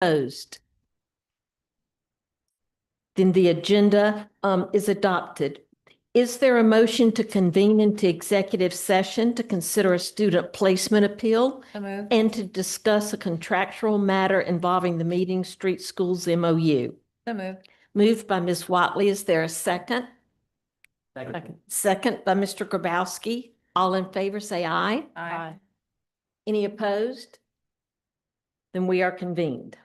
Opposed? Then the agenda is adopted. Is there a motion to convene into executive session to consider a student placement appeal So moved. and to discuss a contractual matter involving the Meeting Street Schools MOU? So moved. Moved by Ms. Watley. Is there a second? Second. Second by Mr. Grabowski. All in favor, say aye. Aye. Any opposed? Then we are convened.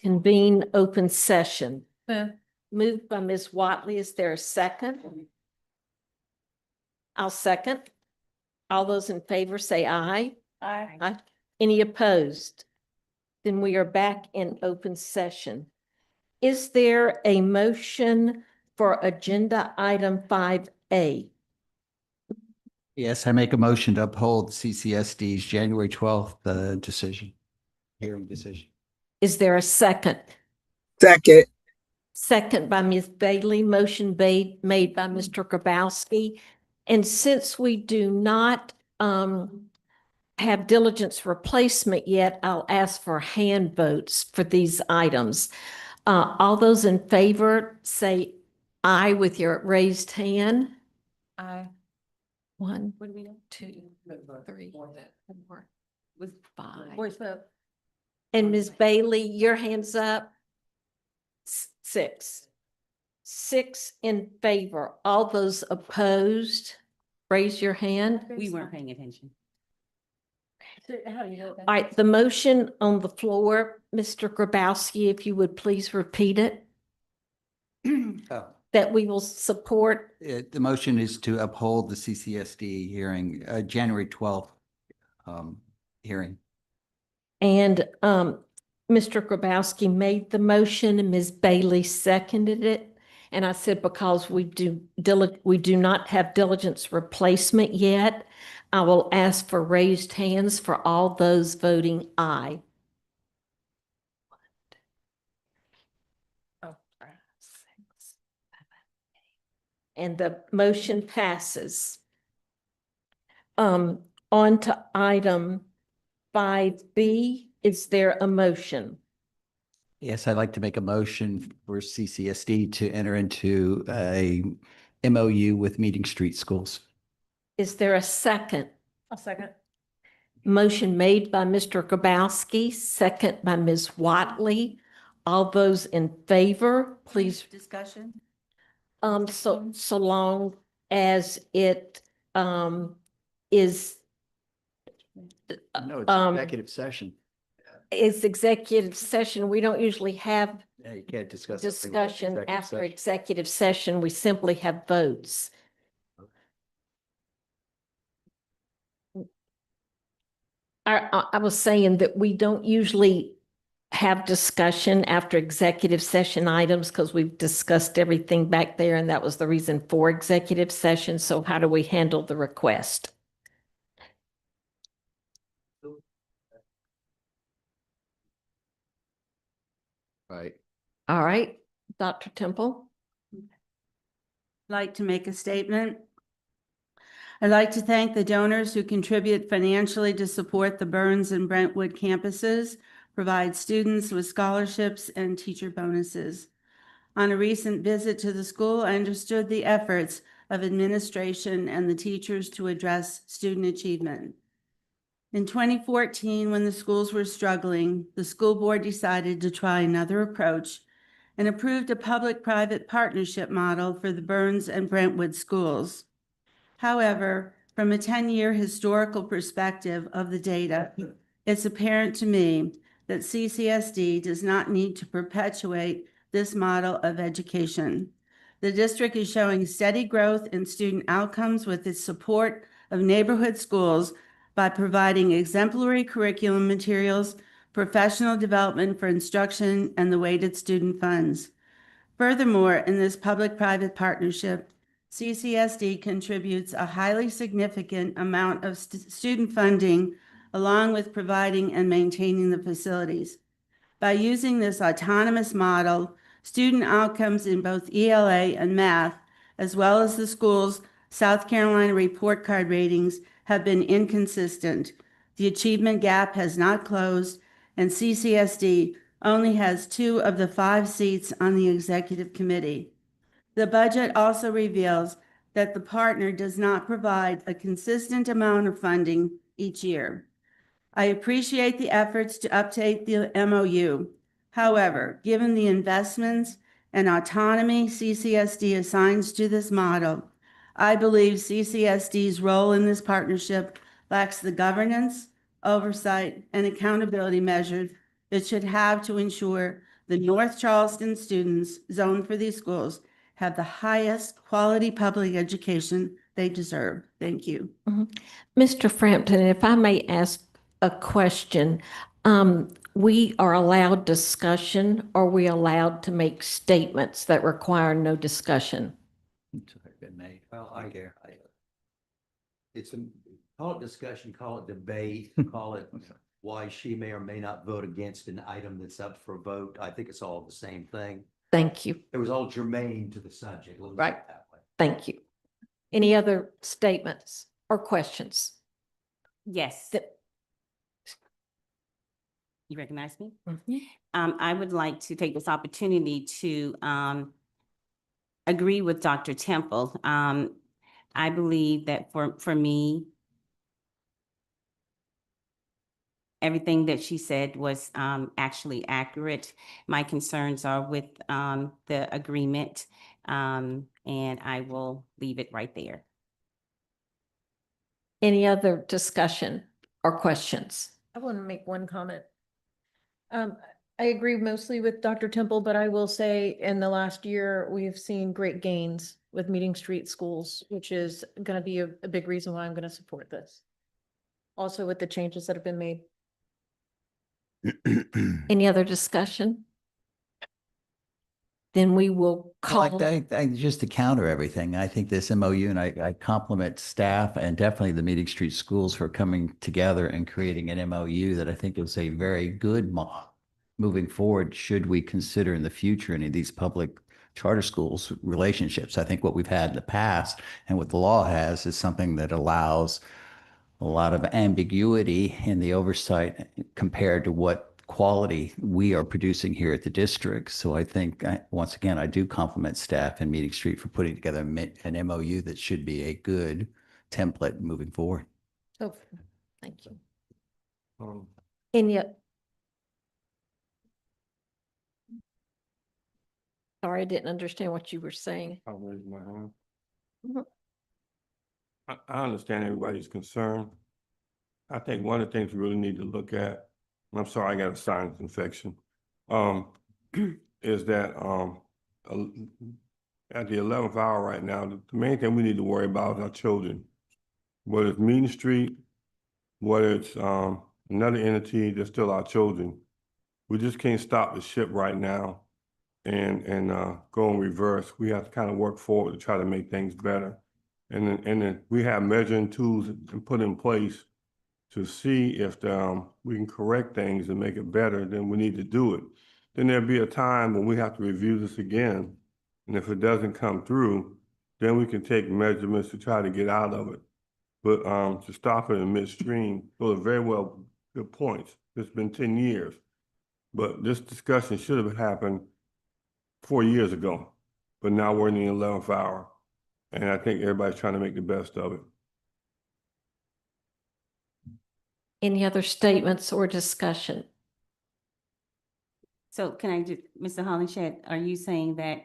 convene open session. Moved by Ms. Watley. Is there a second? I'll second. All those in favor say aye. Aye. Aye. Any opposed? Then we are back in open session. Is there a motion for agenda item 5A? Yes, I make a motion to uphold CCSD's January 12th hearing decision. Is there a second? Second. Second by Ms. Bailey, motion made by Mr. Grabowski. And since we do not have diligence replacement yet, I'll ask for hand votes for these items. All those in favor say aye with your raised hand. Aye. 1, What do we do? 2, 3, 4, Was 5. voice vote? And Ms. Bailey, your hand's up. 6. 6 in favor. All those opposed, raise your hand. We weren't paying attention. How do you know that? All right, the motion on the floor, Mr. Grabowski, if you would please repeat it, Oh, that we will support. the motion is to uphold the CCSD hearing, January 12th hearing. And Mr. Grabowski made the motion and Ms. Bailey seconded it. And I said, because we do not have diligence replacement yet, I will ask for raised hands for all those voting aye. Oh, sorry. And the motion passes. On to item 5B. Is there a motion? Yes, I'd like to make a motion for CCSD to enter into a MOU with Meeting Street Schools. Is there a second? A second. Motion made by Mr. Grabowski, second by Ms. Watley. All those in favor, please. Discussion? So long as it is No, it's executive session. it's executive session. We don't usually have Yeah, you can't discuss. discussion after executive session. We simply have votes. I was saying that we don't usually have discussion after executive session items because we've discussed everything back there, and that was the reason for executive session. So how do we handle the request? Right. All right, Dr. Temple. Like to make a statement. I'd like to thank the donors who contribute financially to support the Burns and Brentwood campuses, provide students with scholarships and teacher bonuses. On a recent visit to the school, I understood the efforts of administration and the teachers to address student achievement. In 2014, when the schools were struggling, the school board decided to try another approach and approved a public-private partnership model for the Burns and Brentwood schools. However, from a 10-year historical perspective of the data, it's apparent to me that CCSD does not need to perpetuate this model of education. The district is showing steady growth in student outcomes with its support of neighborhood schools by providing exemplary curriculum materials, professional development for instruction, and the weighted student funds. Furthermore, in this public-private partnership, CCSD contributes a highly significant amount of student funding, along with providing and maintaining the facilities. By using this autonomous model, student outcomes in both ELA and math, as well as the school's South Carolina report card ratings, have been inconsistent. The achievement gap has not closed, and CCSD only has 2 of the 5 seats on the executive committee. The budget also reveals that the partner does not provide a consistent amount of funding each year. I appreciate the efforts to update the MOU. However, given the investments and autonomy CCSD assigns to this model, I believe CCSD's role in this partnership lacks the governance, oversight, and accountability measures it should have to ensure the North Charleston students zoned for these schools have the highest quality public education they deserve. Thank you. Mr. Frampton, if I may ask a question, we are allowed discussion. Are we allowed to make statements that require no discussion? Been made. Well, it's a, call it discussion, call it debate, call it why she may or may not vote against an item that's up for vote. I think it's all the same thing. Thank you. It was all germane to the subject. Let's put it Right. that way. Thank you. Any other statements or questions? Yes. That- You recognize me? Mhm. I would like to take this opportunity to agree with Dr. Temple. I believe that for me, everything that she said was actually accurate. My concerns are with the agreement, and I will leave it right there. Any other discussion or questions? I want to make one comment. I agree mostly with Dr. Temple, but I will say in the last year, we've seen great gains with Meeting Street schools, which is going to be a big reason why I'm going to support this. Also with the changes that have been made. Any other discussion? Then we will call. Just to counter everything, I think this MOU, and I compliment staff and definitely the Meeting Street schools for coming together and creating an MOU that I think is a very good moving forward. Should we consider in the future any of these public charter schools relationships? I think what we've had in the past and what the law has is something that allows a lot of ambiguity in the oversight compared to what quality we are producing here at the district. So I think, once again, I do compliment staff and Meeting Street for putting together an MOU that should be a good template moving forward. Oh, thank you. Any? Sorry, I didn't understand what you were saying. I'll raise my hand. Mhm. I understand everybody's concern. I think one of the things we really need to look at, and I'm sorry, I got a sinus infection, is that at the 11th hour right now, the main thing we need to worry about is our children. Whether it's Meeting Street, whether it's another entity, they're still our children. We just can't stop the ship right now and go in reverse. We have to kind of work forward to try to make things better. And then we have measuring tools and put in place to see if we can correct things and make it better, then we need to do it. Then there'll be a time when we have to review this again. And if it doesn't come through, then we can take measurements to try to get out of it. But to stop it in midstream, those are very well good points. It's been 10 years. But this discussion should have happened 4 years ago. But now we're in the 11th hour. And I think everybody's trying to make the best of it. Any other statements or discussion? So can I just, Mr. Hollenshed, are you saying that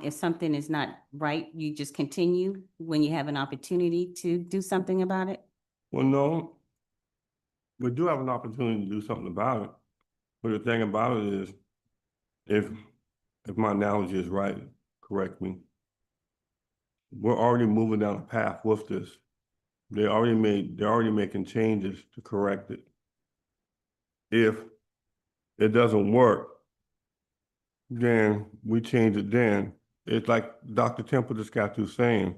if something is not right, you just continue when you have an opportunity to do something about it? Well, no, we do have an opportunity to do something about it. But the thing about it is, if my analogy is right, correct me. We're already moving down a path with this. They're already making changes to correct it. If it doesn't work, then we change it then. It's like Dr. Temple just got through saying,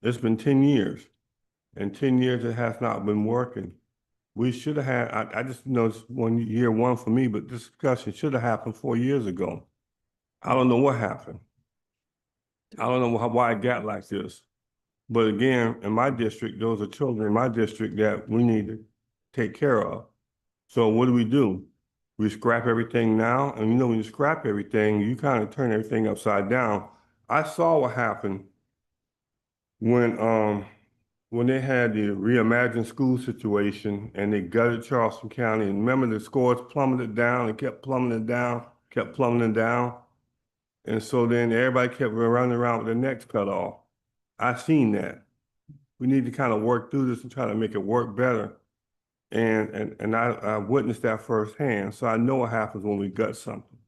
it's been 10 years. And 10 years it has not been working. We should have had, I just know it's year one for me, but this discussion should have happened 4 years ago. I don't know what happened. I don't know why it got like this. But again, in my district, those are children in my district that we need to take care of. So what do? We scrap everything now. And when you scrap everything, you kind of turn everything upside down. I saw what happened when they had the reimagined school situation and they gutted Charleston County. And remember, the scores plummeted down and kept plummeting down, kept plummeting down. And so then everybody kept running around with their necks cut off. I've seen that. We need to kind of work through this and try to make it work better. And I witnessed that firsthand. So I know what happens when we gut something.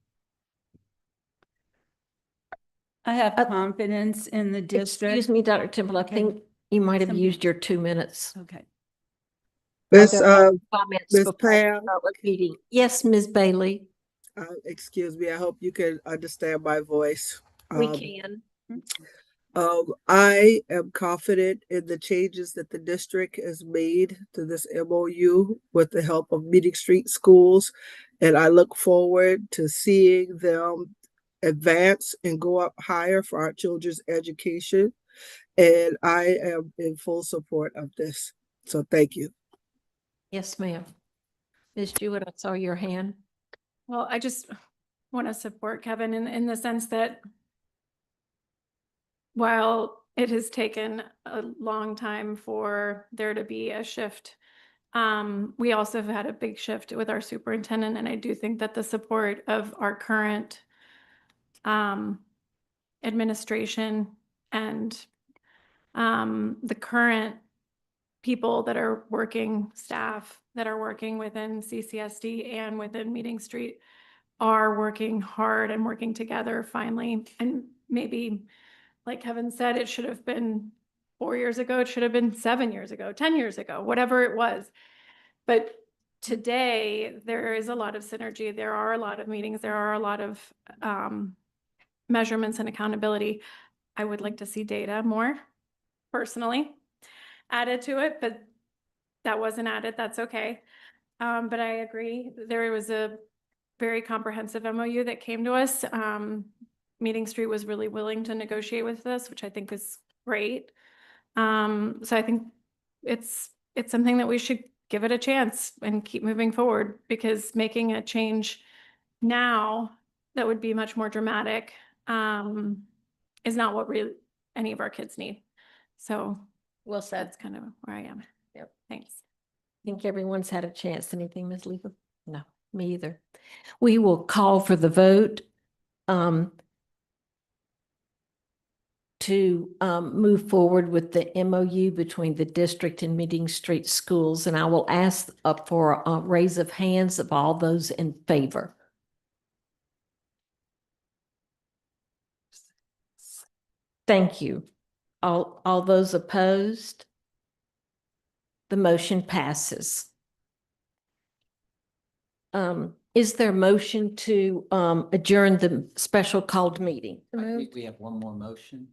I have Uh, confidence in the district. Excuse me, Dr. Temple, I Okay. think you might have Somebody- used your 2 minutes. Okay. Are Miss, there other comments Miss before we Pam, start repeating? Yes, Ms. Bailey, excuse me, I hope you can understand my voice. we Um, can. I am confident in the changes that the district has made to this MOU with the help of Meeting Street Schools. And I look forward to seeing them advance and go up higher for our children's education. And I am in full support of this. So thank you. Yes, ma'am. Ms. Jewett, I saw your hand. Well, I just want to support Kevin in the sense that while it has taken a long time for there to be a shift, we also have had a big shift with our superintendent, and I do think that the support of our current administration and the current people that are working, staff that are working within CCSD and within Meeting Street are working hard and working together finally. And maybe, like Kevin said, it should have been 4 years ago, it should have been 7 years ago, 10 years ago, whatever it was. But today, there is a lot of synergy. There are a lot of meetings. There are a lot of measurements and accountability. I would like to see data more personally added to it, but that wasn't added. That's okay. But I agree. There was a very comprehensive MOU that came to us. Meeting Street was really willing to negotiate with us, which I think is great. So I think it's something that we should give it a chance and keep moving forward, because making a change now that would be much more dramatic is not what really any of our kids need. So Well said. that's kind of where I am. Yep. Thanks. I think everyone's had a chance. Anything, Ms. Leva? No, me either. We will call for the vote to move forward with the MOU between the district and Meeting Street Schools, and I will ask up for a raise of hands of all those in favor. Thank you. All those opposed? The motion passes. Is there a motion to adjourn the special called meeting? I think we have one more motion.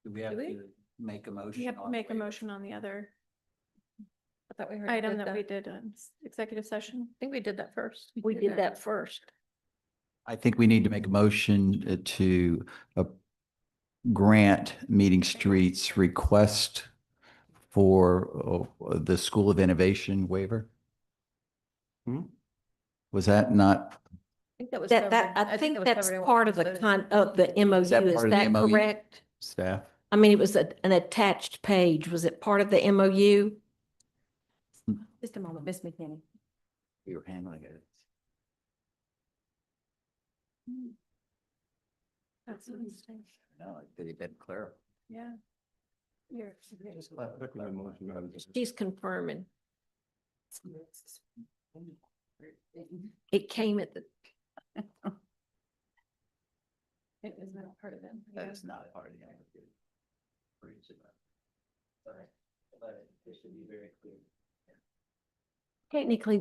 Do we have we? to make a motion? We have to on make a waiver? motion on the other I thought we already item did that we did in executive session. I think we did that first. We did that first. I think we need to make a motion to grant Meeting Street's request for the School of Innovation waiver. Hmm? Was that not, I think that was That, covered. I think that was that's covered in what part we of the voted. of the MOU, that is part of the that MOU? correct? staff? I mean, it was an attached page. Was it part of the MOU? Just a moment, Ms. McKinney. We were handling it. That's a mistake. No, did it been clear? Yeah. You're- Second motion, Madam Chair. She's confirming. It came at the, It is not part of it. That is not part of the MOU. But it should be very clear. technically,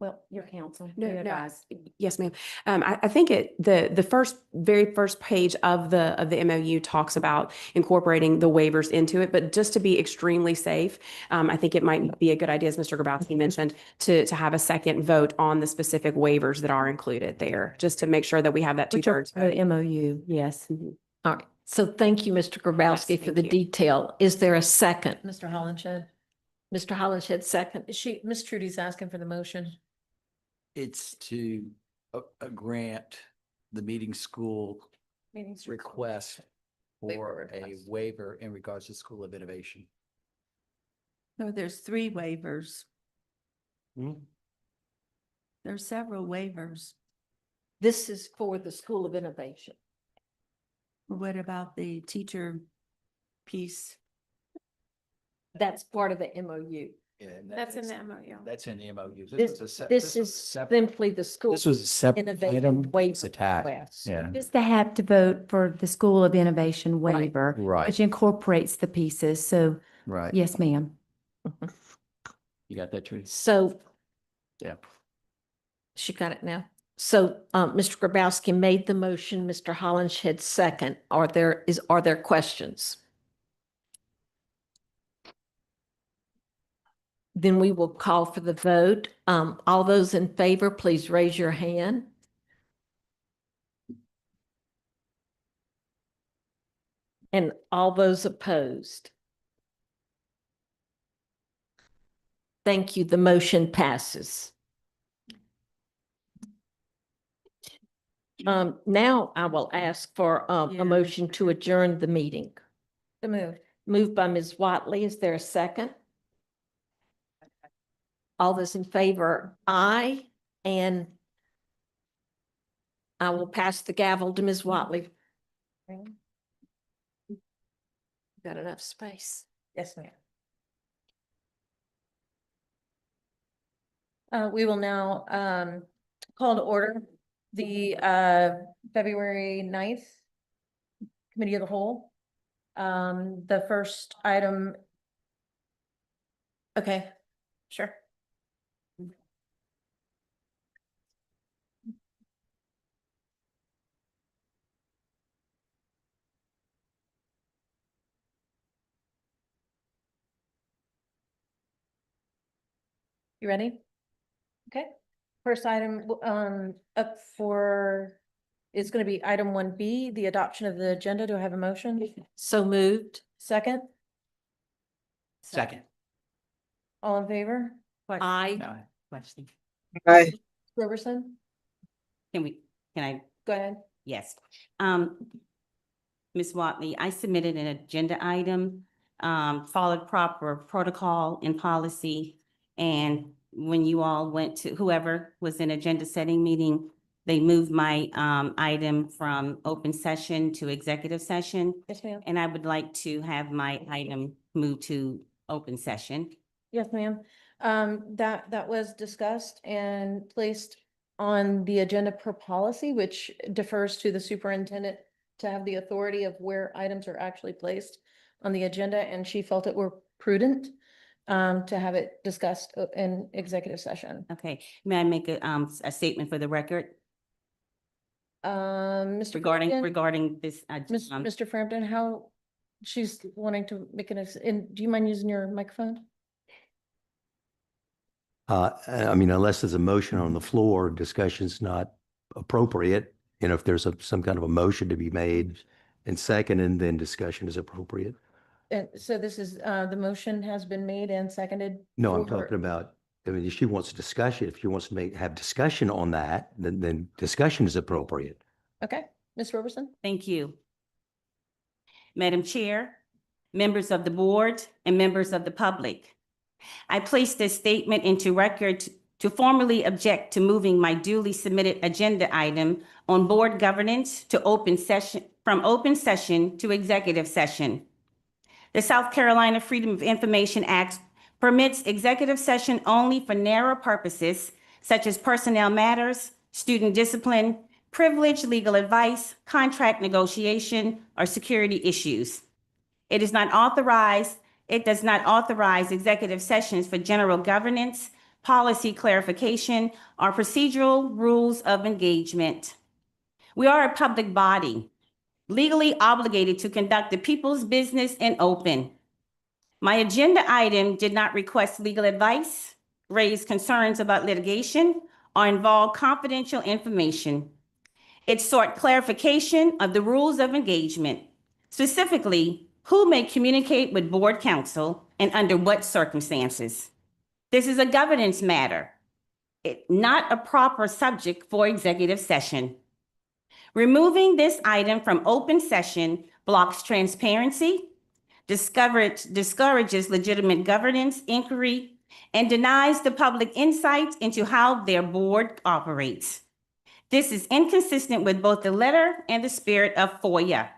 well, your counsel. No, your no, advice. yes, ma'am. I think the very first page of the MOU talks about incorporating the waivers into it, but just to be extremely safe, I think it might be a good idea, as Mr. Grabowski mentioned, to have a second vote on the specific waivers that are included there, just to make sure that we have that Which are 2/3 the vote. MOU. Yes. All right. So thank you, Mr. Grabowski, Yes, for the thank you. detail. Is there a second? Mr. Hollenshed. Mr. Hollenshed, second. Miss Trudy's asking for the motion. It's to grant the meeting school Meeting Street. request Waiver for a request. waiver in regards to School of Innovation. So there's 3 waivers. Hmm? There's several waivers. This is for the School of Innovation. What about the teacher piece? That's part of the MOU. Yeah, and That's in the MOU. That's in the MOU. This is simply the school. This was a separate innovation item. waiver It's attached. request. Yeah. Just to have to vote for the School of Innovation Right. waiver, Right. which incorporates the pieces. So, Right. yes, ma'am. You got that, Teresa? So Yeah. she got it now. So Mr. Grabowski made the motion, Mr. Hollenshed second. Are there questions? Then we will call for the vote. All those in favor, please raise your hand. And all those opposed. Thank you. The motion passes. Now I will ask for Yeah. a motion to adjourn the meeting. The move. Moved by Ms. Watley. Is there a second? All those in favor, aye. And I will pass the gavel to Ms. Watley. Got enough space? Yes, ma'am. We will now call to order the February 9th Committee of the Whole. The first item. Okay, sure. You ready? Okay. First item up for is going to be item 1B, the adoption of the agenda. Do I have a motion? So moved. Second, Second. all in favor? Aye. No. Question. Aye. Roberson, Can I go ahead. Yes. Ms. Watley, I submitted an agenda item, followed proper protocol and policy. And when you all went to, whoever was in agenda setting meeting, they moved my item from open session to executive session. Yes, ma'am. And I would like to have my item moved to open session. Yes, ma'am. That was discussed and placed on the agenda per policy, which defers to the superintendent to have the authority of where items are actually placed on the agenda, and she felt it were prudent to have it discussed in executive session. Okay, may I make a statement for the record Mr. regarding Frampton, this? Mr. Frampton, how she's wanting to make and do you mind using your microphone? I mean, unless there's a motion on the floor, discussion's not appropriate. You know, if there's some kind of a motion to be made and second, and then discussion is appropriate. And so this is, the motion has been made and seconded? No, I'm for- talking about, I mean, if she wants discussion, if she wants to have discussion on that, then discussion is appropriate. Okay, Ms. Roberson? Thank you. Madam Chair, members of the board, and members of the public. I place this statement into record to formally object to moving my duly submitted agenda item on board governance to open session, from open session to executive session. The South Carolina Freedom of Information Act permits executive session only for narrow purposes such as personnel matters, student discipline, privileged legal advice, contract negotiation, or security issues. It does not authorize executive sessions for general governance, policy clarification, or procedural rules of engagement. We are a public body, legally obligated to conduct the people's business in open. My agenda item did not request legal advice, raise concerns about litigation, or involve confidential information. It sought clarification of the rules of engagement, specifically who may communicate with board counsel and under what circumstances. This is a governance matter, not a proper subject for executive session. Removing this item from open session blocks transparency, discourages legitimate governance inquiry, and denies the public insight into how their board operates. This is inconsistent with both the letter and the spirit of FOIA.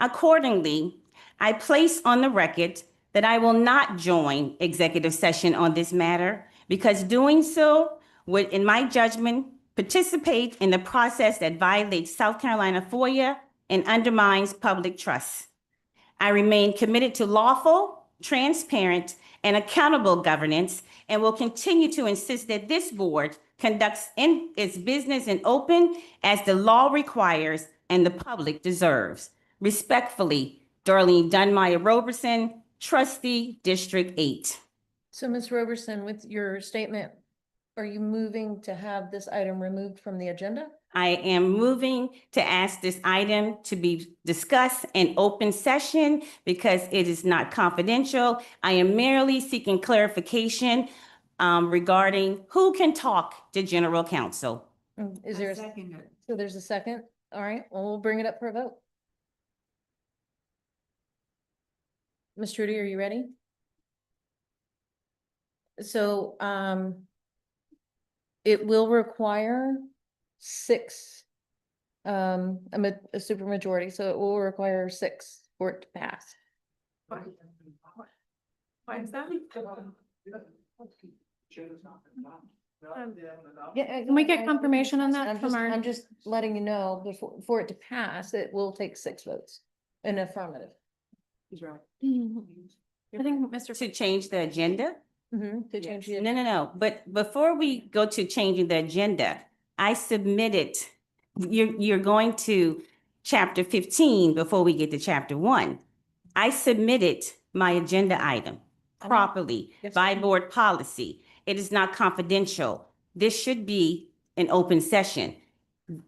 Accordingly, I place on the record that I will not join executive session on this matter because doing so would, in my judgment, participate in the process that violates South Carolina FOIA and undermines public trust. I remain committed to lawful, transparent, and accountable governance and will continue to insist that this board conducts its business in open as the law requires and the public deserves. Respectfully, Darlene Dunmeyer Roberson, Trustee, District 8. So Ms. Roberson, with your statement, are you moving to have this item removed from the agenda? I am moving to ask this item to be discussed in open session because it is not confidential. I am merely seeking clarification regarding who can talk to General Counsel. Is there, so there's a second? All right, well, we'll bring it up for a vote. Ms. Trudy, are you ready? So, it will require six, a supermajority, so it will require six for it to pass. Why is that? Yeah, Can we get confirmation on that from our? I'm just letting you know, for it to pass, it will take 6 votes in affirmative. I think Mr. To change the agenda? To change the. No. But before we go to changing the agenda, I submitted, you're going to chapter 15 before we get to chapter 1. I submitted my agenda item properly Yes, by ma'am. board policy. It is not confidential. This should be an open session.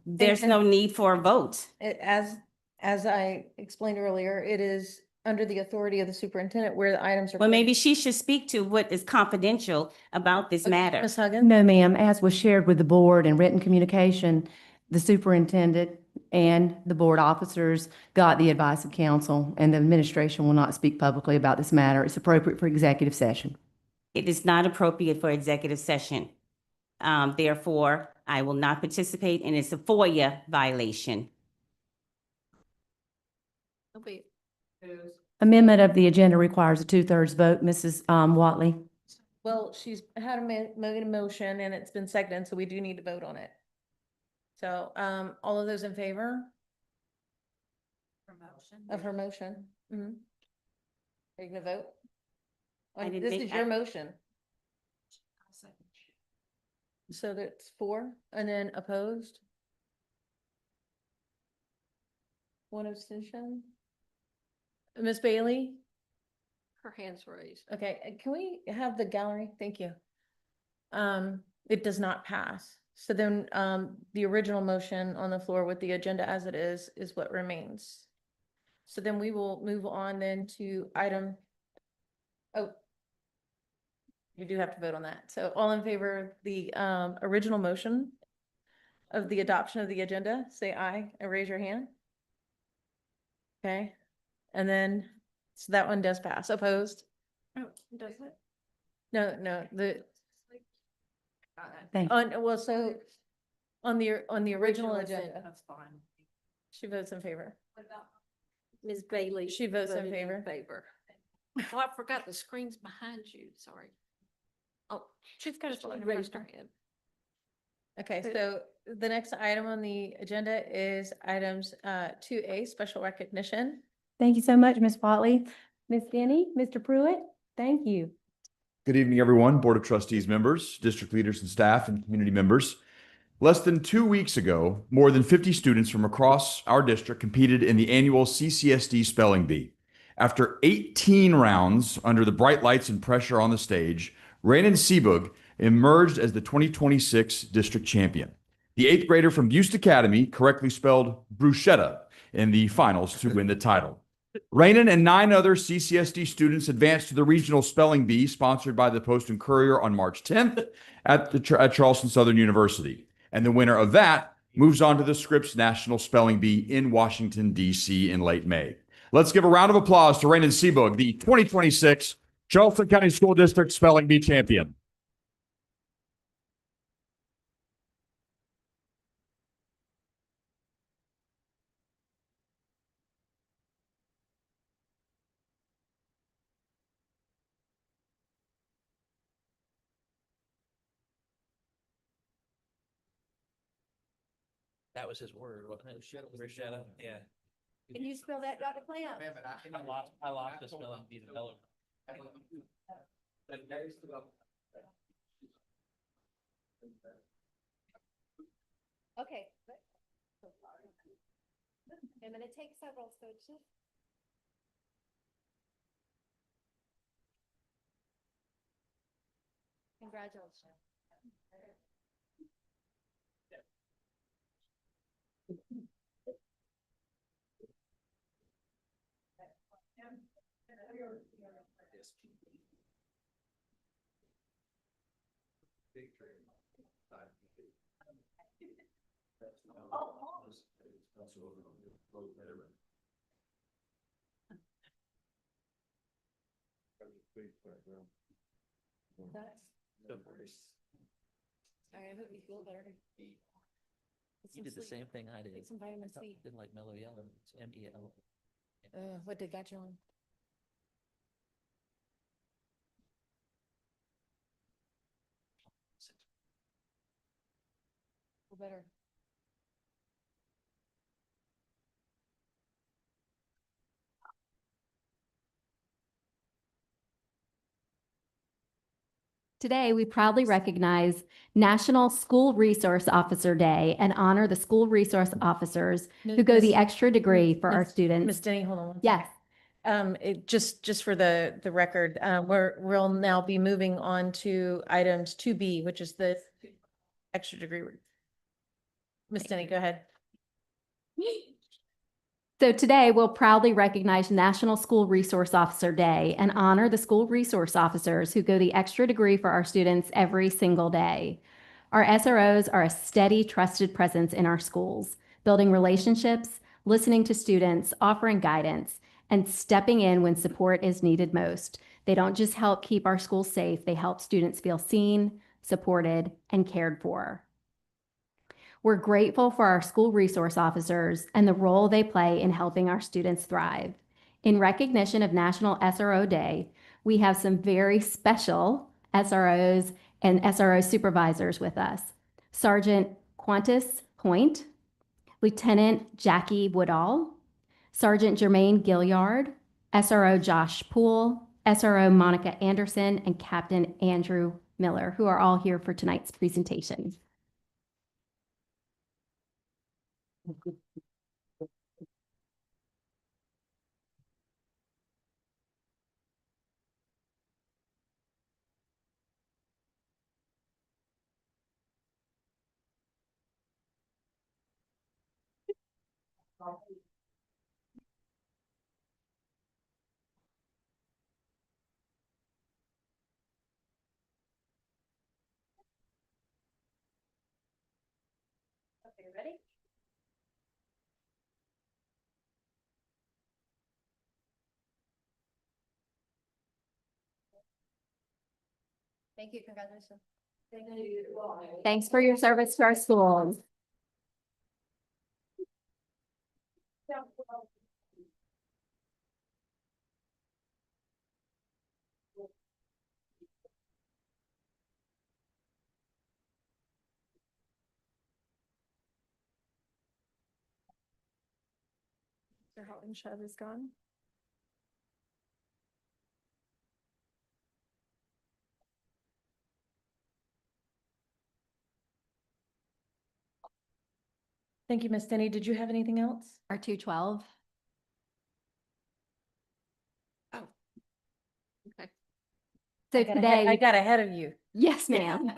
There's no need for a vote. As I explained earlier, it is under the authority of the superintendent where the items are. Well, maybe she should speak to what is confidential about this matter. Ms. Huggins? No, ma'am, as was shared with the board in written communication, the superintendent and the board officers got the advice of counsel, and the administration will not speak publicly about this matter. It's appropriate for executive session. It is not appropriate for executive session. Therefore, I will not participate, and it's a FOIA violation. Amendment of the agenda requires a 2/3 vote. Mrs. Watley? Well, she's had made a motion and it's been seconded, so we do need to vote on it. So, all of those in favor of her motion? Mhm. Are you gonna vote? I didn't This think is your I- motion. So that's 4, and then opposed? 1 abstention? Ms. Bailey? Her hand's raised. Okay, can we have the gallery? Thank you. It does not pass. So then, the original motion on the floor with the agenda as it is what remains. So then we will move on then to item. Oh. You do have to vote on that. So all in favor of the, original motion of the adoption of the agenda, say aye and raise your hand. Okay, and then, so that one does pass. Opposed? Oh, does it? No, Thank you. well, so on the original agenda, That's fine. she votes in favor. Ms. Bailey. She votes in voted favor. Favor. Oh, I forgot the screen's behind you, sorry. Oh, She's got she a. raised her hand. Okay, so the next item on the agenda is items 2A, special recognition. Thank you so much, Ms. Watley. Ms. Denny, Mr. Pruitt, thank you. Good evening, everyone, Board of Trustees members, district leaders and staff, and community members. Less than 2 weeks ago, more than 50 students from across our district competed in the annual CCSD Spelling Bee. After 18 rounds under the bright lights and pressure on the stage, Rainen Seabug emerged as the 2026 district champion. The 8th grader from Buste Academy correctly spelled bruschetta in the finals to win the title. Rainen and 9 other CCSD students advanced to the regional spelling bee sponsored by the Post and Courier on March 10th at Charleston Southern University. And the winner of that moves on to the Scripps National Spelling Bee in Washington, D.C. in late May. Let's give a round of applause to Rainen Seabug, the 2026 Charleston County School District Spelling Bee champion. That was his word, wasn't it? Bruschetta, yeah. Can you spell that, Dr. Plant? I lost the spelling bee development. Okay. I'm gonna take several, so just. Congratulations. I hope you feel better. He did the same thing I did. Take some vitamin C. Didn't like mellow yellow. It's MEL. What did got you on? Feel better. Today, we proudly recognize National School Resource Officer Day and honor the school resource officers who go the extra degree for our Miss students. Denny, hold on. one Yes, Just for the record, we'll now be moving on to items 2B, which is the extra degree. Miss Denny, go ahead. so today we'll proudly recognize National School Resource Officer Day and honor the school resource officers who go the extra degree for our students every single day. Our SROs are a steady, trusted presence in our schools, building relationships, listening to students, offering guidance, and stepping in when support is needed most. They don't just help keep our schools safe, they help students feel seen, supported, and cared for. We're grateful for our school resource officers and the role they play in helping our students thrive. In recognition of National SRO Day, we have some very special SROs and SRO supervisors with us. Sergeant Qantas Point, Lieutenant Jackie Woodall, Sergeant Jermaine Gilliard, SRO Josh Poole, SRO Monica Anderson, and Captain Andrew Miller, who are all here for tonight's presentation. Okay, ready? Thank you, congratulations. Thank you. Thanks for your service to our schools. Mr. Hollenshed is gone. Thank you, Miss Denny. Did you have anything else? Our 212. Oh. Okay. So I today, got ahead of you. yes, ma'am.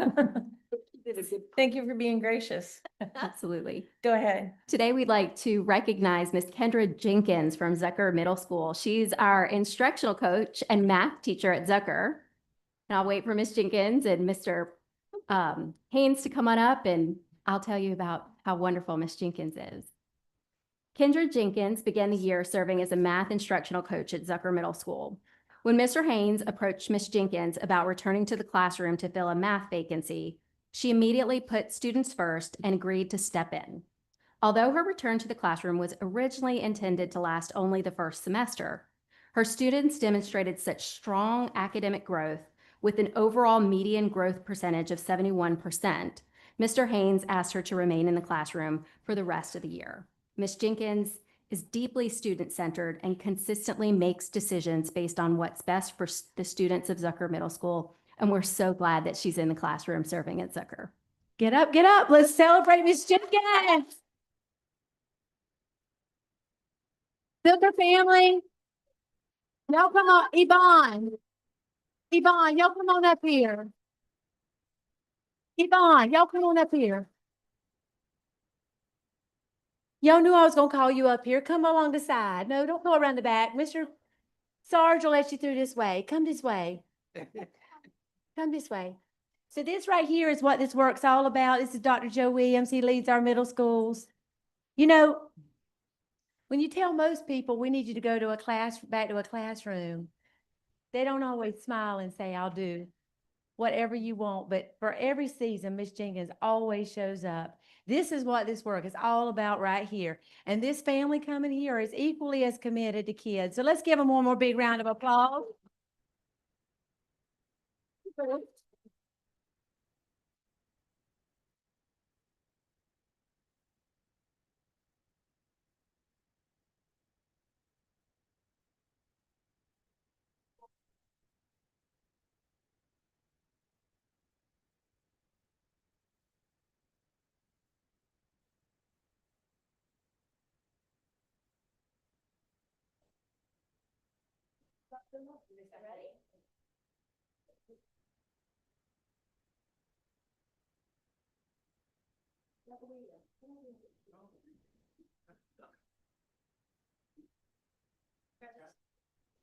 Thank you for being gracious. Absolutely. Go ahead. Today, we'd like to recognize Miss Kendra Jenkins from Zucker Middle School. She's our instructional coach and math teacher at Zucker. And I'll wait for Miss Jenkins and Mr. Haynes to come on up, and I'll tell you about how wonderful Miss Jenkins is. Kendra Jenkins began the year serving as a math instructional coach at Zucker Middle School. When Mr. Haynes approached Miss Jenkins about returning to the classroom to fill a math vacancy, she immediately put students first and agreed to step in. Although her return to the classroom was originally intended to last only the first semester, her students demonstrated such strong academic growth with an overall median growth percentage of 71%. Mr. Haynes asked her to remain in the classroom for the rest of the year. Ms. Jenkins is deeply student-centered and consistently makes decisions based on what's best for the students of Zucker Middle School, and we're so glad that she's in the classroom serving at Zucker. Get up, get up. Let's celebrate Ms. Jenkins. Zucker family. Y'all come on, Yvonne. Yvonne, y'all come on up here. Yvonne, y'all come on up here. Y'all knew I was gonna call you up here. Come along the side. No, don't go around the back. Mr. Sarge will let you through this way. Come this way. Come this way. So this right here is what this work's all about. This is Dr. Joe Williams. He leads our middle schools. You know, when you tell most people we need you to go to a class, back to a classroom, they don't always smile and say, I'll do whatever you want. But for every season, Miss Jenkins always shows up. This is what this work is all about right here. And this family coming here is equally as committed to kids. So let's give them one more big round of applause.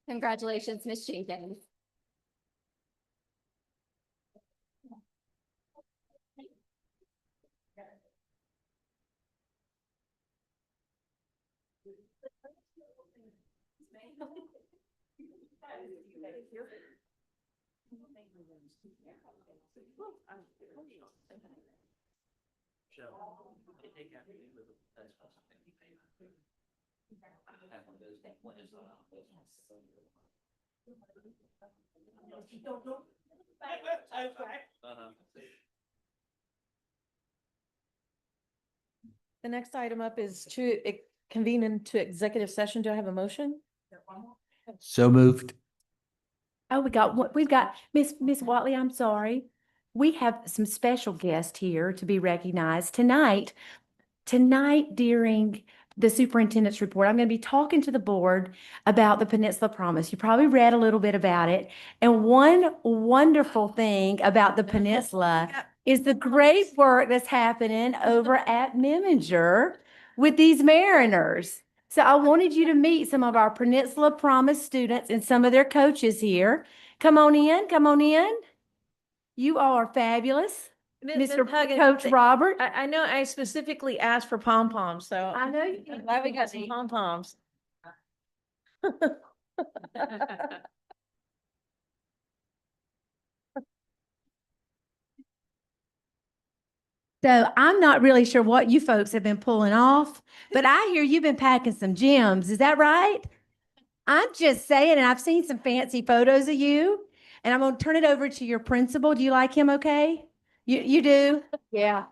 Congratulations, Miss Jenkins. The next item up is to convene into executive session. Do I have a motion? So moved. Oh, we've got Miss Watley, I'm sorry. We have some special guests here to be recognized tonight. Tonight during the superintendent's report, I'm going to be talking to the board about the Peninsula Promise. You probably read a little bit about it. And one wonderful thing about the Peninsula is the great work that's happening over at Meminger with these Mariners. So I wanted you to meet some of our Peninsula Promise students and some of their coaches here. Come on in, come on in. You all are fabulous. Mr. Coach Robert. I know I specifically asked for pom-poms, so I know you I'm glad we got some pom-poms. So I'm not really sure what you folks have been pulling off, but I hear you've been packing some gems. Is that right? I'm just saying, and I've seen some fancy photos of you, and I'm going to turn it over to your principal. Do you like him okay? You do? Yeah.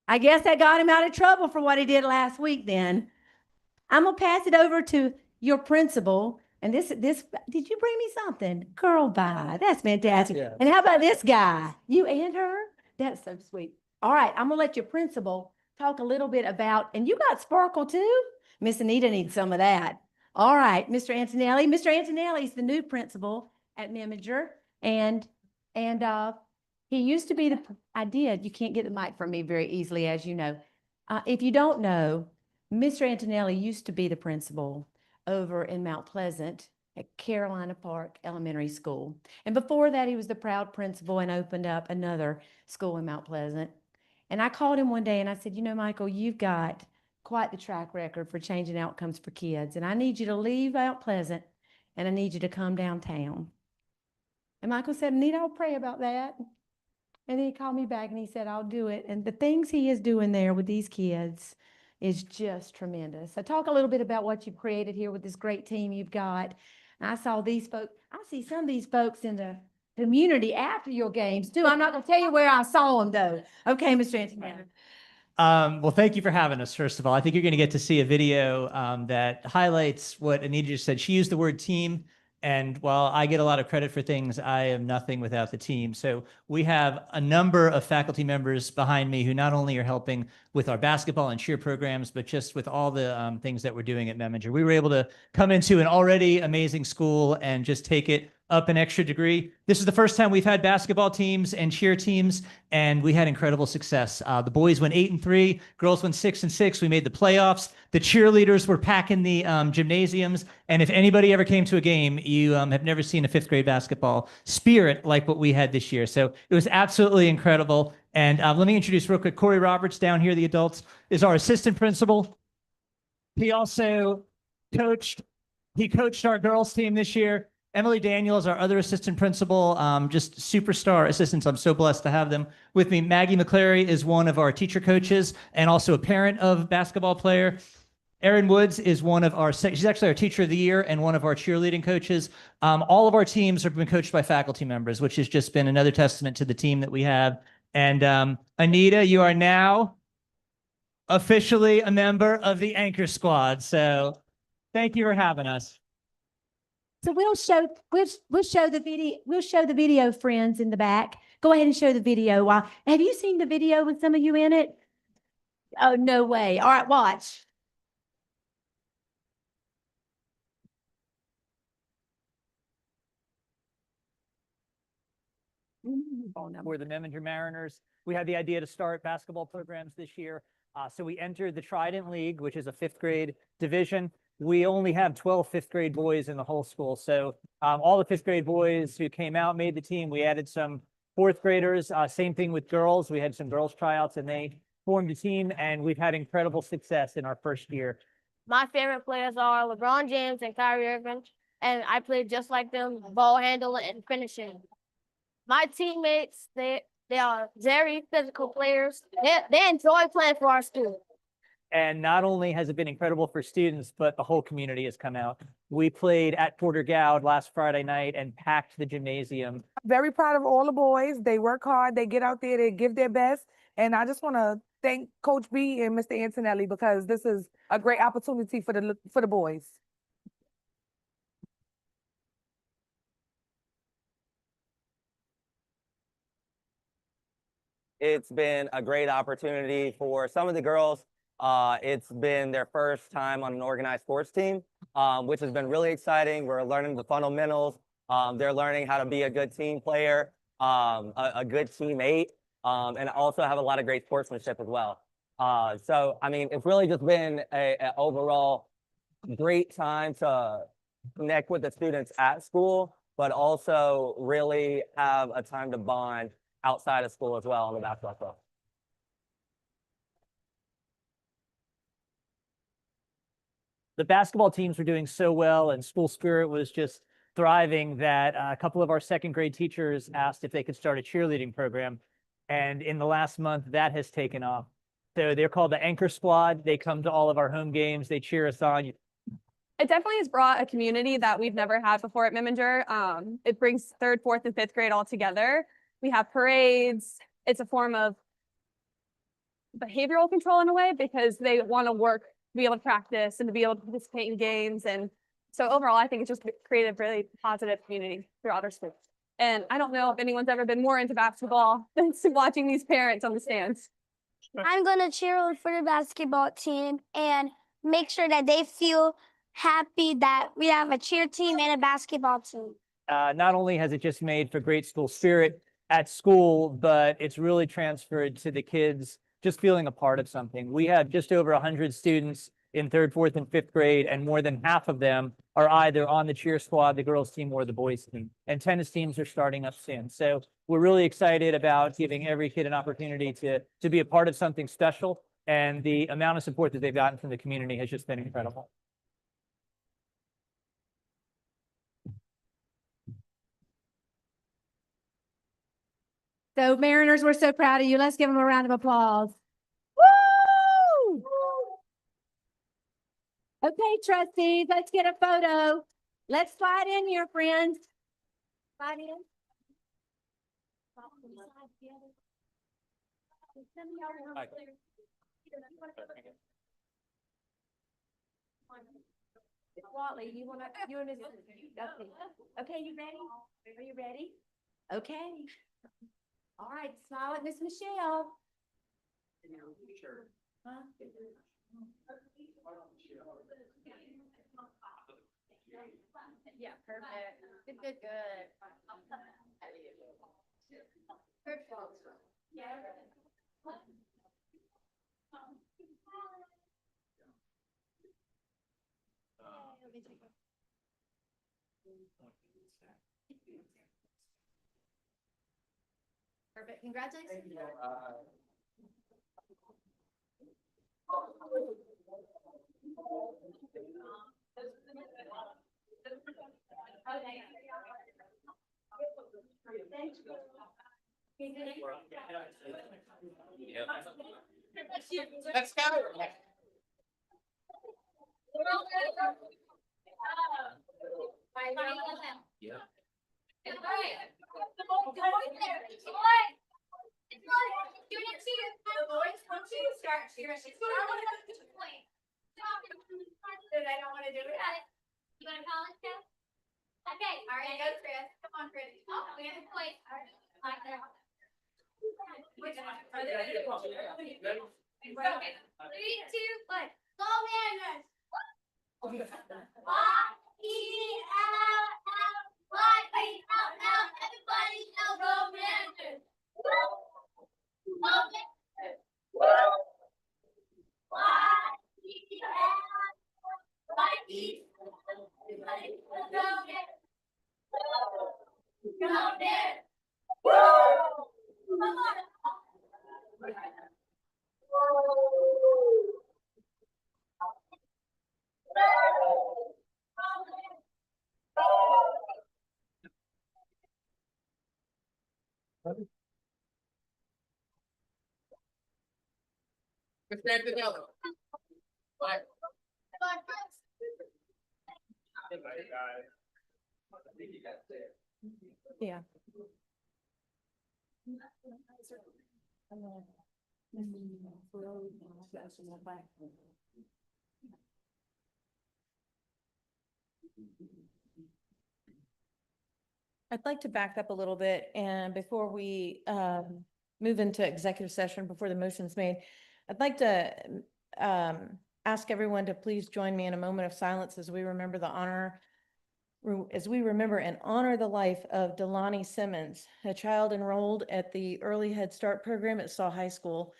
I guess that got him out of trouble for what he did last week then. I'm going to pass it over to your principal. And this, did you bring me something? Girl, bye. That's fantastic. Yeah. And how about this guy? You and her? That's so sweet. All right, I'm gonna let your principal talk a little bit about, and you got sparkle too? Miss Anita needs some of that. All right, Mr. Antonelli. Mr. Antonelli is the new principal at Meminger. And he used to be you can't get the mic from me very easily, as you know. If you don't know, Mr. Antonelli used to be the principal over in Mount Pleasant at Carolina Park Elementary School. And before that, he was the proud principal and opened up another school in Mount Pleasant. And I called him one day and I said, you know, Michael, you've got quite the track record for changing outcomes for kids. And I need you to leave Mount Pleasant and I need you to come downtown. And Michael said, Anita, I'll pray about that. And then he called me back and he said, I'll do it. And the things he is doing there with these kids is just tremendous. So talk a little bit about what you've created here with this great team you've got. And I saw these folks, I see some of these folks in the community after your games too. I'm not gonna tell you where I saw them though. Okay, Mr. Antoine. Well, thank you for having us, first of all. I think you're going to get to see a video that highlights what Anita just said. She used the word team. And while I get a lot of credit for things, I am nothing without the team. So we have a number of faculty members behind me who not only are helping with our basketball and cheer programs, but just with all the things that we're doing at Meminger. We were able to come into an already amazing school and just take it up an extra degree. This is the first time we've had basketball teams and cheer teams, and we had incredible success. The boys went 8-3, girls went 6-6. We made the playoffs. The cheerleaders were packing the gymnasiums, and if anybody ever came to a game, you have never seen a fifth grade basketball spirit like what we had this year. So it was absolutely incredible. And let me introduce real quick, Corey Roberts down here, the adults, is our assistant principal. He also coached our girls team this year. Emily Daniel is our other assistant principal, just superstar assistants. I'm so blessed to have them with me. Maggie McClary is one of our teacher coaches and also a parent of basketball player. Erin Woods is one of our, she's actually our teacher of the year and one of our cheerleading coaches. All of our teams have been coached by faculty members, which has just been another testament to the team that we have. And Anita, you are now officially a member of the Anchor Squad. So thank you for having us. So we'll show the video, friends, in the back. Go ahead and show the video. Have you seen the video with some of you in it? Oh, no way. All right, watch. We're the Meminger Mariners. We had the idea to start basketball programs this year. So we entered the Trident League, which is a fifth grade division. We only have 12 fifth grade boys in the whole school. So all the fifth grade boys who came out made the team. We added some fourth graders. Same thing with girls. We had some girls tryouts and they formed a team, and we've had incredible success in our first year. My favorite players are LeBron James and Kyrie Irving, and I played just like them, ball handling and finishing. My teammates, they are very physical players. They enjoy playing for our school. And not only has it been incredible for students, but the whole community has come out. We played at Porter Gowd last Friday night and packed the gymnasium. Very proud of all the boys. They work hard. They get out there. They give their best. And I just want to thank Coach B and Mr. Antonelli because this is a great opportunity for the boys. It's been a great opportunity for some of the girls. It's been their first time on an organized sports team, which has been really exciting. We're learning the fundamentals. They're learning how to be a good team player, a good teammate, and also have a lot of great sportsmanship as well. So, I mean, it's really just been an overall great time to connect with the students at school, but also really have a time to bond outside of school as well on the basketball field. The basketball teams were doing so well and school spirit was just thriving that a couple of our second grade teachers asked if they could start a cheerleading program. And in the last month, that has taken off. So they're called the Anchor Squad. They come to all of our home games. They cheer us on. It definitely has brought a community that we've never had before at Meminger. It brings third, fourth, and fifth grade all together. We have parades. It's a form of behavioral control in a way because they want to work, to be able to practice and to be able to participate in games. And so overall, I think it's just created a really positive community throughout our schools. And I don't know if anyone's ever been more into basketball than watching these parents on the stands. I'm going to cheer for the basketball team and make sure that they feel happy that we have a cheer team and a basketball team. Not only has it just made for great school spirit at school, but it's really transferred to the kids just feeling a part of something. We have just over 100 students in third, fourth, and fifth grade, and more than half of them are either on the cheer squad, the girls team, or the boys team. And tennis teams are starting up soon. So we're really excited about giving every kid an opportunity to be a part of something special. And the amount of support that they've gotten from the community has just been incredible. So Mariners, we're so proud of you. Let's give them a round of applause. Woo! Okay, trustees, let's get a photo. Let's slide in here, friends. Slide in. Wally, you wanna, okay, you ready? Are you ready? Okay. All right, smile at Miss Michelle. Huh? Yeah, perfect. Good, good, good. Perfect, congratulations. Let's go. Yeah. I don't want to do it. You want to call it, Chris? Okay, all right, go, Chris. Come on, Chris. Oh, we have a point. Like that. Okay, 3, 2, 1. Go, Mariners! Everybody yell, go, Mariners! Go, Mariners! Let's stand together. Like. Yeah. I'd like to back up a little bit and before we move into executive session, before the motion's made, I'd like to ask everyone to please join me in a moment of silence as we remember and honor the life of Delani Simmons, a child enrolled at the Early Head Start program at Saw High School.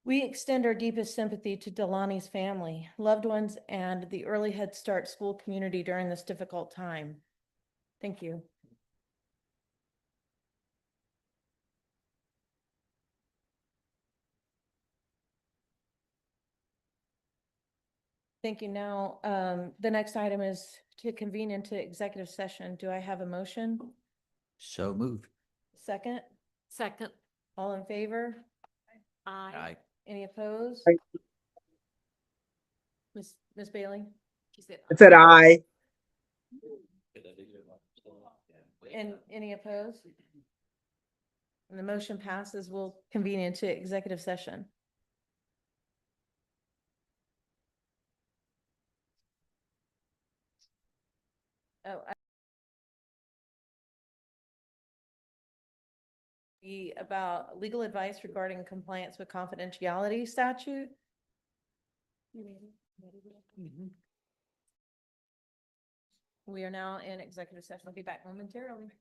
We extend our deepest sympathy to Delani's family, loved ones, and the Early Head Start school community during this difficult time. Thank you. Thank you. Now, the next item is to convene into executive session. Do I have a motion? So moved. Second? Second. All in favor? Aye. Any opposed? Aye. Ms. Bailey? I said aye. And any opposed? And the motion passes. We'll convene into executive session. Oh, about legal advice regarding compliance with confidentiality statute. We are now in executive session. I'll be back momentarily.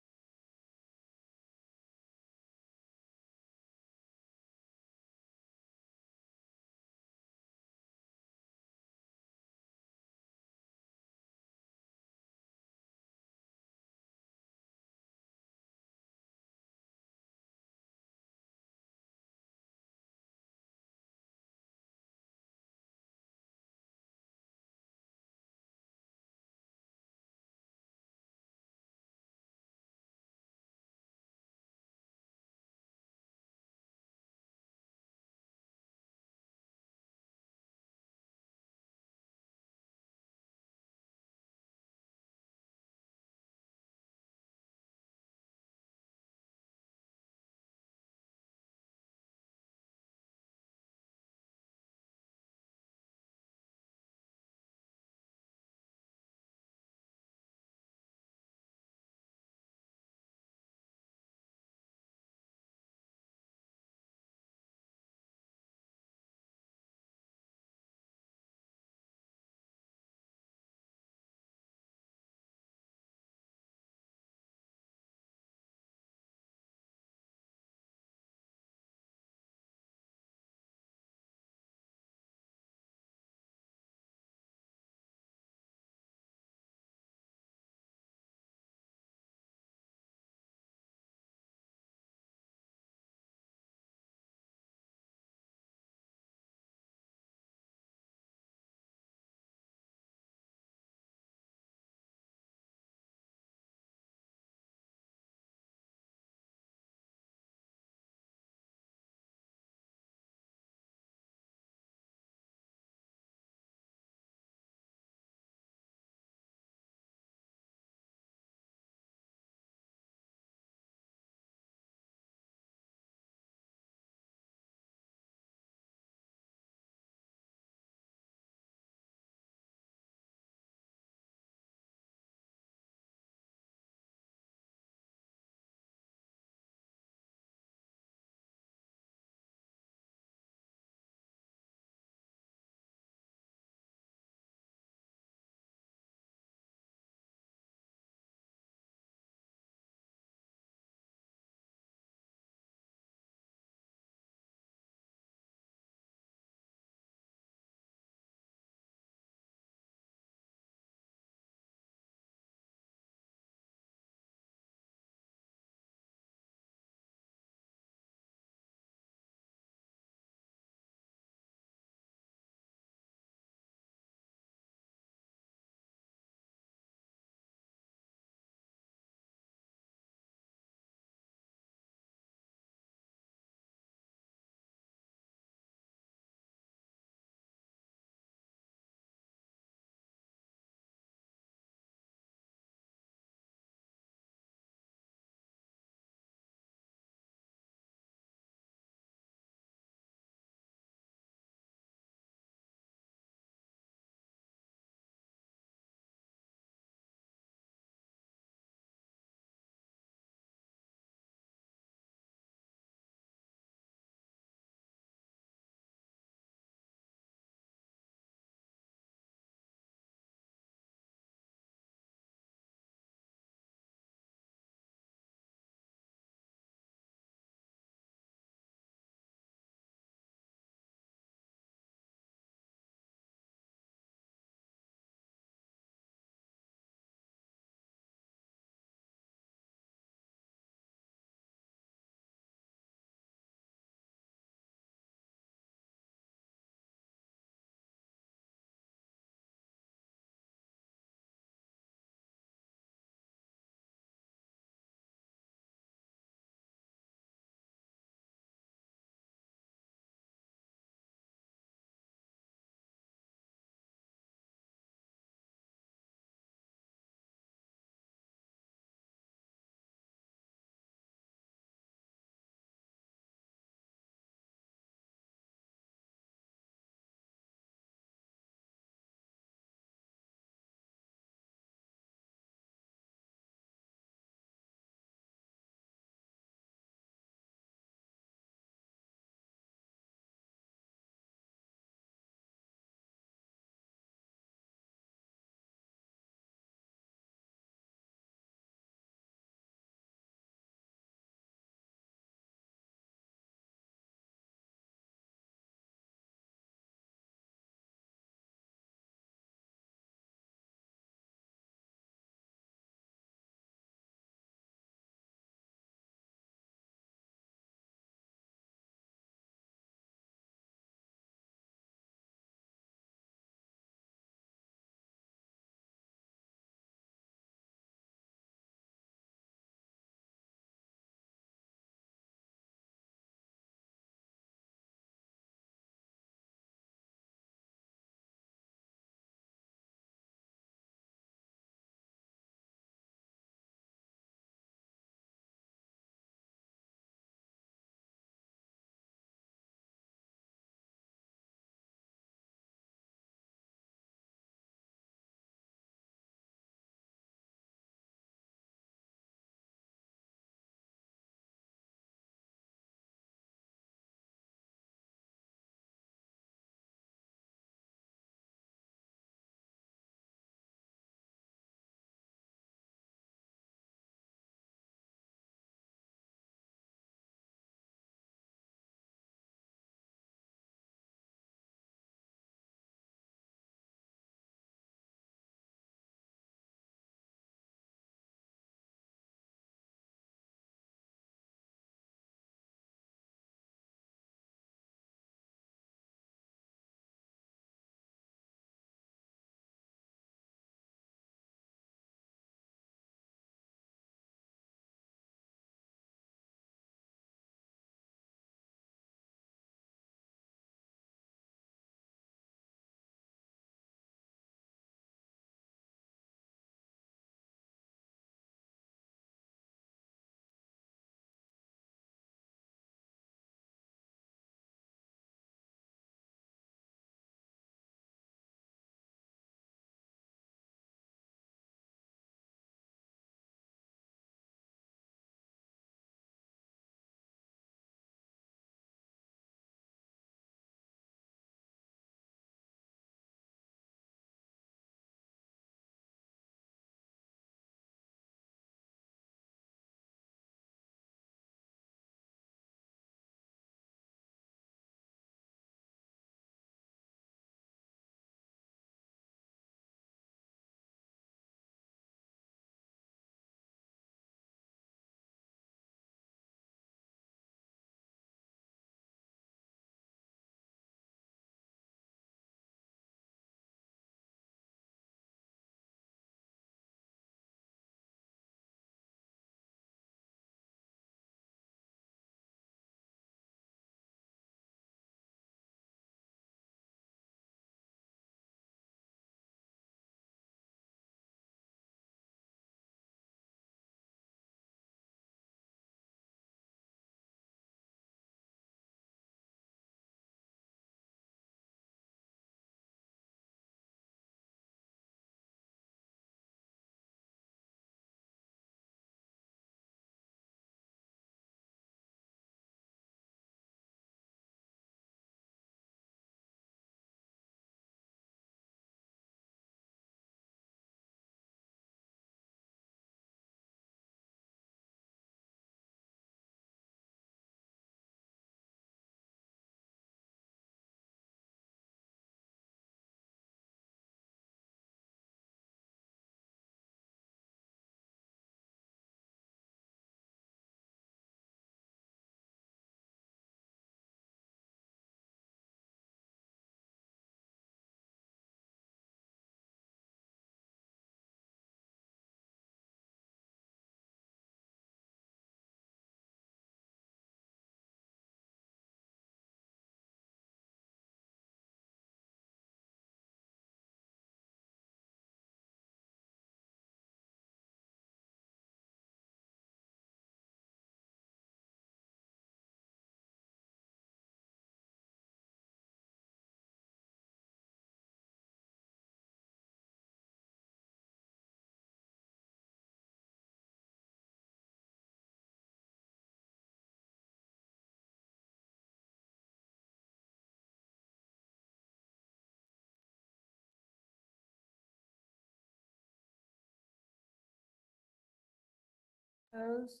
Opposed?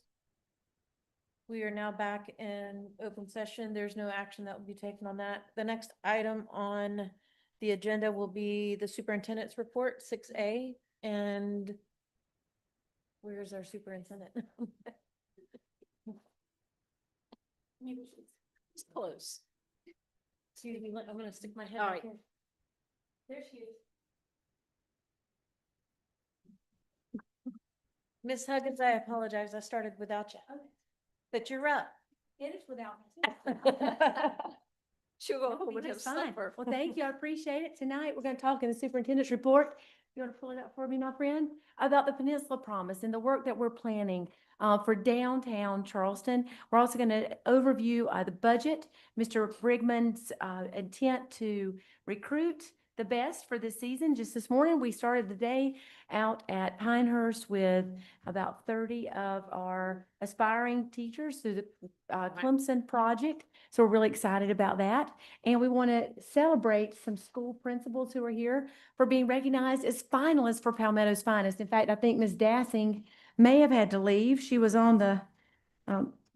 We are now back in open session. There's no action that will be taken on that. The next item on the agenda will be the superintendent's report, 6A. And where's our superintendent? Maybe she's close. Excuse me, I'm gonna stick my head All back right. here. There she is. Miss Huggins, I apologize. I started without you. But you're up. Finish without me. She'll go home and have Just fine. supper. Well, thank you. I appreciate it. Tonight, we're going to talk in the superintendent's report. You want to pull it up for me, my friend? About the Peninsula Promise and the work that we're planning for downtown Charleston. We're also going to overview the budget, Mr. Brigman's intent to recruit the best for this season. Just this morning, we started the day out at Pinehurst with about 30 of our aspiring teachers through the Clemson project. So we're really excited about that. And we want to celebrate some school principals who are here for being recognized as finalists for Palmetto's Finest. In fact, I think Ms. Dassing may have had to leave. She was on the,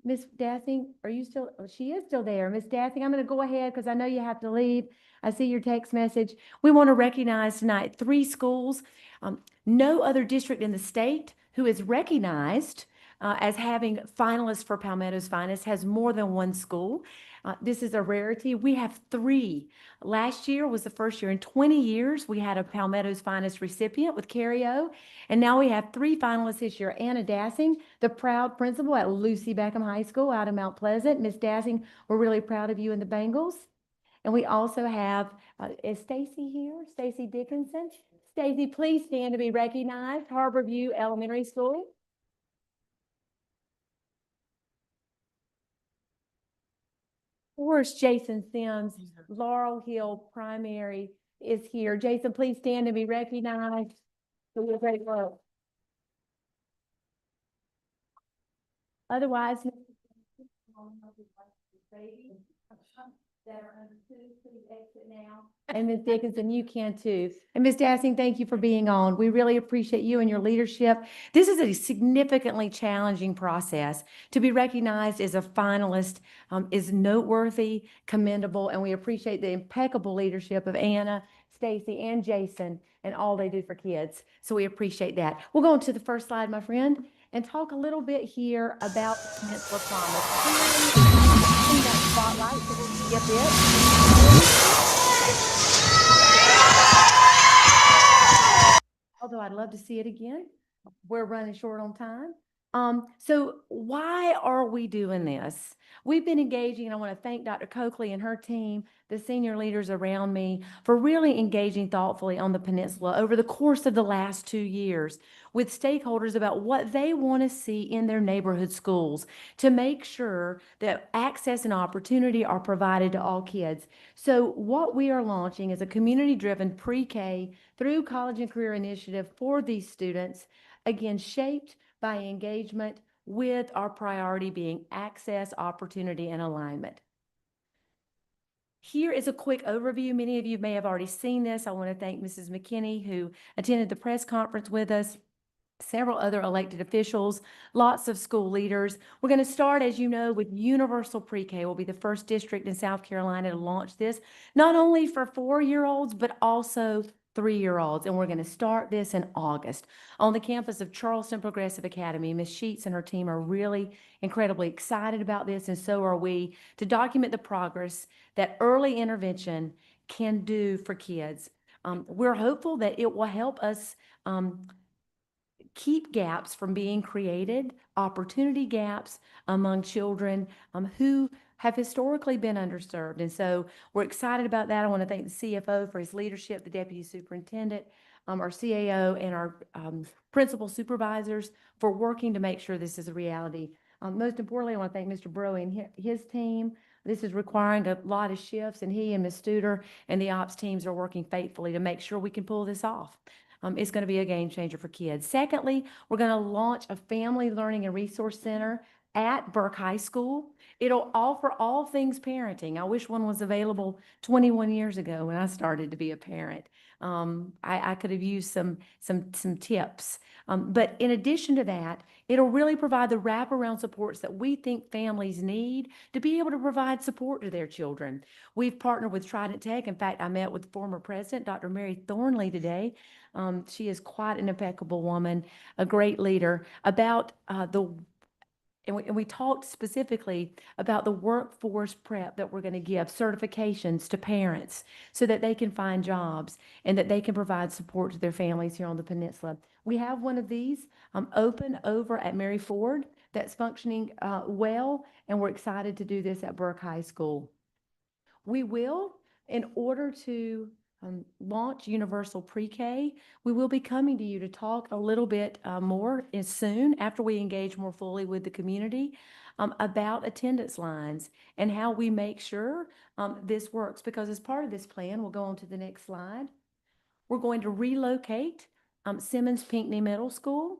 Ms. Dassing, are you still, oh, she is still there. Ms. Dassing, I'm going to go ahead because I know you have to leave. I see your text message. We want to recognize tonight 3 schools. No other district in the state who is recognized as having finalists for Palmetto's Finest has more than 1 school. This is a rarity. We have 3. Last year was the first year in 20 years we had a Palmetto's Finest recipient with Carrie O. And now we have 3 finalists this year. Anna Dassing, the proud principal at Lucy Beckham High School out of Mount Pleasant. Miss Dassing, we're really proud of you and the Bengals. And we also have, is Stacy here? Stacy Dickinson. Stacy, please stand to be recognized. Harborview Elementary School. Of course, Jason Sims, Laurel Hill Primary is here. Jason, please stand and be recognized for your great work. Otherwise, that are under 2, please exit now. And Ms. Dickinson, you can too. And Ms. Dassing, thank you for being on. We really appreciate you and your leadership. This is a significantly challenging process. To be recognized as a finalist is noteworthy, commendable, and we appreciate the impeccable leadership of Anna, Stacy, and Jason and all they do for kids. So we appreciate that. We'll go on to the first slide, my friend, and talk a little bit here about the Peninsula Promise. That spotlight, so we'll skip it. Although I'd love to see it again. We're running short on time. So why are we doing this? We've been engaging, and I want to thank Dr. Coakley and her team, the senior leaders around me, for really engaging thoughtfully on the peninsula over the course of the last 2 years with stakeholders about what they want to see in their neighborhood schools to make sure that access and opportunity are provided to all kids. So what we are launching is a community-driven pre-K through college and career initiative for these students, again, shaped by engagement with our priority being access, opportunity, and alignment. Here is a quick overview. Many of you may have already seen this. I want to thank Mrs. McKinney, who attended the press conference with us, several other elected officials, lots of school leaders. We're going to start, as you know, with universal pre-K. We'll be the first district in South Carolina to launch this, not only for 4-year-olds, but also 3-year-olds. And we're going to start this in August on the campus of Charleston Progressive Academy. Ms. Sheets and her team are really incredibly excited about this, and so are we, to document the progress that early intervention can do for kids. We're hopeful that it will help us keep gaps from being created, opportunity gaps among children who have historically been underserved. And so we're excited about that. I want to thank the CFO for his leadership, the deputy superintendent, our CAO, and our principal supervisors for working to make sure this is a reality. Most importantly, I want to thank Mr. Bro and his team. This is requiring a lot of shifts, and he and Ms. Studer and the ops teams are working faithfully to make sure we can pull this off. It's going to be a game changer for kids. Secondly, we're going to launch a family learning and resource center at Burke High School. It'll offer all things parenting. I wish one was available 21 years ago when I started to be a parent. I could have used some tips. But in addition to that, it'll really provide the wraparound supports that we think families need to be able to provide support to their children. We've partnered with Trident Tech. In fact, I met with former president, Dr. Mary Thornley, today. She is quite an impeccable woman, a great leader, about and we talked specifically about the workforce prep that we're going to give, certifications to parents so that they can find jobs and that they can provide support to their families here on the peninsula. We have one of these open over at Mary Ford that's functioning well, and we're excited to do this at Burke High School. We will, in order to launch universal pre-K, we will be coming to you to talk a little bit more soon after we engage more fully with the community about attendance lines and how we make sure this works. Because as part of this plan, we'll go on to the next slide. We're going to relocate Simmons Pinckney Middle School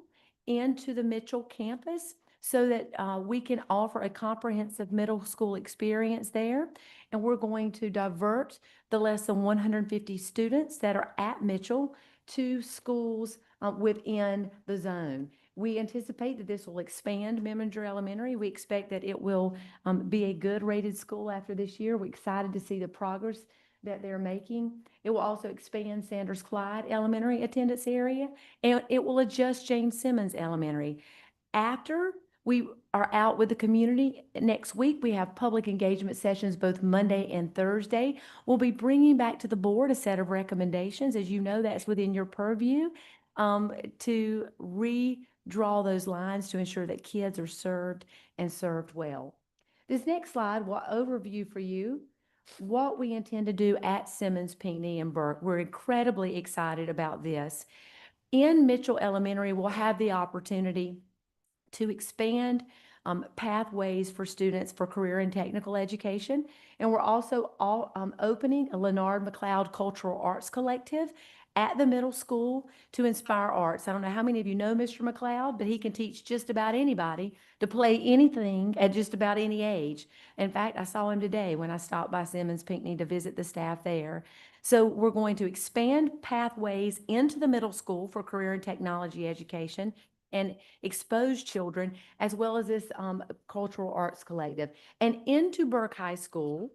into the Mitchell campus so that we can offer a comprehensive middle school experience there. And we're going to divert the less than 150 students that are at Mitchell to schools within the zone. We anticipate that this will expand Meminger Elementary. We expect that it will be a good rated school after this year. We're excited to see the progress that they're making. It will also expand Sanders Clyde Elementary attendance area, and it will adjust James Simmons Elementary. After we are out with the community next week, we have public engagement sessions both Monday and Thursday. We'll be bringing back to the board a set of recommendations. As you know, that's within your purview to redraw those lines to ensure that kids are served and served well. This next slide will overview for you what we intend to do at Simmons, Pinckney, and Burke. We're incredibly excited about this. In Mitchell Elementary, we'll have the opportunity to expand pathways for students for career and technical education. And we're also opening a Leonard McLeod Cultural Arts Collective at the middle school to inspire arts. I don't know how many of you know Mr. McLeod, but he can teach just about anybody to play anything at just about any age. In fact, I saw him today when I stopped by Simmons Pinckney to visit the staff there. So we're going to expand pathways into the middle school for career and technology education and expose children, as well as this cultural arts collective. And into Burke High School,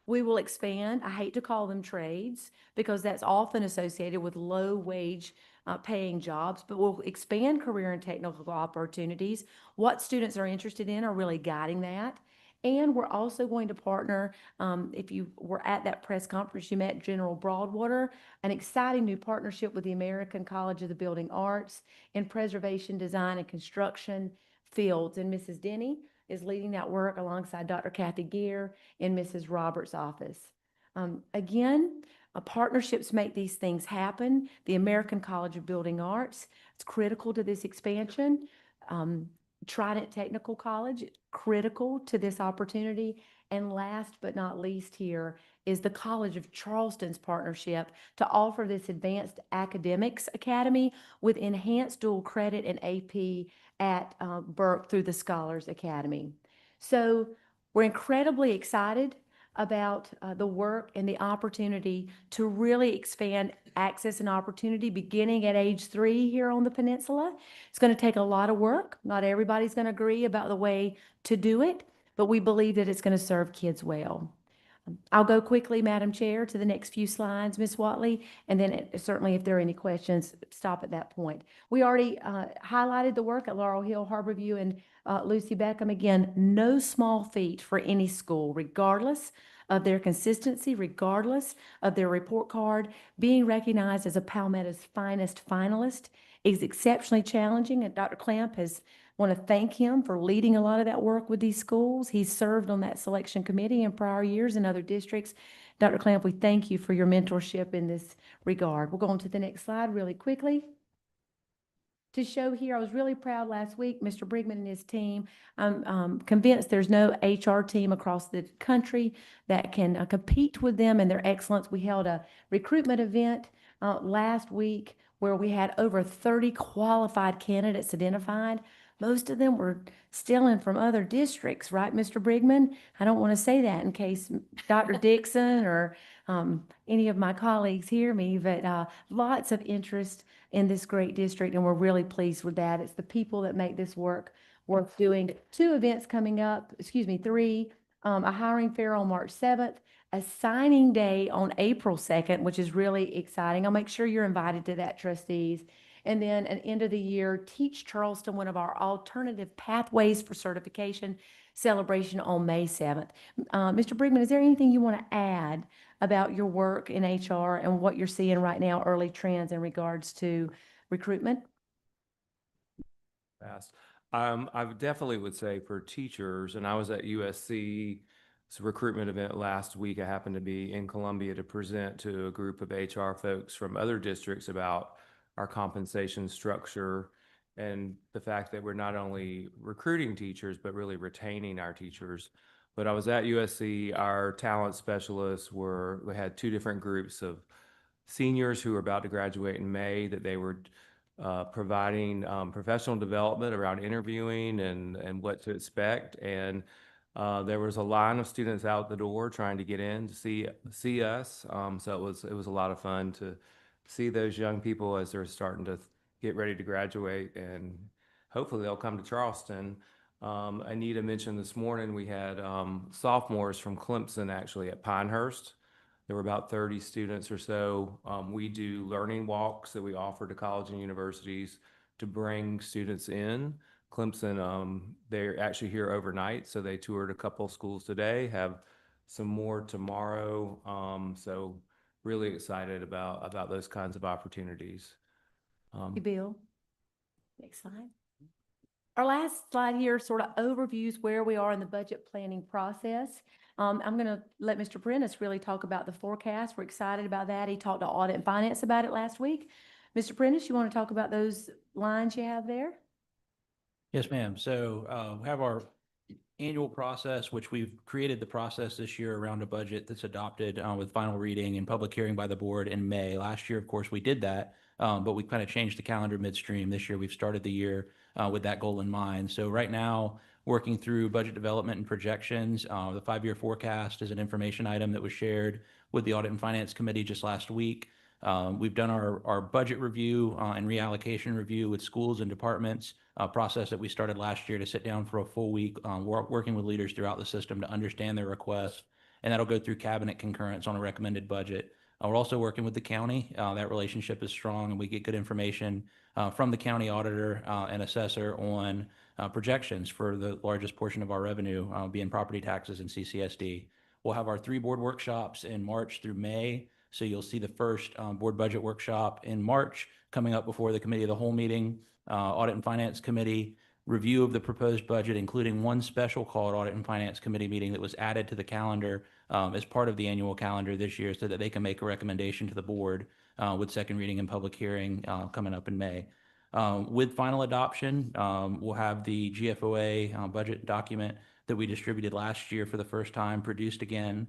we will expand, I hate to call them trades, because that's often associated with low wage paying jobs, but we'll expand career and technical opportunities. What students are interested in are really guiding that. And we're also going to partner, if you were at that press conference, you met General Broadwater, an exciting new partnership with the American College of the Building Arts in preservation, design, and construction fields. And Mrs. Denny is leading that work alongside Dr. Kathy Gear in Mrs. Roberts' office. Again, partnerships make these things happen. The American College of Building Arts, it's critical to this expansion. Trident Technical College, critical to this opportunity. And last but not least here is the College of Charleston's partnership to offer this advanced academics academy with enhanced dual credit and AP at Burke through the Scholars Academy. So we're incredibly excited about the work and the opportunity to really expand access and opportunity beginning at age 3 here on the peninsula. It's going to take a lot of work. Not everybody's going to agree about the way to do it, but we believe that it's going to serve kids well. I'll go quickly, Madam Chair, to the next few slides, Ms. Watley, and then certainly if there are any questions, stop at that point. We already highlighted the work at Laurel Hill, Harborview, and Lucy Beckham. Again, no small feat for any school, regardless of their consistency, regardless of their report card. Being recognized as a Palmetto's finest finalist is exceptionally challenging, and Dr. Clamp want to thank him for leading a lot of that work with these schools. He's served on that selection committee in prior years in other districts. Dr. Clamp, we thank you for your mentorship in this regard. We'll go on to the next slide really quickly. To show here, I was really proud last week, Mr. Brigman and his team. I'm convinced there's no HR team across the country that can compete with them and their excellence. We held a recruitment event last week where we had over 30 qualified candidates identified. Most of them were stealing from other districts, right, Mr. Brigman? I don't want to say that in case Dr. Dixon or any of my colleagues hear me, but lots of interest in this great district, and we're really pleased with that. It's the people that make this work worth doing. 2 events coming up, excuse me, 3, a hiring fair on March 7th, a signing day on April 2nd, which is really exciting. I'll make sure you're invited to that, trustees. And then an end of the year Teach Charleston, one of our alternative pathways for certification celebration on May 7th. Mr. Brigman, is there anything you want to add about your work in HR and what you're seeing right now, early trends in regards to recruitment? Fast. I definitely would say for teachers, and I was at USC's recruitment event last week. I happened to be in Columbia to present to a group of HR folks from other districts about our compensation structure and the fact that we're not only recruiting teachers, but really retaining our teachers. But I was at USC, our talent specialists we had 2 different groups of seniors who were about to graduate in May that they were providing professional development around interviewing and what to expect. And there was a line of students out the door trying to get in to see us. So it was a lot of fun to see those young people as they're starting to get ready to graduate, and hopefully they'll come to Charleston. Anita mentioned this morning we had sophomores from Clemson actually at Pinehurst. There were about 30 students or so. We do learning walks that we offer to college and universities to bring students in. Clemson, they're actually here overnight, so they toured a couple schools today, have some more tomorrow. So really excited about those kinds of opportunities. Thank you, Bill. Next slide. Our last slide here sort of overviews where we are in the budget planning process. I'm going to let Mr. Prentice really talk about the forecast. We're excited about that. He talked to Audit and Finance about it last week. Mr. Prentice, you want to talk about those lines you have there? Yes, ma'am. So we have our annual process, which we've created the process this year around a budget that's adopted with final reading and public hearing by the board in May. Last year, of course, we did that, but we kind of changed the calendar midstream. This year, we've started the year with that goal in mind. So right now, working through budget development and projections, the 5-year forecast is an information item that was shared with the Audit and Finance Committee just last week. We've done our budget review and reallocation review with schools and departments, a process that we started last year to sit down for a full week, working with leaders throughout the system to understand their requests, and that'll go through cabinet concurrence on a recommended budget. We're also working with the county. That relationship is strong, and we get good information from the county auditor and assessor on projections for the largest portion of our revenue being property taxes and CCSD. We'll have our 3 board workshops in March through May. So you'll see the first board budget workshop in March coming up before the committee of the whole meeting, Audit and Finance Committee, review of the proposed budget, including one special called Audit and Finance Committee meeting that was added to the calendar as part of the annual calendar this year so that they can make a recommendation to the board with second reading and public hearing coming up in May. With final adoption, we'll have the GFOA budget document that we distributed last year for the first time produced again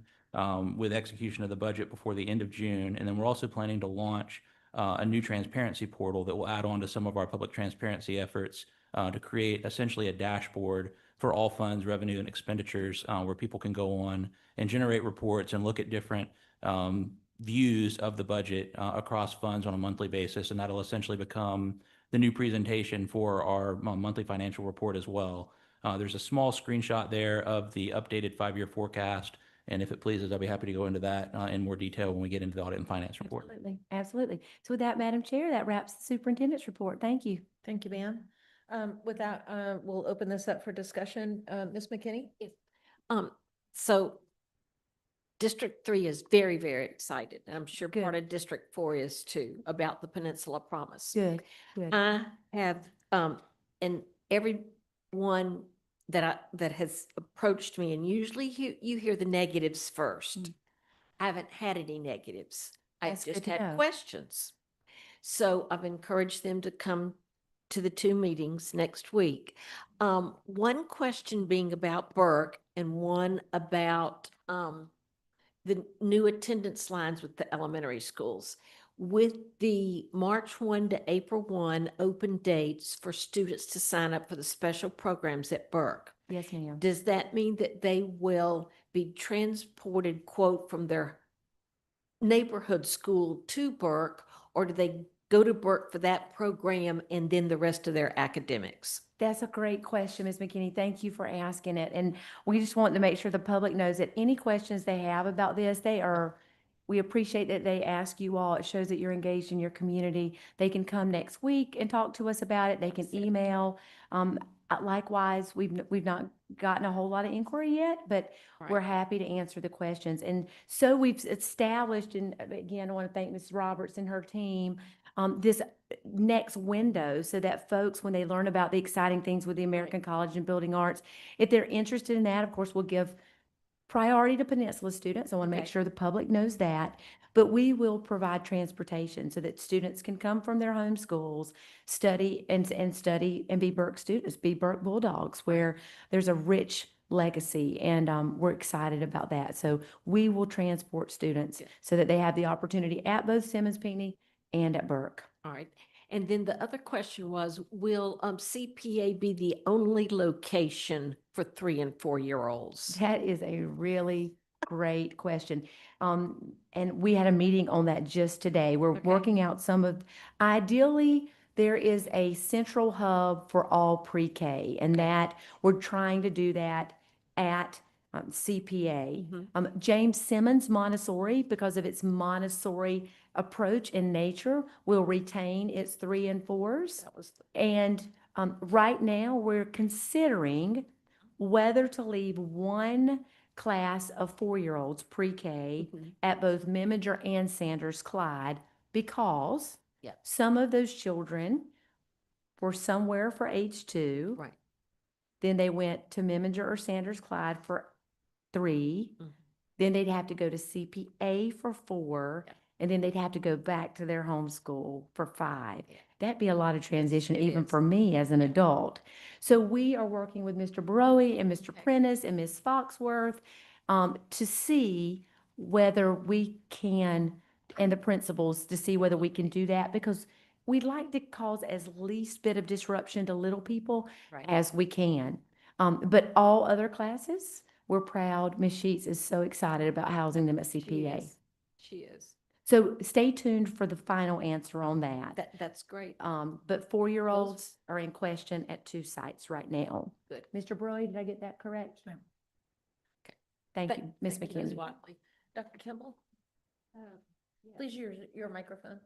with execution of the budget before the end of June. And then we're also planning to launch a new transparency portal that will add on to some of our public transparency efforts to create essentially a dashboard for all funds, revenue, and expenditures where people can go on and generate reports and look at different views of the budget across funds on a monthly basis. And that'll essentially become the new presentation for our monthly financial report as well. There's a small screenshot there of the updated 5-year forecast. And if it pleases, I'll be happy to go into that in more detail when we get into the audit and finance report. Absolutely. Absolutely. So with that, Madam Chair, that wraps the superintendent's report. Thank you. Thank you, ma'am. With that, we'll open this up for discussion. Ms. McKinney? So District 3 is very, very excited. I'm sure part of District 4 is too, about the Peninsula Promise. Good. Good. I have, and everyone that has approached me, and usually you hear the negatives first. I haven't had any negatives. I That's just good to had know. questions. So I've encouraged them to come to the 2 meetings next week. One question being about Burke and one about the new attendance lines with the elementary schools. With the March 1 to April 1 open dates for students to sign up for the special programs at Burke. Yes, ma'am. Does that mean that they will be transported, quote, from their neighborhood school to Burke, or do they go to Burke for that program and then the rest of their academics? That's a great question, Ms. McKinney. Thank you for asking it. And we just want to make sure the public knows that any questions they have about this, we appreciate that they ask you all. It shows that you're engaged in your community. They can come next week and talk to us about it. They can email. Likewise, we've not gotten a whole lot of inquiry yet, but we're happy to answer the questions. And so we've established, and again, I want to thank Mrs. Roberts and her team, this next window so that folks, when they learn about the exciting things with the American College and Building Arts, if they're interested in that, of course, we'll give priority to Peninsula students. I want to make sure the public knows that. But we will provide transportation so that students can come from their home schools, study and be Burke students, be Burke Bulldogs, where there's a rich legacy. And we're excited about that. So we will transport students so that they have the opportunity at both Simmons Pinckney and at Burke. All right. And then the other question was, will CPA be the only location for 3 and 4-year-olds? That is a really great question. And we had a meeting on that just today. We're working out ideally, there is a central hub for all pre-K, and that we're trying to do that at CPA. James Simmons Montessori, because of its Montessori approach and nature, will retain its 3 and 4s. And right now, we're considering whether to leave one class of 4-year-olds pre-K at both Meminger and Sanders Clyde, because some of those children were somewhere for age 2. Right. Then they went to Meminger or Sanders Clyde for 3. Then they'd have to go to CPA for 4. And then they'd have to go back to their home school for 5. That'd be a lot of transition, even for me as an adult. So we are working with Mr. Barowie and Mr. Prentice and Ms. Foxworth to see whether we can, and the principals, to see whether we can do that, because we'd like to cause as least bit of disruption to little people as we can. But all other classes, we're proud. Ms. Sheets is so excited about housing them at CPA. She is. So stay tuned for the final answer on that. That's great. But 4-year-olds are in question at 2 sites right now. Good. Mr. Brody, did I get that correct? Ma'am. Thank you, Ms. Thank you, Ms. McKinney. Watley. Dr. Kimball? Please use your microphone.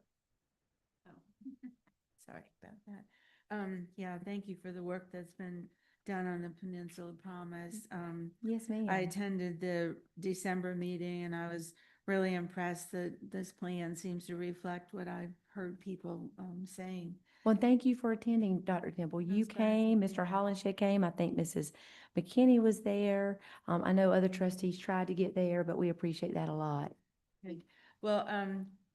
Sorry about that. Yeah, thank you for the work that's been done on the Peninsula Promise. Yes, ma'am. I attended the December meeting and I was really impressed that this plan seems to reflect what I've heard people saying. Well, thank you for attending, Dr. Temple. You came, Mr. Hollenshed came. I think Mrs. McKinney was there. I know other trustees tried to get there, but we appreciate that a lot. Good. Well,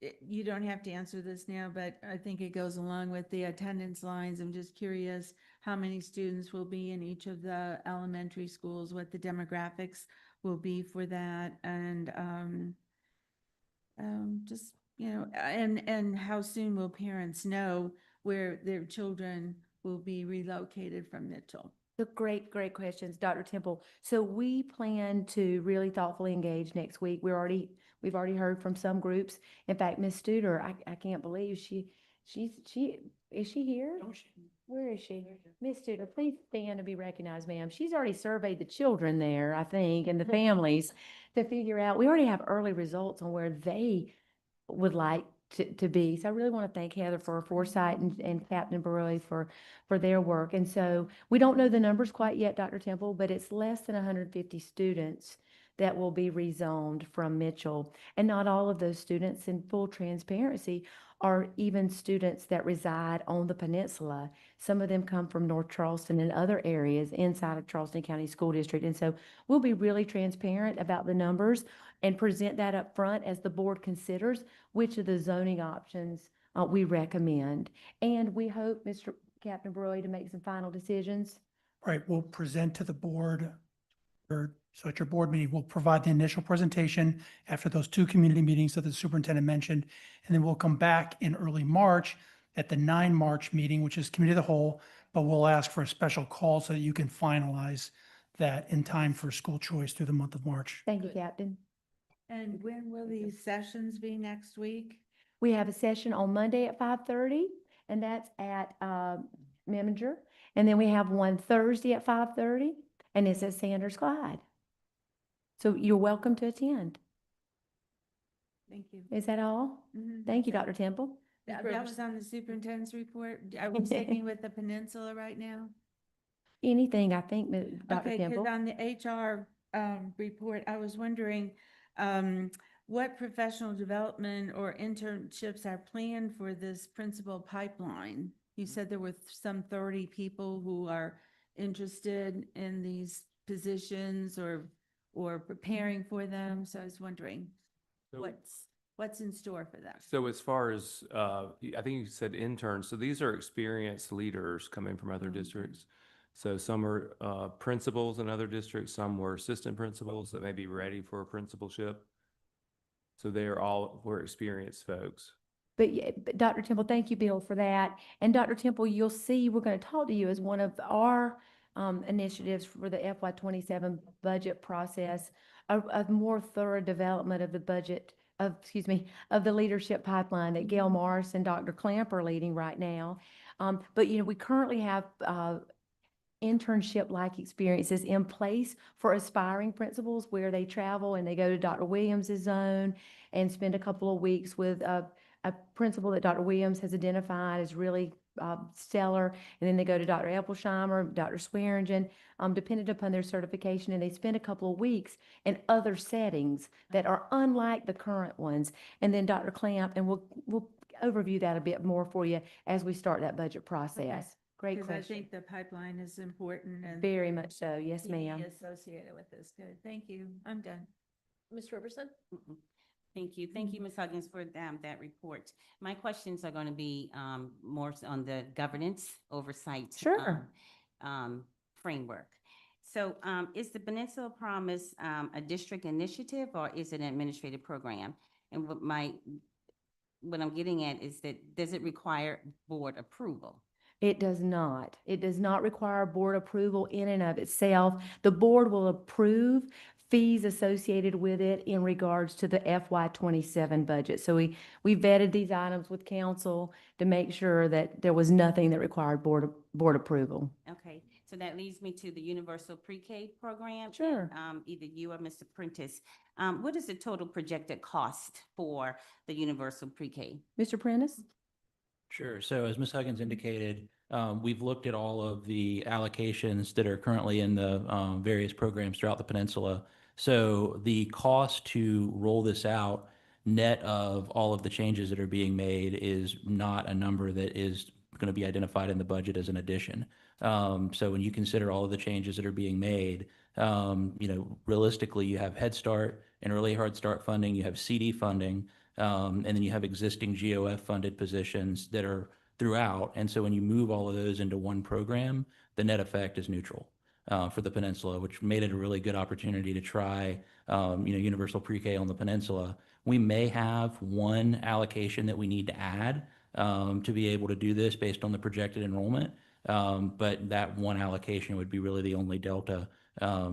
you don't have to answer this now, but I think it goes along with the attendance lines. I'm just curious how many students will be in each of the elementary schools, what the demographics will be for that, and just, and how soon will parents know where their children will be relocated from Mitchell? The great questions, Dr. Temple. So we plan to really thoughtfully engage next week. We've already heard from some groups. In fact, Ms. Studer, I can't believe is she here? Where is she? Ms. Studer, please stand to be recognized, ma'am. She's already surveyed the children there, I think, and the families to figure out. We already have early results on where they would like to be. So I really want to thank Heather for her foresight and Captain Barowie for their work. And so we don't know the numbers quite yet, Dr. Temple, but it's less than 150 students that will be rezoned from Mitchell. And not all of those students, in full transparency, are even students that reside on the peninsula. Some of them come from North Charleston and other areas inside of Charleston County School District. And so we'll be really transparent about the numbers and present that up front as the board considers which of the zoning options we recommend. And we hope, Mr. Captain Barowie, to make some final decisions. Right, we'll present to the board, so at your board meeting, we'll provide the initial presentation after those 2 community meetings that the superintendent mentioned. And then we'll come back in early March at the 9 March meeting, which is committee of the whole, but we'll ask for a special call so that you can finalize that in time for school choice through the month of March. Thank you, Captain. And when will these sessions be next week? We have a session on Monday at 5:30, and that's at Meminger. And then we have one Thursday at 5:30, and it's at Sanders Glide. So you're welcome to attend. Thank you. Is that all? Thank you, Dr. Temple. That was on the superintendent's report. Are we sticking with the peninsula right now? Anything, I think, Dr. Okay, because Temple. on the HR report, I was wondering what professional development or internships are planned for this principal pipeline? You said there were some 30 people who are interested in these positions or preparing for them. So I was wondering So- what's in store for them? So as far as, I think you said interns, so these are experienced leaders coming from other districts. So some are principals in other districts, some were assistant principals that may be ready for a principalship. So we're experienced folks. But Dr. Temple, thank you, Bill, for that. And Dr. Temple, you'll see, we're going to talk to you as one of our initiatives for the FY '27 budget process, a more thorough development of the budget of the leadership pipeline that Gail Morris and Dr. Clamp are leading right now. But, we currently have internship-like experiences in place for aspiring principals where they travel and they go to Dr. Williams's zone and spend a couple of weeks with a principal that Dr. Williams has identified as really stellar. And then they go to Dr. Epplesheimer, Dr. Swearingen, dependent upon their certification, and they spend a couple of weeks in other settings that are unlike the current ones. And then Dr. Clamp, and we'll overview that a bit more for you as we start that budget process. Great Because I question. think the pipeline is important and Very much so. Yes, PD ma'am. associated with this. Good. Thank you. I'm done. Ms. Roberson? Thank you. Thank you, Ms. Huggins, for that report. My questions are going to be more on the governance oversight Sure. framework. So is the Peninsula Promise a district initiative or is it an administrative program? And what I'm getting at is that, does it require board approval? It does not. It does not require board approval in and of itself. The board will approve fees associated with it in regards to the FY '27 budget. So we vetted these items with council to make sure that there was nothing that required board approval. Okay, so that leads me to the universal pre-K program. Sure. Either you or Mr. Prentice. What is the total projected cost for the universal pre-K? Mr. Prentice? Sure. So as Ms. Huggins indicated, we've looked at all of the allocations that are currently in the various programs throughout the peninsula. So the cost to roll this out, net of all of the changes that are being made, is not a number that is going to be identified in the budget as an addition. So when you consider all of the changes that are being made, realistically, you have Head Start and Early Hard Start funding, you have CD funding, and then you have existing GOF funded positions that are throughout. And so when you move all of those into one program, the net effect is neutral for the peninsula, which made it a really good opportunity to try, universal pre-K on the peninsula. We may have one allocation that we need to add to be able to do this based on the projected enrollment. But that one allocation would be really the only delta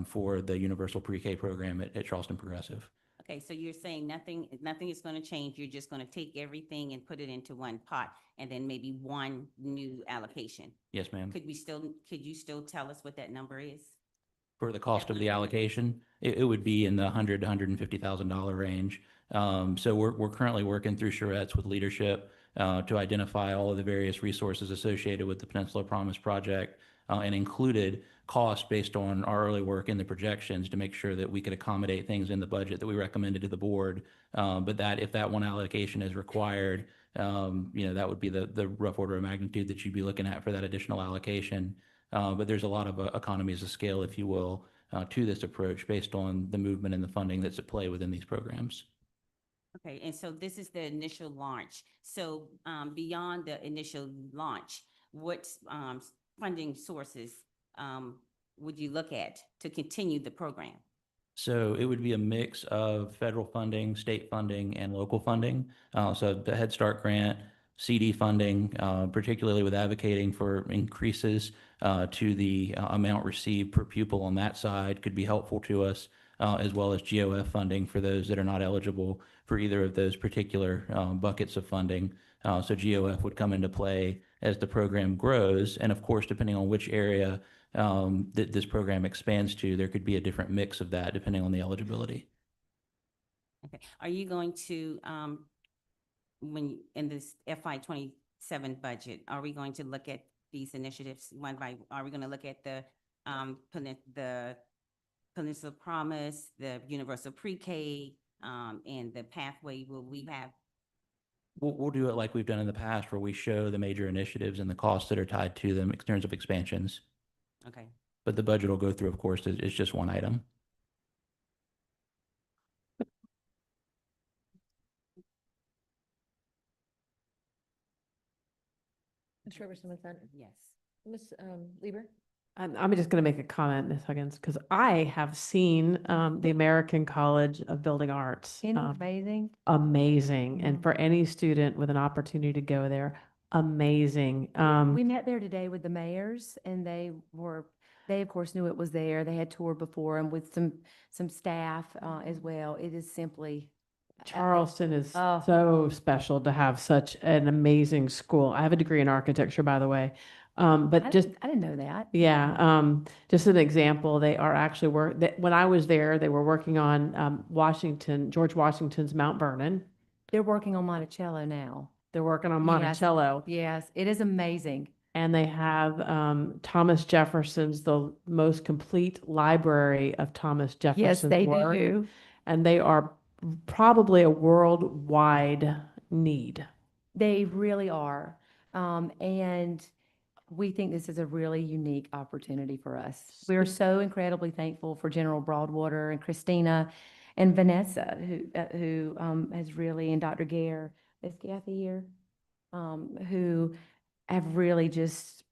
for the universal pre-K program at Charleston Progressive. Okay, so you're saying nothing is going to change. You're just going to take everything and put it into one pot and then maybe one new allocation. Yes, ma'am. Could you still tell us what that number is? For the cost of the allocation, it would be in the $100,000 to $150,000 range. So we're currently working through charrettes with leadership to identify all of the various resources associated with the Peninsula Promise project and included cost based on our early work in the projections to make sure that we could accommodate things in the budget that we recommended to the board. But that if that one allocation is required, that would be the rough order of magnitude that you'd be looking at for that additional allocation. But there's a lot of economies of scale, if you will, to this approach based on the movement and the funding that's at play within these programs. Okay, and so this is the initial launch. So beyond the initial launch, what funding sources would you look at to continue the program? So it would be a mix of federal funding, state funding, and local funding. So the Head Start grant, CD funding, particularly with advocating for increases to the amount received per pupil on that side could be helpful to us. as well as GOF funding for those that are not eligible for either of those particular buckets of funding. So GOF would come into play as the program grows. And of course, depending on which area that this program expands to, there could be a different mix of that depending on the eligibility. Okay, are you going to, in this FY 27 budget, are we going to look at these initiatives one by, are we going to look at the Peninsula Promise, the Universal Pre-K, and the pathway? Will we have? We'll do it like we've done in the past, where we show the major initiatives and the costs that are tied to them in terms of expansions. Okay. But the budget will go through, of course, it's just one item. Ms. Robertson, Yes. Ms. Lieber? I'm just going to make a comment, Ms. Huggins, because I have seen the American College of Building Arts. Isn't it amazing? Amazing. And for any student with an opportunity to go there, amazing. We met there today with the mayors, and they of course knew it was there. They had toured before, and with some staff as well. It is simply Charleston is so special to have such an amazing school. I have a degree in architecture, by the way. But I didn't know that. Yeah, just an example, they are actually when I was there, they were working on George Washington's Mount Vernon. They're working on Monticello now. They're working on Yes. Monticello. Yes, it is amazing. And they have Thomas Jefferson's, the most complete library of Thomas Jefferson's they work. do. And they are probably a worldwide need. They really are. And we think this is a really unique opportunity for us. We are so incredibly thankful for General Broadwater and Christina and Vanessa, who has really, and Dr. Gare, is Kathy here? Who have really just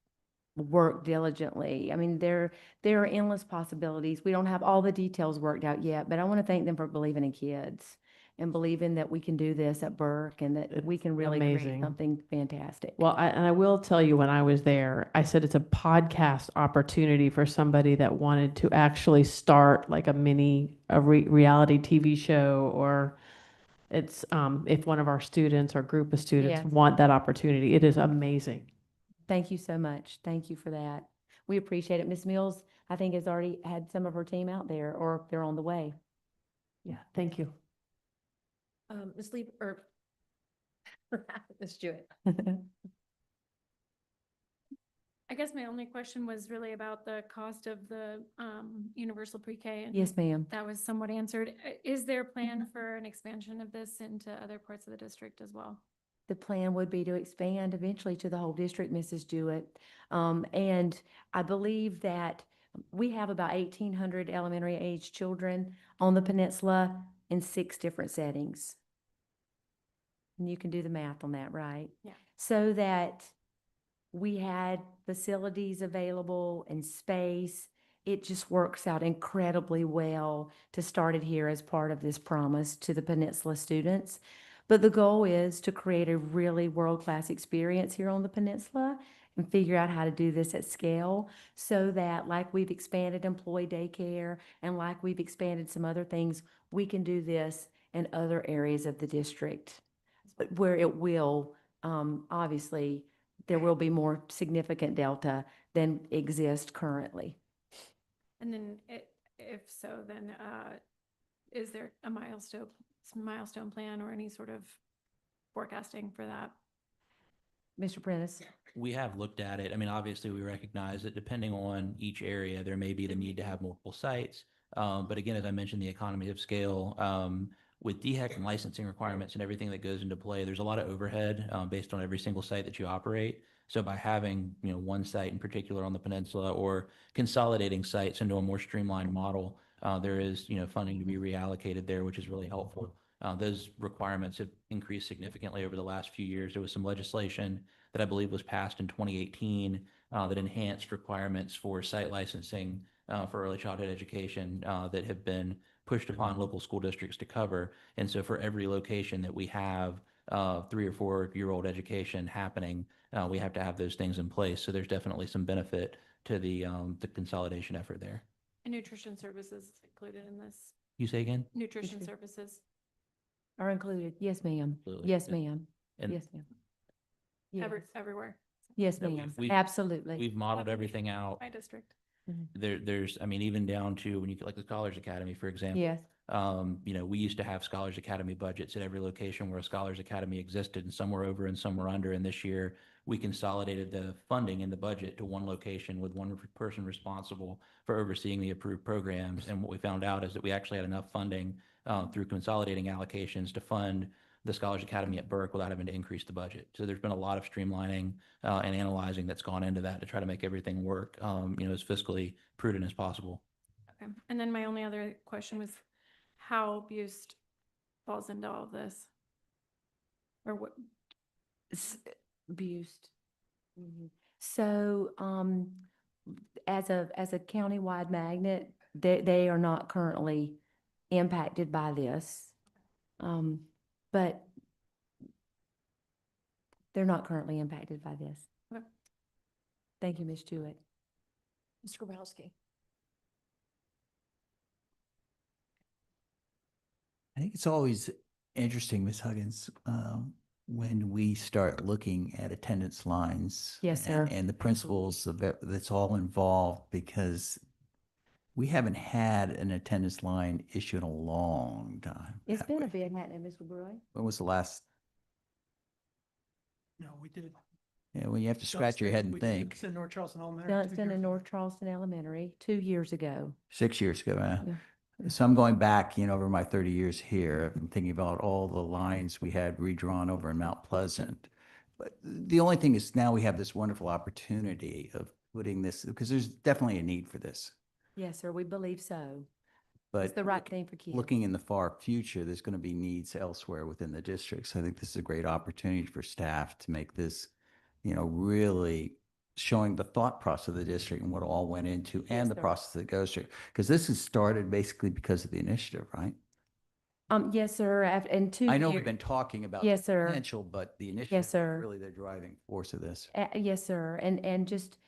worked diligently. I mean, there are endless possibilities. We don't have all the details worked out yet, but I want to thank them for believing in kids and believing that we can do this at Burke and that we can really create amazing. something fantastic. Well, and I will tell you, when I was there, I said it's a podcast opportunity for somebody that wanted to actually start like a reality TV show, or it's if one of our students or group of students Yes. want that opportunity. It is amazing. Thank you so much. Thank you for that. We appreciate it. Ms. Mills, I think, has already had some of her team out there, or they're on the way. Yeah, thank you. Ms. Lieber, or Ms. Jewett? I guess my only question was really about the cost of the universal pre-K. and Yes, ma'am. That was somewhat answered. Is there a plan for an expansion of this into other parts of the district as well? The plan would be to expand eventually to the whole district, Mrs. Jewett. And I believe that we have about 1,800 elementary age children on the peninsula in 6 different settings. And you can do the math on that, right? Yeah. So that we had facilities available and space. It just works out incredibly well to start it here as part of this promise to the peninsula students. But the goal is to create a really world-class experience here on the peninsula and figure out how to do this at scale, so that, like we've expanded employee daycare and like we've expanded some other things, we can do this in other areas of the district where it will, obviously, there will be more significant delta than exists currently. And then if so, then is there a milestone plan or any sort of forecasting for that? Mr. Prentice? We have looked at it. I mean, obviously, we recognize that depending on each area, there may be the need to have multiple sites. But again, as I mentioned, the economy of scale, with DHEC and licensing requirements and everything that goes into play, there's a lot of overhead based on every single site that you operate. So by having, one site in particular on the peninsula, or consolidating sites into a more streamlined model, there is, funding to be reallocated there, which is really helpful. Those requirements have increased significantly over the last few years. There was some legislation that I believe was passed in 2018 that enhanced requirements for site licensing for early childhood education that have been pushed upon local school districts to cover. And so for every location that we have 3 or 4 year-old education happening, we have to have those things in place. So there's definitely some benefit to the consolidation effort there. And nutrition services is included in this. You say again? Nutrition Nutri- services. Are included. Yes, ma'am. Absolutely. Yes, Yeah. ma'am. And Yes, ma'am. Yes. Everywhere. Yes, that ma'am. we've- Absolutely. We've modeled everything out. My district. There's, I mean, even down to when you get like the Scholars Academy, for example. Yes. You know, we used to have Scholars Academy budgets at every location where a Scholars Academy existed, and some were over and some were under. And this year, we consolidated the funding in the budget to one location with one person responsible for overseeing the approved programs. And what we found out is that we actually had enough funding through consolidating allocations to fund the Scholars Academy at Burke without having to increase the budget. So there's been a lot of streamlining and analyzing that's gone into that to try to make everything work, you know, as fiscally prudent as possible. Okay. And then my only other question was how Bust falls into all of this? Or what? Bust. So, as a countywide magnet, they are not currently impacted by this. But they're not currently impacted by this. Okay. Thank you, Ms. Jewett. Mr. Grabowski. I think it's always interesting, Ms. Huggins, when we start looking at attendance lines. Yes, sir. And the principles of it, that's all involved, because we haven't had an attendance line issue in a long time. It's have been we? a bit, hasn't it, Mr. Breuer? When was the last, No, we did it. when you have to scratch your head and think, It's in North Charleston Elementary. Dunstan and North Charleston Elementary, 2 years ago. 6 years ago, Yeah. So I'm going back, over my 30 years here, I'm thinking about all the lines we had redrawn over in Mount Pleasant. But the only thing is now we have this wonderful opportunity of putting this, because there's definitely a need for this. Yes, sir, we believe so. But It's the right thing for kids. looking in the far future, there's going to be needs elsewhere within the district. So I think this is a great opportunity for staff to make this, really showing the thought process of the district and what all went into and the sir. process that goes through. Because this has started basically because of the initiative, right? Yes, sir, and 2 I know years. we've been talking about Yes, the sir. potential, but the initiative Yes, is sir. really the driving force of this. Yes, sir. And just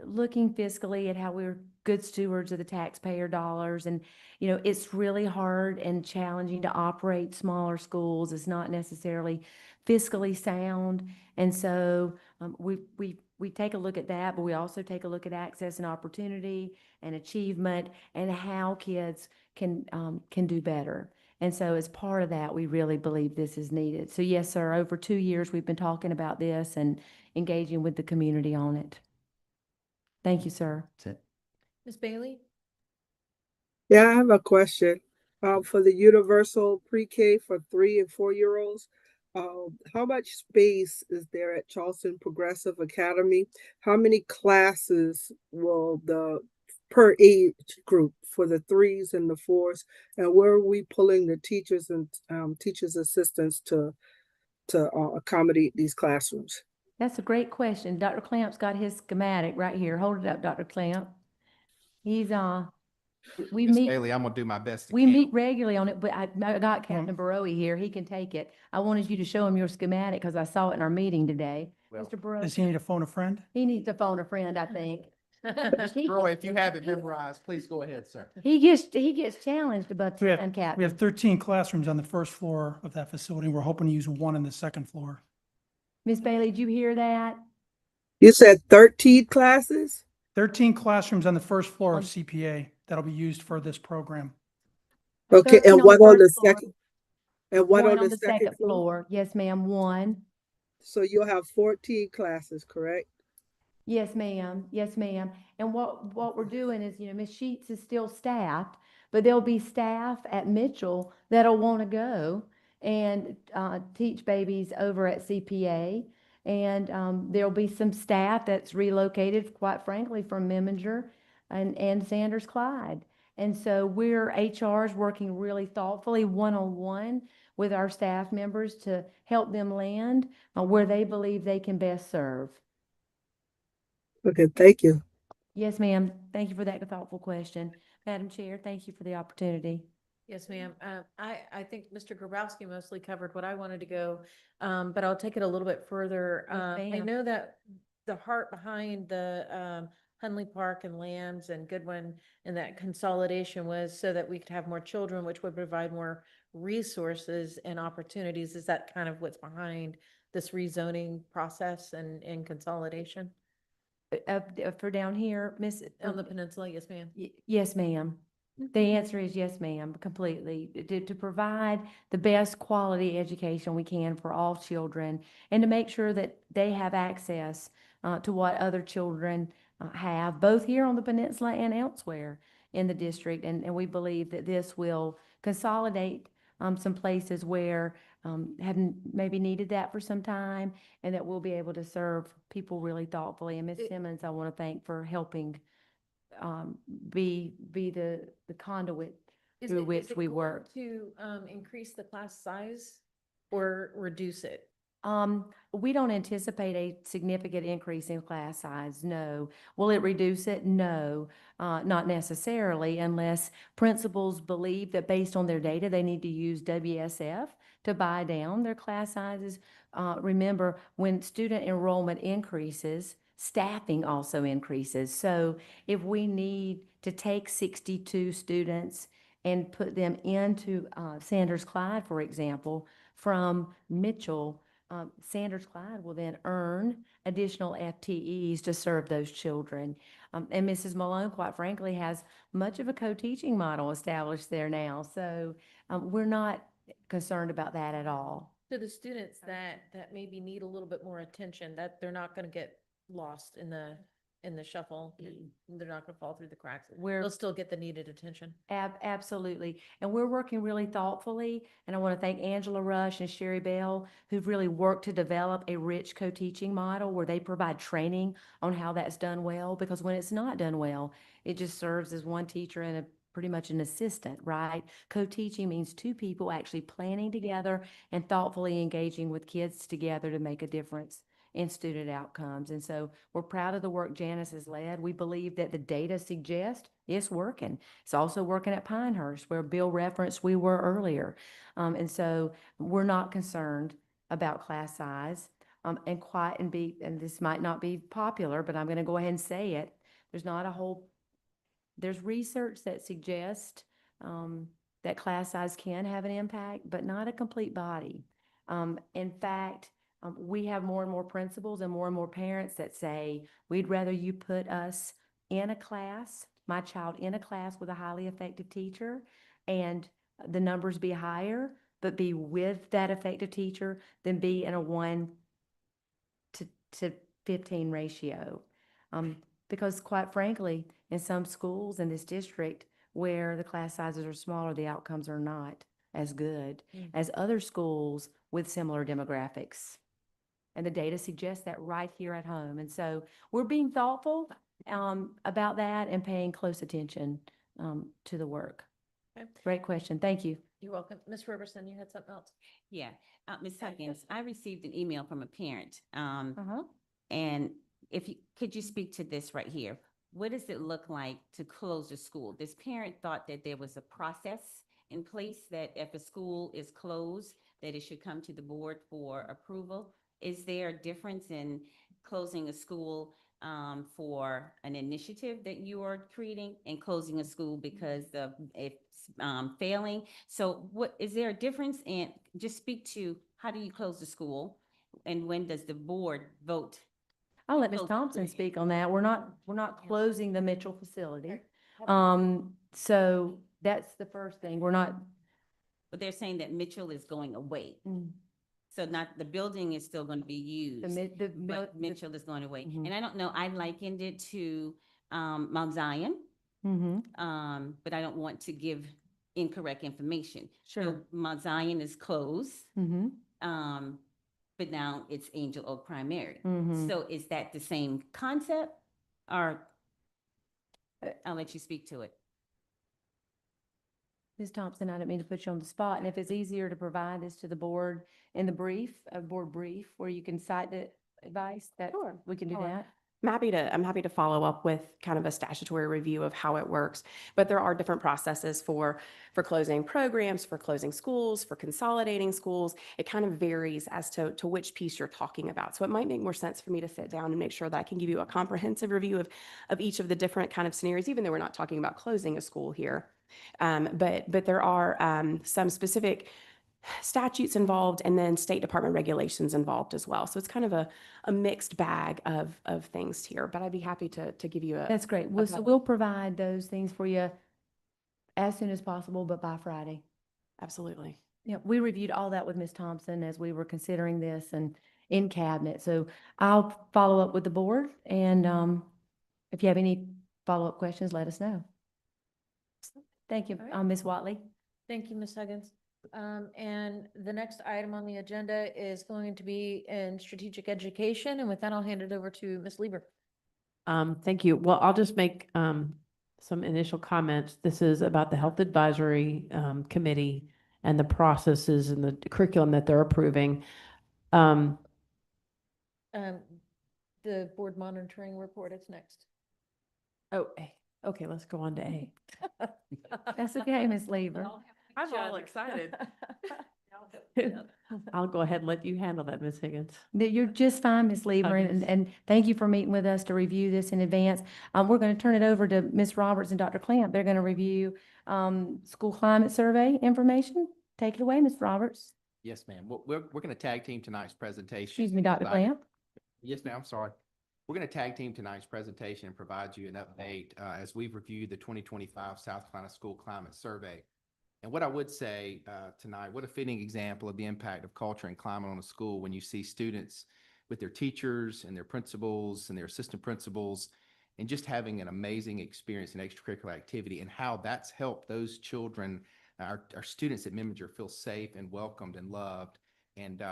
looking fiscally at how we're good stewards of the taxpayer dollars. And, it's really hard and challenging to operate smaller schools. It's not necessarily fiscally sound. And so we take a look at that, but we also take a look at access and opportunity and achievement and how kids can do better. And so as part of that, we really believe this is needed. So yes, sir, over 2 years, we've been talking about this and engaging with the community on it. Thank you, sir. That's it. Ms. Bailey? Yeah, I have a question. For the universal pre-K for 3 and 4-year-olds, how much space is there at Charleston Progressive Academy? How many classes will per age group for the 3s and the 4s? And where are we pulling the teachers and teachers' assistants to accommodate these classrooms? That's a great question. Dr. Clamp's got his schematic right here. Hold it up, Dr. Clamp. He's, we Ms. meet. Bailey, I'm gonna do my best. We meet regularly on it, but I got Captain Baroe here. He can take it. I wanted you to show him your schematic because I saw it in our meeting today. Well, Mr. Baroe, Does he need to phone a friend? he needs to phone a friend, I think. Roy, if you have it memorized, please go ahead, sir. He gets challenged about We that, have, Captain. we have 13 classrooms on the first floor of that facility. We're hoping to use one on the second floor. Miss Bailey, did you hear that? You said 13 classes? 13 classrooms on the first floor of CPA that'll be used for this program. Okay, 13 and on what on the first floor, second? And what one on the second floor? floor. Yes, ma'am, one. So you'll have 14 classes, correct? Yes, ma'am. Yes, ma'am. And what we're doing is, Ms. Sheets is still staffed, but there'll be staff at Mitchell that'll want to go and teach babies over at CPA. And there'll be some staff that's relocated, quite frankly, from Meminger and Sanders Clyde. And so HR is working really thoughtfully, one-on-one with our staff members to help them land where they believe they can best serve. Okay, thank you. Yes, ma'am. Thank you for that thoughtful question. Madam Chair, thank you for the opportunity. Yes, ma'am. I think Mr. Grabowski mostly covered what I wanted to go, but I'll take it a little bit further. Yes, I ma'am. know that the heart behind the Hunley Park and Lambs and Goodwin, and that consolidation was so that we could have more children, which would provide more resources and opportunities. Is that kind of what's behind this rezoning process and consolidation? For down here, Miss, On the peninsula, yes, ma'am. yes, ma'am. The answer is yes, ma'am, completely. To provide the best quality education we can for all children and to make sure that they have access to what other children have, both here on the peninsula and elsewhere in the district. And we believe that this will consolidate some places where haven't maybe needed that for some time, and that we'll be able to serve people really thoughtfully. And Ms. Simmons, I want to thank for helping be the conduit through which we work. To increase the class size or reduce it? We don't anticipate a significant increase in class size, no. Will it reduce it? No, not necessarily, unless principals believe that based on their data, they need to use WSF to buy down their class sizes. Remember, when student enrollment increases, staffing also increases. So if we need to take 62 students and put them into Sanders Clyde, for example, from Mitchell, Sanders Clyde will then earn additional FTEs to serve those children. And Mrs. Malone, quite frankly, has much of a co-teaching model established there now. So we're not concerned about that at all. To the students that maybe need a little bit more attention, that they're not going to get lost in the shuffle. They're not going to fall through the cracks. They'll still get the needed attention. Absolutely. And we're working really thoughtfully. And I want to thank Angela Rush and Sherry Bell, who've really worked to develop a rich co-teaching model where they provide training on how that's done well. Because when it's not done well, it just serves as one teacher and pretty much an assistant, right? Co-teaching means two people actually planning together and thoughtfully engaging with kids together to make a difference in student outcomes. And so we're proud of the work Janice has led. We believe that the data suggests it's working. It's also working at Pinehurst, where Bill referenced we were earlier. And so we're not concerned about class size. And this might not be popular, but I'm going to go ahead and say it. There's research that suggests that class size can have an impact, but not a complete body. In fact, we have more and more principals and more parents that say, we'd rather you put us in a class, my child in a class with a highly effective teacher, and the numbers be higher, but be with that effective teacher than be in a 1:15 ratio. Because quite frankly, in some schools in this district where the class sizes are smaller, the outcomes are not as good as other schools with similar demographics. And the data suggests that right here at home. And so we're being thoughtful about that and paying close attention to the work. Okay. Great question. Thank you. You're welcome. Ms. Roberson, you had something else? Yeah, Ms. Huggins, I received an email from a parent. And could you speak to this right here? What does it look like to close a school? This parent thought that there was a process in place that if a school is closed, that it should come to the board for approval. Is there a difference in closing a school for an initiative that you are creating and closing a school because of it's failing? So is there a difference in, just speak to how do you close the school and when does the board vote? I'll let Ms. Thompson speak on that. We're not closing the Mitchell facility. So that's the first thing. We're not. But they're saying that Mitchell is going away. So not, the building is still going to be used, but Mitchell is going away. And I don't know, I likened it to Mount Zion, but I don't want to give incorrect information. Sure. So Mount Zion is closed, but now it's Angel Oak Primary. So is that the same concept, or I'll let you speak to it. Ms. Thompson, I didn't mean to put you on the spot, and if it's easier to provide this to the board in the brief, a board brief, where you can cite the advice, that we can do that. I'm happy to follow up with kind of a statutory review of how it works. But there are different processes for closing programs, for closing schools, for consolidating schools. It kind of varies as to which piece you're talking about. So it might make more sense for me to sit down and make sure that I can give you a comprehensive review of each of the different kind of scenarios, even though we're not talking about closing a school here. But there are some specific statutes involved and then State Department regulations involved as well. So it's kind of a mixed bag of things here, but I'd be happy to give you a. That's great. Well, so we'll provide those things for you as soon as possible, but by Friday. Absolutely. Yeah, we reviewed all that with Ms. Thompson as we were considering this and in cabinet. So I'll follow up with the board, and if you have any follow-up questions, let us know. Thank you, All right. Ms. Watley. Thank you, Ms. Huggins. And the next item on the agenda is going to be in strategic education. And with that, I'll hand it over to Ms. Lieber. Thank you. Well, I'll just make some initial comments. This is about the Health Advisory Committee and the processes and the curriculum that they're approving. The board monitoring report is next. Oh, A. Okay, let's go on to A. That's okay, Ms. Lieber. I'm all excited. I'll go ahead and let you handle that, Ms. Higgins. No, you're just fine, Ms. Lieber, and thank you for meeting with us to review this in advance. We're going to turn it over to Ms. Roberts and Dr. Clamp. They're going to review school climate survey information. Take it away, Ms. Roberts. Yes, ma'am. We're going to tag team tonight's presentation. Excuse me, Dr. Provide- Clamp. Yes, ma'am. I'm sorry. We're going to tag team tonight's presentation and provide you an update as we've reviewed the 2025 South Carolina School Climate Survey. And what I would say tonight, what a fitting example of the impact of culture and climate on a school when you see students with their teachers and their principals and their assistant principals and just having an amazing experience in extracurricular activity and how that's helped those children, our students at Memminger, feel safe and welcomed and loved. And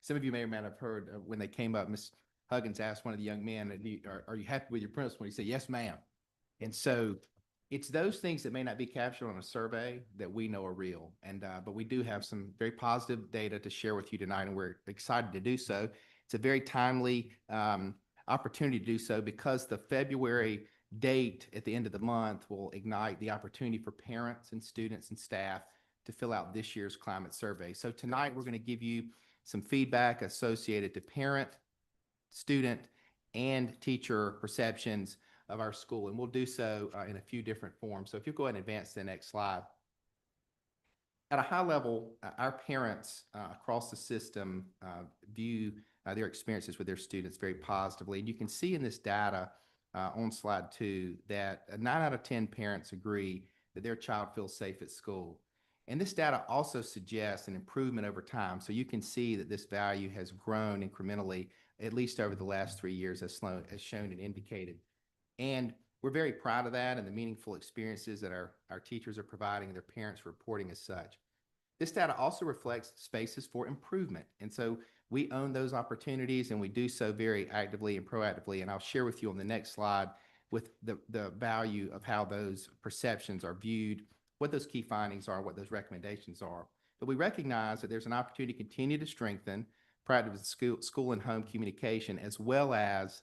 some of you may or may not have heard when they came up, Ms. Huggins asked one of the young men, are you happy with your principal? He said, yes, ma'am. And so it's those things that may not be captured on a survey that we know are real. And but we do have some very positive data to share with you tonight, and we're excited to do so. It's a very timely opportunity to do so because the February date at the end of the month will ignite the opportunity for parents and students and staff to fill out this year's climate survey. So tonight we're going to give you some feedback associated to parent, student, and teacher perceptions of our school, and we'll do so in a few different forms. So if you go ahead and advance to the next slide. At a high level, our parents across the system view their experiences with their students very positively. And you can see in this data on slide 2 that 9 out of 10 parents agree that their child feels safe at school. And this data also suggests an improvement over time. So you can see that this value has grown incrementally, at least over the last 3 years, as shown and indicated. And we're very proud of that and the meaningful experiences that our teachers are providing and their parents reporting as such. This data also reflects spaces for improvement. And so we own those opportunities and we do so very actively and proactively. And I'll share with you on the next slide with the value of how those perceptions are viewed, what those key findings are, what those recommendations are. But we recognize that there's an opportunity to continue to strengthen proactive school and home communication, as well as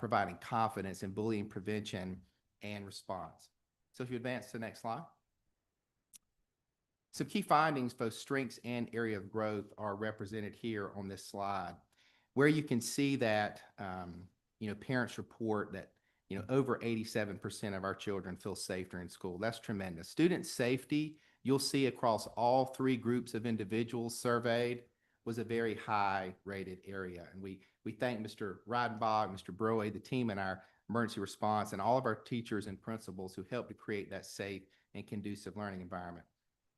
providing confidence in bullying prevention and response. So if you advance to the next slide. Some key findings, both strengths and area of growth, are represented here on this slide, where you can see that parents report that over 87% of our children feel safe during school. That's tremendous. Student safety, you'll see across all 3 groups of individuals surveyed, was a very high rated area. And we thank Mr. Reidenbach, Mr. Broy, the team in our emergency response, and all of our teachers and principals who helped to create that safe and conducive learning environment.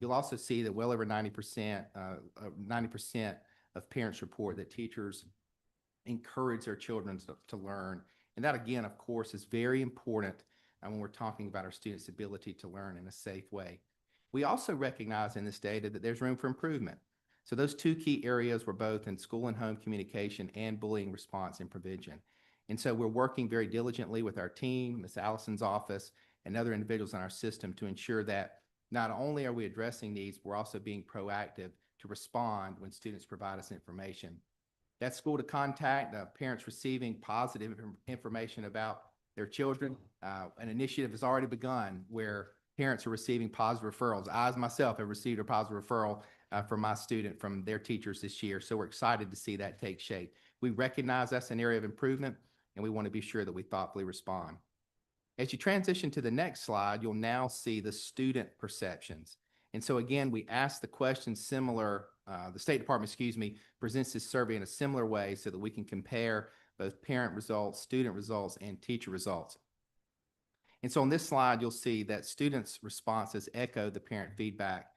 You'll also see that well over 90% of parents report that teachers encourage their children to learn. And that, again, of course, is very important when we're talking about our students' ability to learn in a safe way. We also recognize in this data that there's room for improvement. So those 2 key areas were both in school and home communication and bullying response and prevention. And so we're working very diligently with our team, Ms. Allison's office, and other individuals in our system to ensure that not only are we addressing needs, we're also being proactive to respond when students provide us information. That school to contact, parents receiving positive information about their children. An initiative has already begun where parents are receiving positive referrals. I, as myself, have received a positive referral from my student from their teachers this year. So we're excited to see that take shape. We recognize that's an area of improvement, and we want to be sure that we thoughtfully respond. As you transition to the next slide, you'll now see the student perceptions. And so again, we ask the question similar, the State Department, presents this survey in a similar way so that we can compare both parent results, student results, and teacher results. And so on this slide, you'll see that students' responses echo the parent feedback,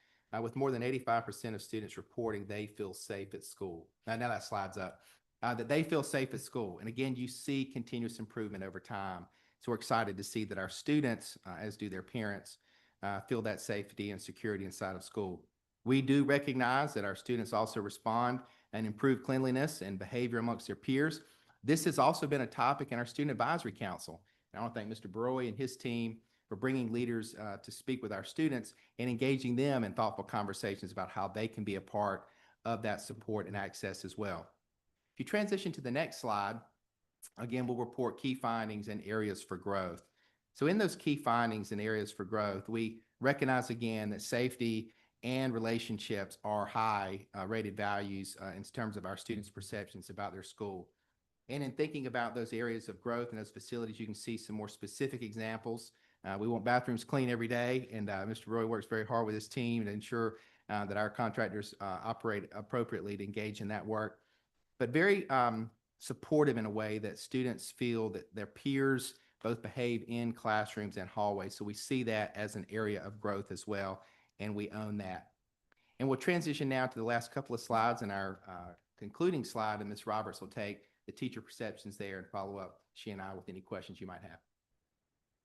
with more than 85% of students reporting they feel safe at school. Now that slide's up, that they feel safe at school. And again, you see continuous improvement over time. So we're excited to see that our students, as do their parents, feel that safety and security inside of school. We do recognize that our students also respond and improve cleanliness and behavior amongst their peers. This has also been a topic in our Student Advisory Council. And I want to thank Mr. Broy and his team for bringing leaders to speak with our students and engaging them in thoughtful conversations about how they can be a part of that support and access as well. If you transition to the next slide, again, we'll report key findings and areas for growth. So in those key findings and areas for growth, we recognize again that safety and relationships are high rated values in terms of our students' perceptions about their school. And in thinking about those areas of growth and those facilities, you can see some more specific examples. We want bathrooms clean every day, and Mr. Roy works very hard with his team to ensure that our contractors operate appropriately to engage in that work. But very supportive in a way that students feel that their peers both behave in classrooms and hallways. So we see that as an area of growth as well, and we own that. And we'll transition now to the last couple of slides, and our concluding slide, and Ms. Roberts will take the teacher perceptions there and follow up, she and I, with any questions you might have.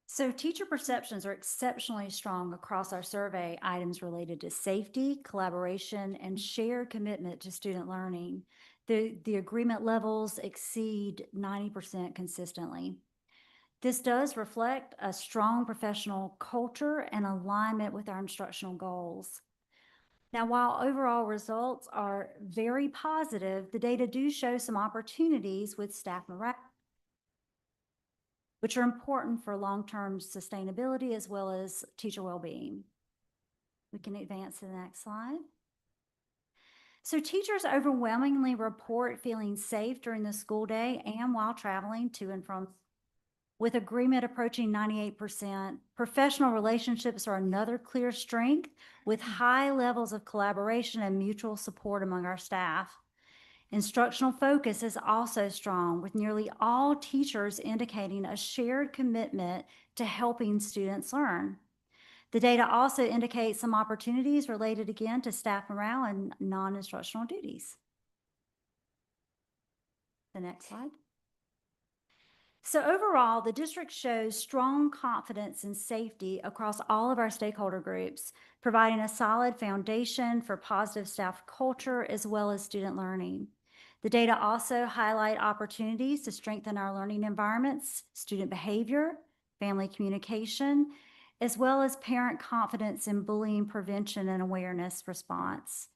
So teacher perceptions are exceptionally strong across our survey items related to safety, collaboration, and shared commitment to student learning. The agreement levels exceed 90% consistently. This does reflect a strong professional culture and alignment with our instructional goals. Now, while overall results are very positive, the data do show some opportunities with staff morale, which are important for long-term sustainability as well as teacher well-being. We can advance to the next slide. So teachers overwhelmingly report feeling safe during the school day and while traveling to and from. With agreement approaching 98%, professional relationships are another clear strength with high levels of collaboration and mutual support among our staff. Instructional focus is also strong, with nearly all teachers indicating a shared commitment to helping students learn. The data also indicates some opportunities related again to staff morale and non-instructional duties. The next slide. So overall, the district shows strong confidence and safety across all of our stakeholder groups, providing a solid foundation for positive staff culture as well as student learning. The data also highlight opportunities to strengthen our learning environments, student behavior, family communication, as well as parent confidence in bullying prevention and awareness response.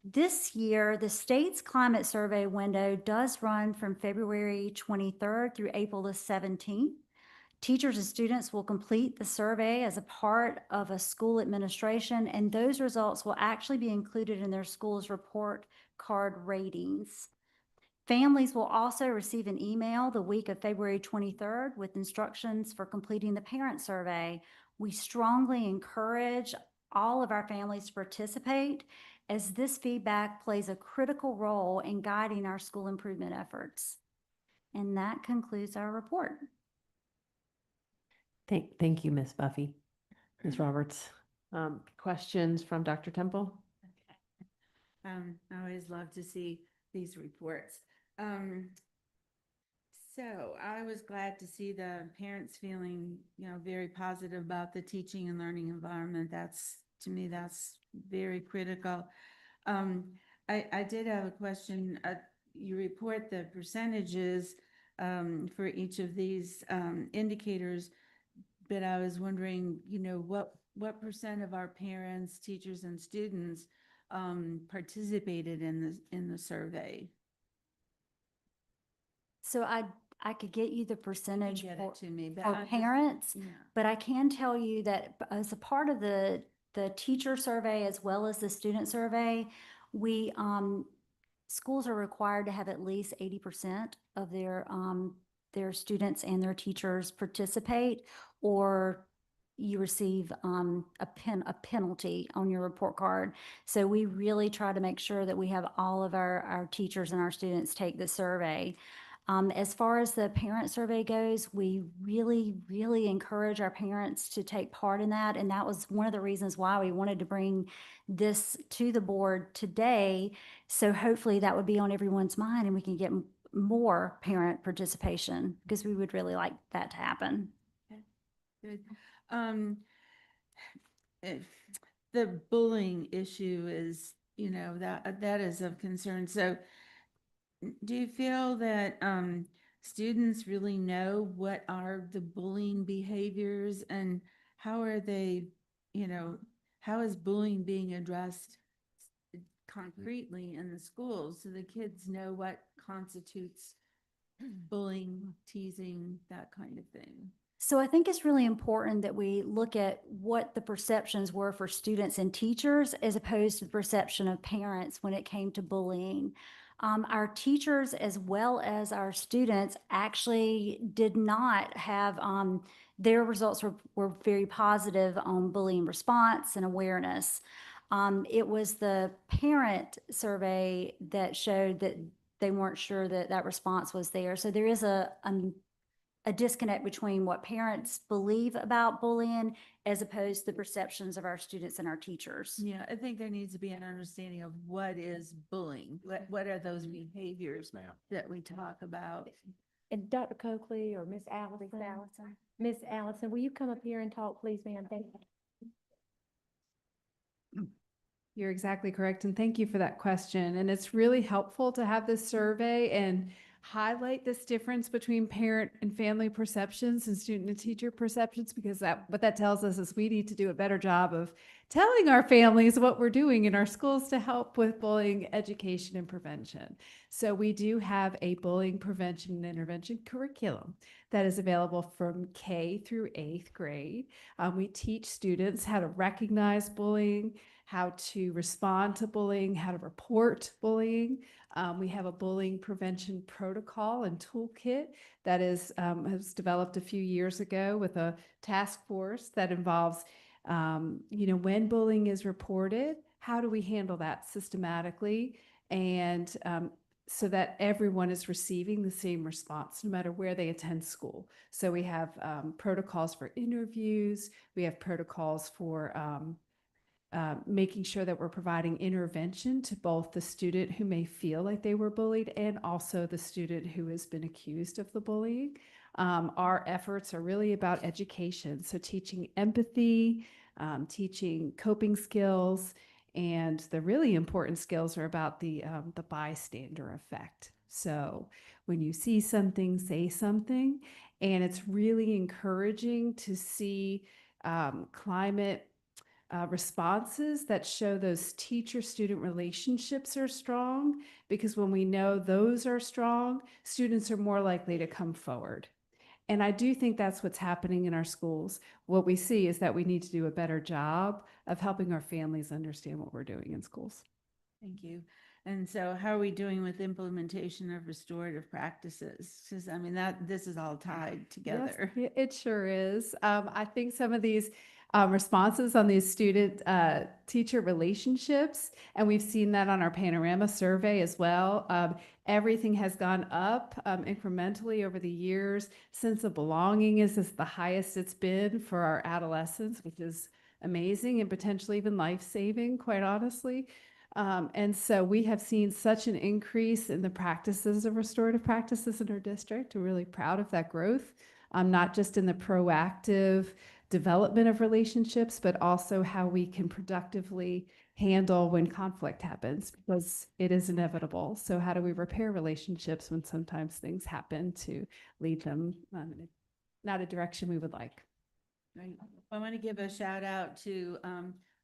This year, the state's climate survey window does run from February 23rd through April the 17th. Teachers and students will complete the survey as a part of a school administration, and those results will actually be included in their school's report card ratings. Families will also receive an email the week of February 23rd with instructions for completing the parent survey. We strongly encourage all of our families to participate, as this feedback plays a critical role in guiding our school improvement efforts. And that concludes our report. Thank you, Ms. Buffy. Ms. Roberts. Questions from Dr. Temple? I always love to see these reports. So I was glad to see the parents feeling, very positive about the teaching and learning environment. To me, that's very critical. I did have a question. You report the percentages for each of these indicators, but I was wondering, what percent of our parents, teachers, and students participated in the survey? So I could get you the percentage Get for, it to me, but for I just- parents, yeah. but I can tell you that as a part of the teacher survey as well as the student survey, we, schools are required to have at least 80% of their students and their teachers participate, or you receive a penalty on your report card. So we really try to make sure that we have all of our teachers and our students take the survey. As far as the parent survey goes, we really, really encourage our parents to take part in that. And that was one of the reasons why we wanted to bring this to the board today. So hopefully that would be on everyone's mind and we can get more parent participation, because we would really like that to happen. Good. If the bullying issue is, that is of concern. So do you feel that students really know what are the bullying behaviors and how are they, how is bullying being addressed concretely in the schools so the kids know what constitutes bullying, teasing, that kind of thing? So I think it's really important that we look at what the perceptions were for students and teachers as opposed to the perception of parents when it came to bullying. Our teachers as well as our students actually did not have, their results were very positive on bullying response and awareness. It was the parent survey that showed that they weren't sure that that response was there. So there is a disconnect between what parents believe about bullying as opposed to the perceptions of our students and our teachers. Yeah, I think there needs to be an understanding of what is bullying. What are those behaviors that we talk about? And Dr. Coakley or Miss Allison, Miss Allison, will you come up here and talk, please, ma'am? Thank you. You're exactly correct. And thank you for that question. And it's really helpful to have this survey and highlight this difference between parent and family perceptions and student and teacher perceptions, because what that tells us is we need to do a better job of telling our families what we're doing in our schools to help with bullying education and prevention. So we do have a bullying prevention and intervention curriculum that is available from K through 8th grade. We teach students how to recognize bullying, how to respond to bullying, how to report bullying. We have a bullying prevention protocol and toolkit that was developed a few years ago with a task force that involves, when bullying is reported, how do we handle that systematically, and so that everyone is receiving the same response, no matter where they attend school. So we have protocols for interviews, we have protocols for making sure that we're providing intervention to both the student who may feel like they were bullied and also the student who has been accused of the bullying. Our efforts are really about education, so teaching empathy, teaching coping skills, and the really important skills are about the bystander effect. So when you see something, say something, and it's really encouraging to see climate responses that show those teacher-student relationships are strong, because when we know those are strong, students are more likely to come forward. And I do think that's what's happening in our schools. What we see is that we need to do a better job of helping our families understand what we're doing in schools. Thank you. And so how are we doing with implementation of restorative practices? Because I mean, this is all tied together. Yes, it sure is. I think some of these responses on these student-teacher relationships, and we've seen that on our Panorama survey as well. Everything has gone up incrementally over the years. Sense of belonging is the highest it's been for our adolescents, which is amazing and potentially even life-saving, quite honestly. And so we have seen such an increase in the practices of restorative practices in our district. We're really proud of that growth, not just in the proactive development of relationships, but also how we can productively handle when conflict happens, because it is inevitable. So how do we repair relationships when sometimes things happen to lead them in not a direction we would like? Right. I want to give a shout out to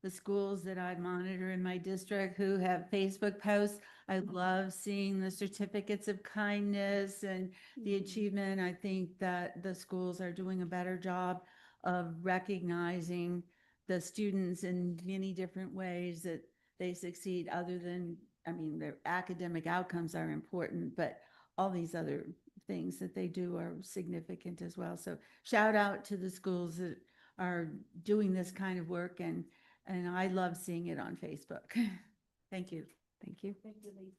the schools that I monitor in my district who have Facebook posts. I love seeing the certificates of kindness and the achievement. I think that the schools are doing a better job of recognizing the students in many different ways that they succeed other than, I mean, their academic outcomes are important, but all these other things that they do are significant as well. So shout out to the schools that are doing this kind of work, and I love seeing it on Facebook. Thank you. Thank you. Thank you, Lee.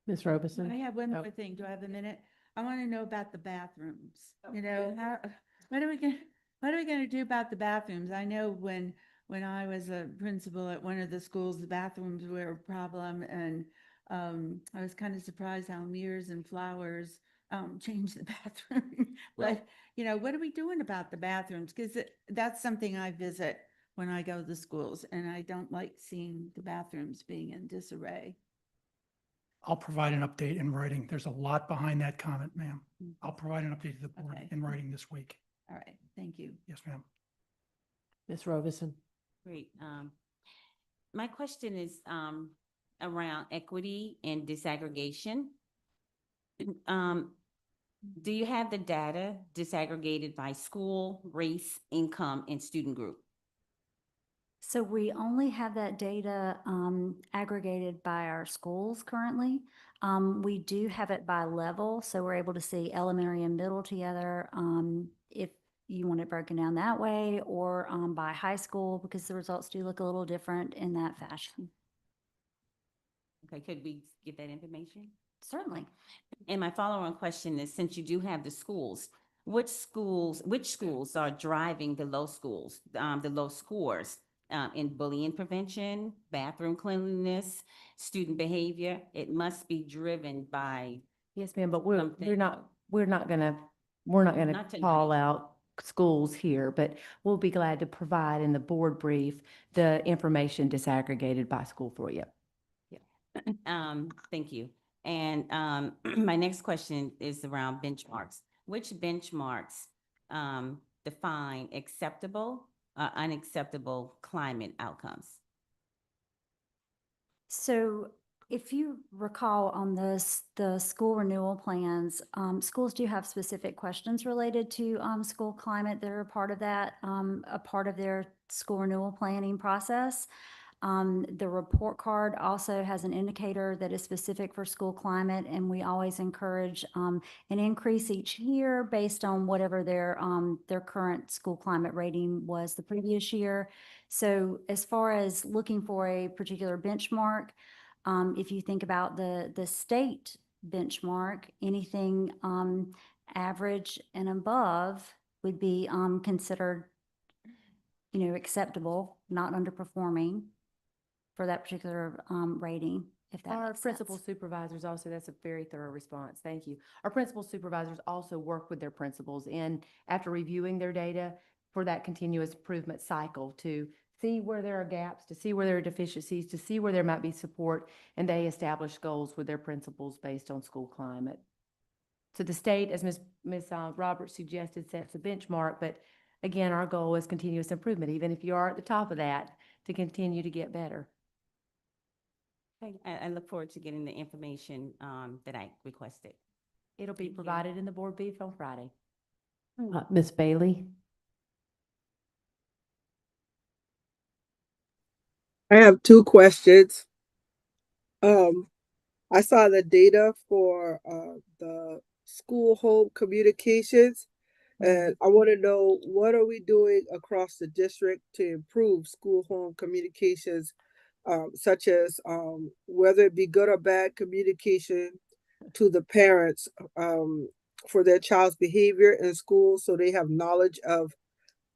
Ms. Robison? I have one Oh. more thing. Do I have a minute? I want to know about the bathrooms. You know, what are we gonna do about the bathrooms? I know when I was a principal at one of the schools, the bathrooms were a problem, and I was kind of surprised how mirrors and flowers changed the bathroom. But you know, what are we doing about the bathrooms? Because that's something I visit when I go to the schools, and I don't like seeing the bathrooms being in disarray. I'll provide an update in writing. There's a lot behind that comment, ma'am. I'll provide an update to the board Okay. in writing this week. All right, thank you. Yes, ma'am. Ms. Robison? Great. My question is around equity and disaggregation. Do you have the data disaggregated by school, race, income, and student group? So we only have that data aggregated by our schools currently. We do have it by level, so we're able to see elementary and middle together. If you want it broken down that way, or by high school, because the results do look a little different in that fashion. Okay, could we get that information? Certainly. And my follow-on question is, since you do have the schools, which schools are driving the low scores in bullying prevention, bathroom cleanliness, student behavior? It must be driven by. Yes, ma'am, but we're something. not gonna Not tonight. call out schools here, but we'll be glad to provide in the board brief the information disaggregated by school for you. Thank you. And my next question is around benchmarks. Which benchmarks define acceptable, unacceptable climate outcomes? So if you recall on this, the school renewal plans, schools do have specific questions related to school climate that are a part of that, a part of their school renewal planning process. The report card also has an indicator that is specific for school climate, and we always encourage an increase each year based on whatever their current school climate rating was the previous year. So as far as looking for a particular benchmark, if you think about the state benchmark, anything average and above would be considered, acceptable, not underperforming for that particular rating, if that Our makes principal sense. supervisors also, that's a very thorough response. Thank you. Our principal supervisors also work with their principals in, after reviewing their data, for that continuous improvement cycle to see where there are gaps, to see where there are deficiencies, to see where there might be support, and they establish goals with their principals based on school climate. So the state, as Ms. Roberts suggested, sets a benchmark, but again, our goal is continuous improvement, even if you are at the top of that, to continue to get better. I look forward to getting the information that I requested. It'll be provided in the board brief on Friday. Ms. Bailey? I have two questions. I saw the data for the school home communications, and I want to know, what are we doing across the district to improve school home communications, such as whether it be good or bad communication to the parents for their child's behavior in school, so they have knowledge of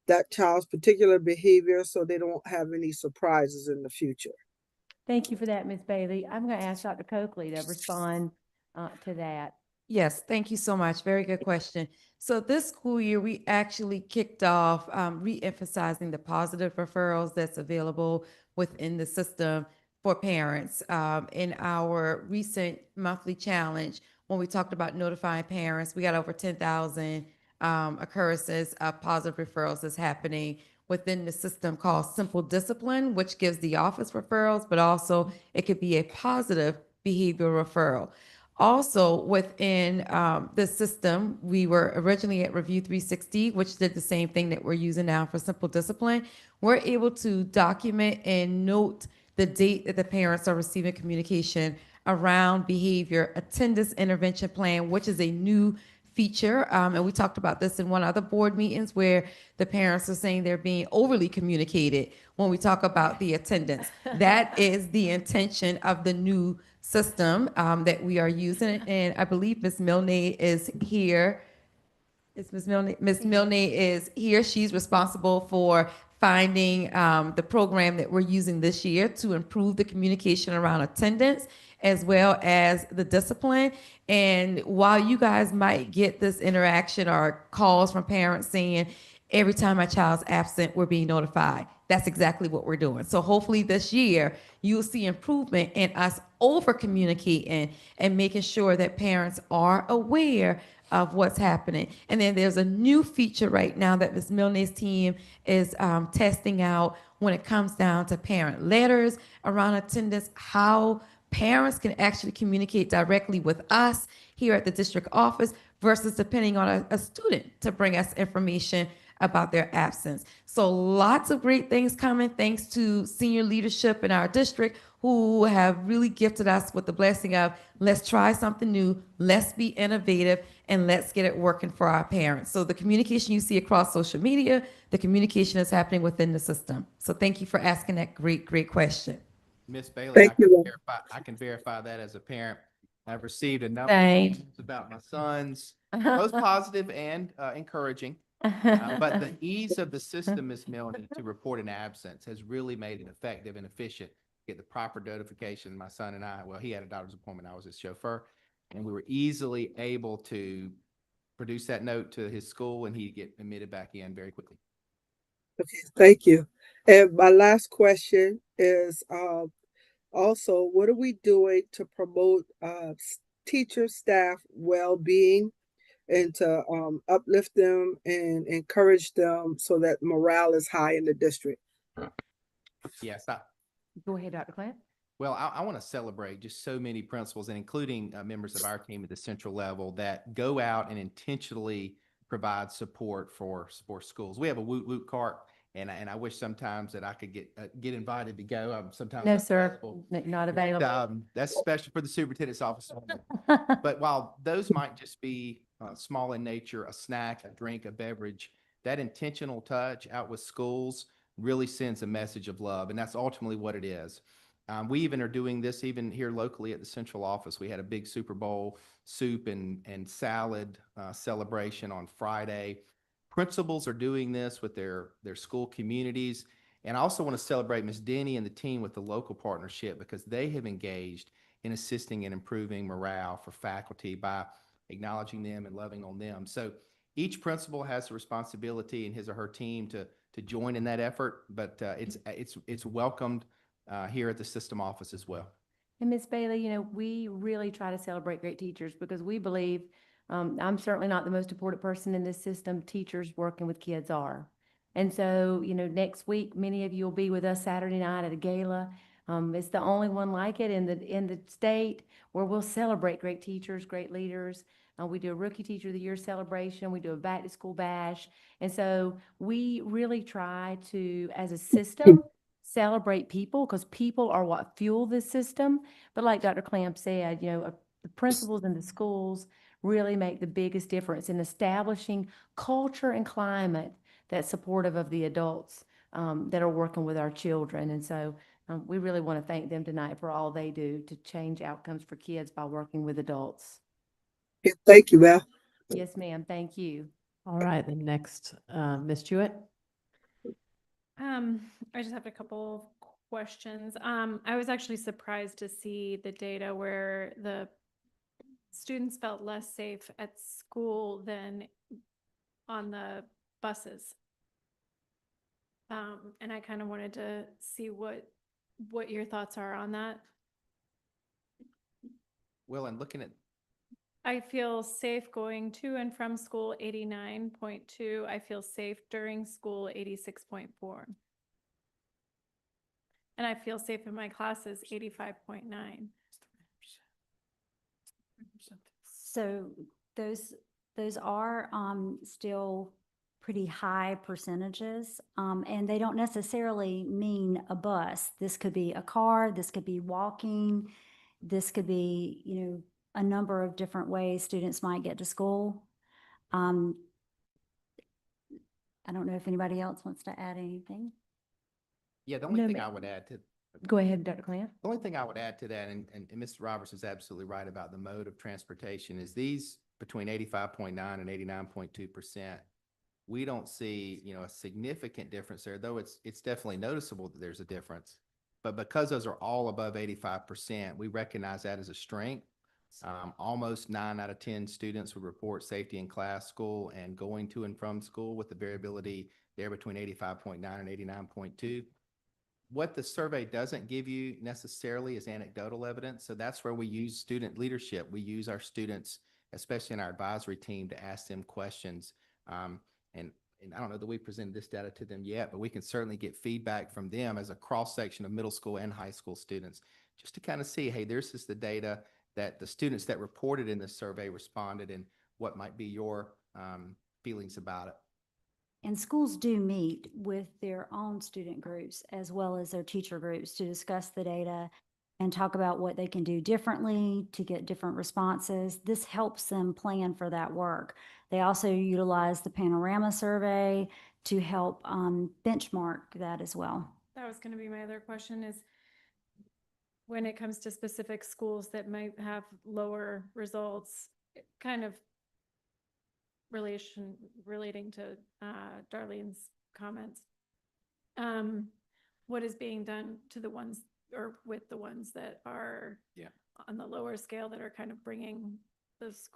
that child's particular behavior so they don't have any surprises in the future. Thank you for that, Ms. Bailey. I'm going to ask Dr. Coakley to respond to that. Yes, thank you so much. Very good question. So this school year, we actually kicked off re-emphasizing the positive referrals that's available within the system for parents. In our recent monthly challenge, when we talked about notifying parents, we got over 10,000 occurrences of positive referrals that's happening within the system called Simple Discipline, which gives the office referrals, but also it could be a positive behavioral referral. Also, within the system, we were originally at Review 360, which did the same thing that we're using now for Simple Discipline. We're able to document and note the date that the parents are receiving communication around behavior, attendance intervention plan, which is a new feature. And we talked about this in one of the board meetings where the parents are saying they're being overly communicated when we talk about the attendance. That is the intention of the new system that we are using. And I believe Ms. Milne is here. Is Ms. Milne? Ms. Milne is here. She's responsible for finding the program that we're using this year to improve the communication around attendance as well as the discipline. And while you guys might get this interaction or calls from parents saying, every time my child's absent, we're being notified, that's exactly what we're doing. So hopefully this year, you'll see improvement in us over communicating and making sure that parents are aware of what's happening. And then there's a new feature right now that Ms. Milne's team is testing out when it comes down to parent letters around attendance, how parents can actually communicate directly with us here at the district office versus depending on a student to bring us information about their absence. So lots of great things coming thanks to senior leadership in our district who have really gifted us with the blessing of let's try something new, let's be innovative, and let's get it working for our parents. So the communication you see across social media, the communication is happening within the system. So thank you for asking that great question. Miss Bailey, Thank you. I can verify that as a parent. I've received a number Thanks. of emails about my sons, both positive and encouraging. But the ease of the system, Ms. Milne, to report an absence has really made it effective and efficient. Get the proper notification. My son and I, well, he had a doctor's appointment. I was his chauffeur, and we were easily able to produce that note to his school, and he'd get admitted back in very quickly. Okay, thank you. And my last question is also, what are we doing to promote teacher staff well-being and to uplift them and encourage them so that morale is high in the district? Yes, Go ahead, Dr. Clamp. well, I want to celebrate just so many principals and including members of our team at the central level that go out and intentionally provide support for schools. We have a woot woot cart, and I wish sometimes that I could get invited to go. Sometimes No, I'm sir, available. not available. That's special for the superintendent's office. But while those might just be small in nature, a snack, a drink, a beverage, that intentional touch out with schools really sends a message of love, and that's ultimately what it is. We even are doing this even here locally at the central office. We had a big Super Bowl soup and salad celebration on Friday. Principals are doing this with their school communities. And I also want to celebrate Ms. Denny and the team with the local partnership because they have engaged in assisting and improving morale for faculty by acknowledging them and loving on them. So each principal has a responsibility in his or her team to join in that effort, but it's welcomed here at the system office as well. And Ms. Bailey, you know, we really try to celebrate great teachers because we believe, I'm certainly not the most important person in this system. Teachers working with kids are. And so, you know, next week, many of you will be with us Saturday night at a gala. It's the only one like it in the state where we'll celebrate great teachers, great leaders. We do a Rookie Teacher of the Year celebration. We do a back to school bash. And so we really try to, as a system, celebrate people because people are what fuel this system. But like Dr. Clamp said, you know, the principals in the schools really make the biggest difference in establishing culture and climate that's supportive of the adults that are working with our children. And so we really want to thank them tonight for all they do to change outcomes for kids by working with adults. Thank you, Val. Yes, ma'am. Thank you. All right, the next, Ms. Jewett. I just have a couple of questions. I was actually surprised to see the data where the students felt less safe at school than on the buses. And I kind of wanted to see what your thoughts are on that. Well, and looking at I feel safe going to and from school, 89.2. I feel safe during school, 86.4. And I feel safe in my classes, 85.9. So those are still pretty high percentages, and they don't necessarily mean a bus. This could be a car, this could be walking, this could be, a number of different ways students might get to school. I don't know if anybody else wants to add anything. Yeah, the only No, thing ma- I would add to, Go ahead, Dr. Clant. the only thing I would add to that, and Mr. Roberts is absolutely right about the mode of transportation, is these between 85.9 and 89.2%, we don't see, a significant difference there, though it's definitely noticeable that there's a difference. But because those are all above 85%, we recognize that as a strength. Almost 9 out of 10 students would report safety in class, school, and going to and from school, with the variability there between 85.9 and 89.2. What the survey doesn't give you necessarily is anecdotal evidence. So that's where we use student leadership. We use our students, especially in our advisory team, to ask them questions. And I don't know that we presented this data to them yet, but we can certainly get feedback from them as a cross-section of middle school and high school students, just to kind of see, hey, this is the data that the students that reported in this survey responded, and what might be your feelings about it. And schools do meet with their own student groups as well as their teacher groups to discuss the data and talk about what they can do differently to get different responses. This helps them plan for that work. They also utilize the panorama survey to help benchmark that as well. That was going to be my other question, is when it comes to specific schools that might have lower results, kind of relating to Darlene's comments. What is being done to the ones, or with the ones that are on the lower scale, that are kind of bringing those,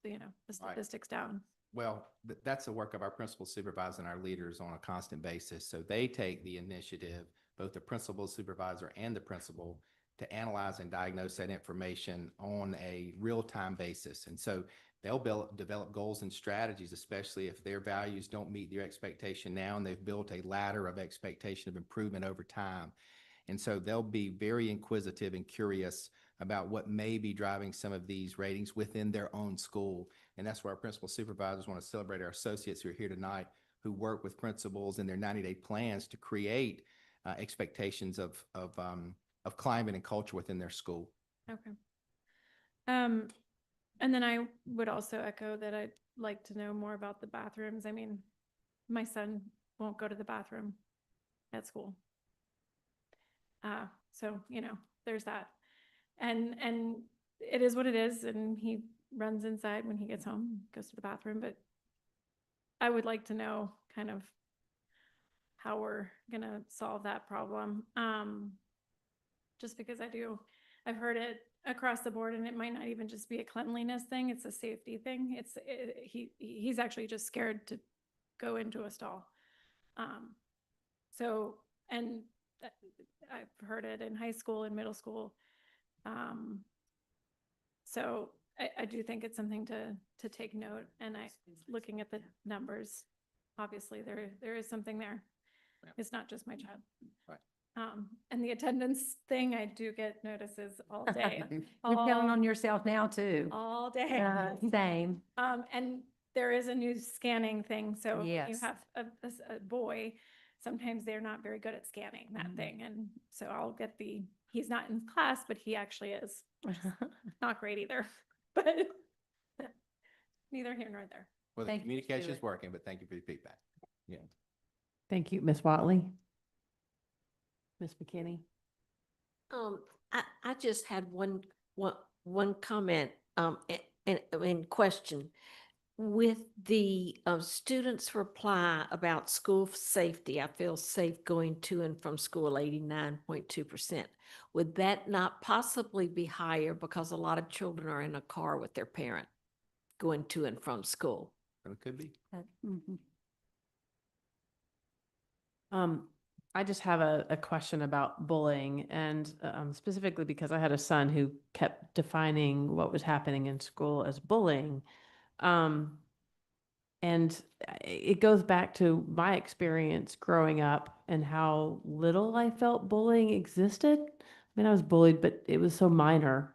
the statistics down? Well, that's the work of our principal supervisor and our leaders on a constant basis. So they take the initiative, both the principal supervisor and the principal, to analyze and diagnose that information on a real-time basis. And so they'll develop goals and strategies, especially if their values don't meet their expectation now, and they've built a ladder of expectation of improvement over time. And so they'll be very inquisitive and curious about what may be driving some of these ratings within their own school. And that's where our principal supervisors want to celebrate our associates who are here tonight, who work with principals in their 90-day plans to create expectations of climate and culture within their school. Okay. And then I would also echo that I'd like to know more about the bathrooms. I mean, my son won't go to the bathroom at school. So, there's that. And it is what it is, and he runs inside when he gets home, goes to the bathroom, but I would like to know kind of how we're gonna solve that problem. Just because I've heard it across the board, and it might not even just be a cleanliness thing, it's a safety thing. He's actually just scared to go into a stall. So, and I've heard it in high school and middle school. So I do think it's something to take note, and looking at the numbers, obviously there is something there. Yeah. It's not just my child. Right. And the attendance thing, I do get notices all day. You're counting on yourself now too. All day. Same. And there is a new scanning thing, so if you Yes. have a boy, sometimes they're not very good at scanning that thing, and so I'll get he's not in class, but he actually is. Not great either, but neither here nor there. Well, the Thank you for communication is doing it. working, but thank you for your feedback. Yeah. Thank you, Ms. Watley. Ms. McKinney. I just had one comment, and question. With the students' reply about school safety, I feel safe going to and from school, 89.2%. Would that not possibly be higher because a lot of children are in a car with their parent going to and from school? It could be. I just have a question about bullying, and specifically because I had a son who kept defining what was happening in school as bullying. Um, and it goes back to my experience growing up and how little I felt bullying existed. I mean, I was bullied, but it was so minor.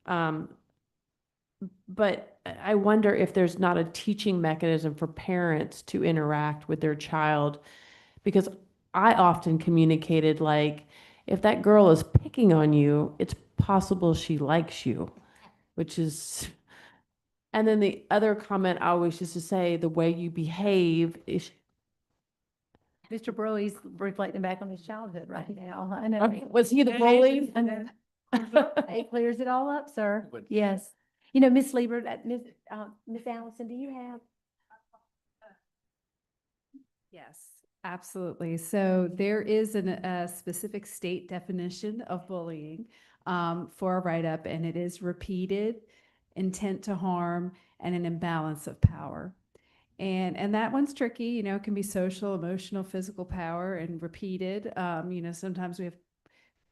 Um, but I wonder if there's not a teaching mechanism for parents to interact with their child, because I often communicated like, if that girl is picking on you, it's possible she likes you, which is, and then the other comment I always used to say, the way you behave is. Mr. Burley's reflecting back on his childhood right now. I know. Was he the bully? I know. It clears it all up, sir. Yes. You know, Miss Lieber, Miss Allison, do you have? Yes, absolutely. So there is a specific state definition of bullying for a write-up, and it is repeated intent to harm and an imbalance of power. And that one's tricky, you know, it can be social, emotional, physical power and repeated. You know, sometimes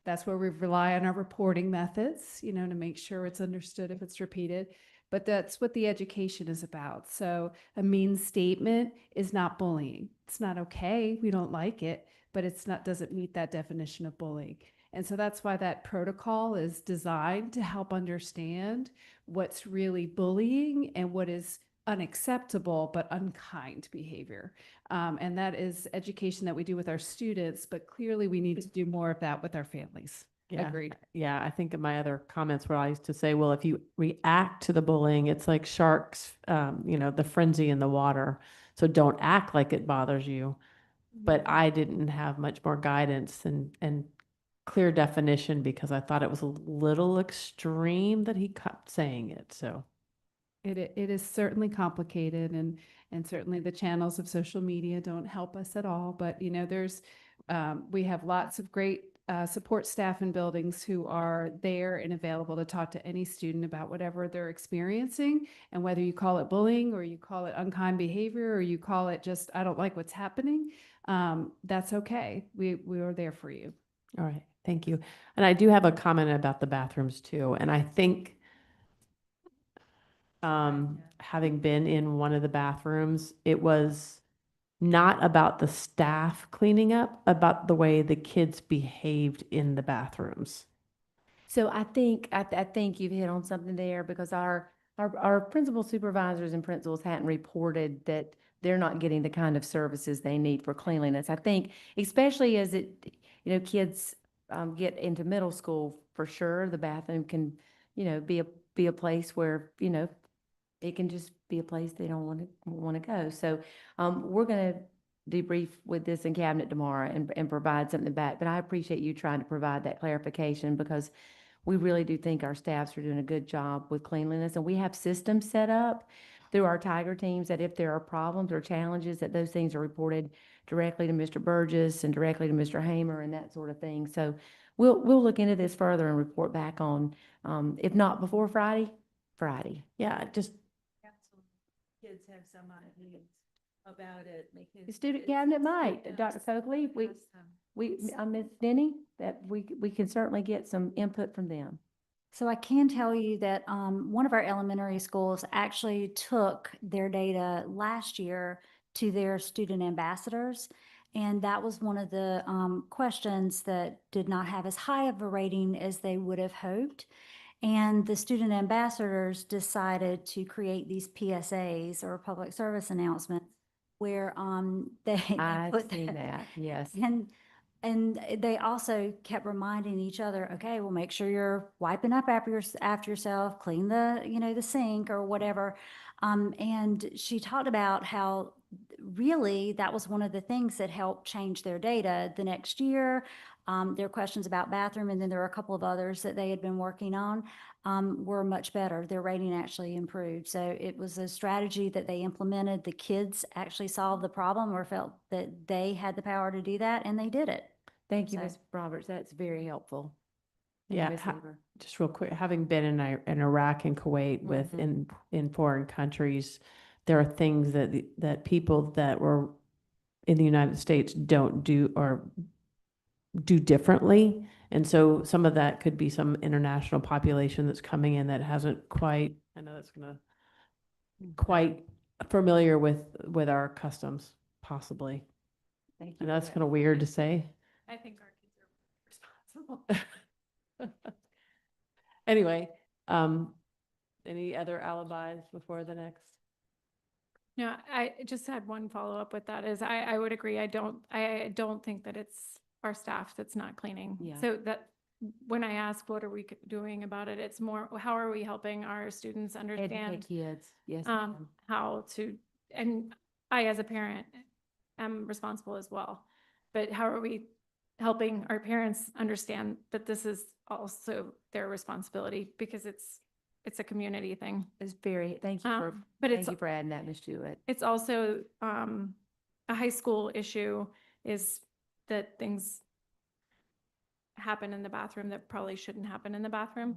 that's where we rely on our reporting methods, you know, to make sure it's understood if it's repeated. But that's what the education is about. So a mean statement is not bullying. It's not okay. We don't like it, but it's not, doesn't meet that definition of bullying. And so that's why that protocol is designed to help understand what's really bullying and what is unacceptable but unkind behavior. And that is education that we do with our students, but clearly we need to do more of that with our families. Yeah. Agreed. Yeah, I think in my other comments where I used to say, well, if you react to the bullying, it's like sharks, you know, the frenzy in the water. So don't act like it bothers you. But I didn't have much more guidance and clear definition because I thought it was a little extreme that he kept saying it. So. It is certainly complicated, and certainly the channels of social media don't help us at all. But, you know, we have lots of great support staff in buildings who are there and available to talk to any student about whatever they're experiencing. And whether you call it bullying or you call it unkind behavior or you call it just, I don't like what's happening, that's okay. We are there for you. All right, thank you. And I do have a comment about the bathrooms too. And I think having been in one of the bathrooms, it was not about the staff cleaning up, about the way the kids behaved in the bathrooms. So I think you've hit on something there, because our principal supervisors and principals hadn't reported that they're not getting the kind of services they need for cleanliness. I think especially as kids get into middle school, for sure, the bathroom can, be a place where, it can just be a place they don't want to go. So we're going to debrief with this in cabinet tomorrow and provide something back. But I appreciate you trying to provide that clarification, because we really do think our staffs are doing a good job with cleanliness. And we have systems set up through our Tiger teams that if there are problems or challenges, that those things are reported directly to Mr. Burgess and directly to Mr. Hamer and that sort of thing. So we'll look into this further and report back on, if not before Friday. Yeah, just Kids have some ideas about it. The student cabinet might, Dr. Coakley, Ms. Denny, that we can certainly get some input from them. So I can tell you that one of our elementary schools actually took their data last year to their student ambassadors. And that was one of the questions that did not have as high of a rating as they would have hoped. And the student ambassadors decided to create these PSAs, or public service announcements, where they I've put seen that, yes. And they also kept reminding each other, okay, well, make sure you're wiping up after yourself, clean the sink or whatever. And she talked about how really that was one of the things that helped change their data the next year. Their questions about bathroom, and then there were a couple of others that they had been working on, were much better. Their rating actually improved. So it was a strategy that they implemented. The kids actually solved the problem or felt that they had the power to do that, and they did it. Thank you, So- Ms. Roberts. That's very helpful. Thank you, yeah, Ms. Lieber. just real quick, having been in Iraq and Kuwait with in foreign countries, there are things that people that were in the United States don't do or do differently. And so some of that could be some international population that's coming in that hasn't quite, I know that's gonna, quite familiar with our customs, possibly. Thank I you know for that's that. kind of weird to say. I think our kids are responsible. Anyway, any other alibis before the next? No, I just had one follow-up with that is I would agree. I don't think that it's our staff that's not cleaning. Yeah. So that when I ask what are we doing about it, it's more, how are we helping our students Educate understand kids, yes. ma'am. how to, and I, as a parent, am responsible as well. But how are we helping our parents understand that this is also their responsibility because it's a community thing. It's very, thank you for, But thank you for adding that, Ms. Jewett. it's also a high school issue is that things happen in the bathroom that probably shouldn't happen in the bathroom,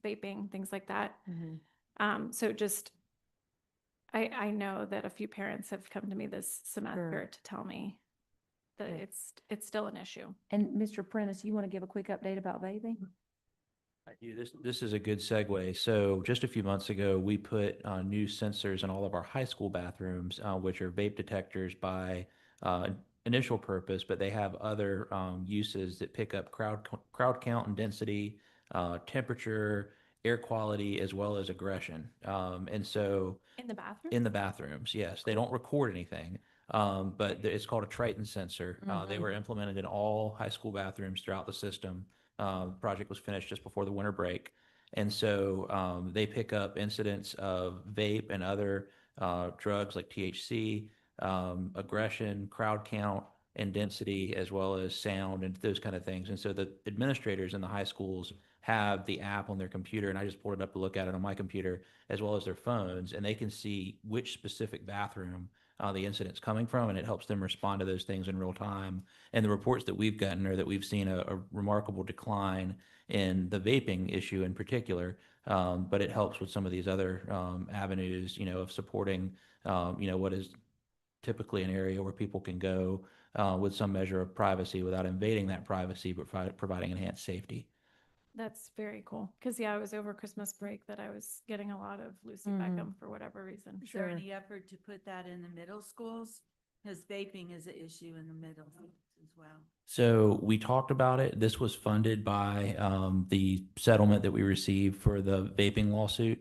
vaping, things like that. So just, I know that a few parents have come to me this semester to tell me that Good. it's still an issue. And Mr. Prentice, you want to give a quick update about vaping? This is a good segue. So just a few months ago, we put new sensors in all of our high school bathrooms, which are vape detectors by initial purpose, but they have other uses that pick up crowd count and density, temperature, air quality, as well as aggression. And so In the bathroom? in the bathrooms, yes, they don't record anything. But it's called a Triton sensor. They were implemented in all high school bathrooms throughout the system. The project was finished just before the winter break. And so they pick up incidents of vape and other drugs like THC, aggression, crowd count, and density, as well as sound and those kind of things. And so the administrators in the high schools have the app on their computer, and I just pulled it up to look at it on my computer, as well as their phones, and they can see which specific bathroom the incident's coming from, and it helps them respond to those things in real time. And the reports that we've gotten are that we've seen a remarkable decline in the vaping issue in particular, but it helps with some of these other avenues, of supporting, what is typically an area where people can go with some measure of privacy without invading that privacy, but providing enhanced safety. That's very cool. Because yeah, it was over Christmas break that I was getting a lot of Lucy Beckham for whatever reason. Is there any effort to put that in the middle schools? Because vaping is an issue in the middle as well. So we talked about it. This was funded by the settlement that we received for the vaping lawsuit.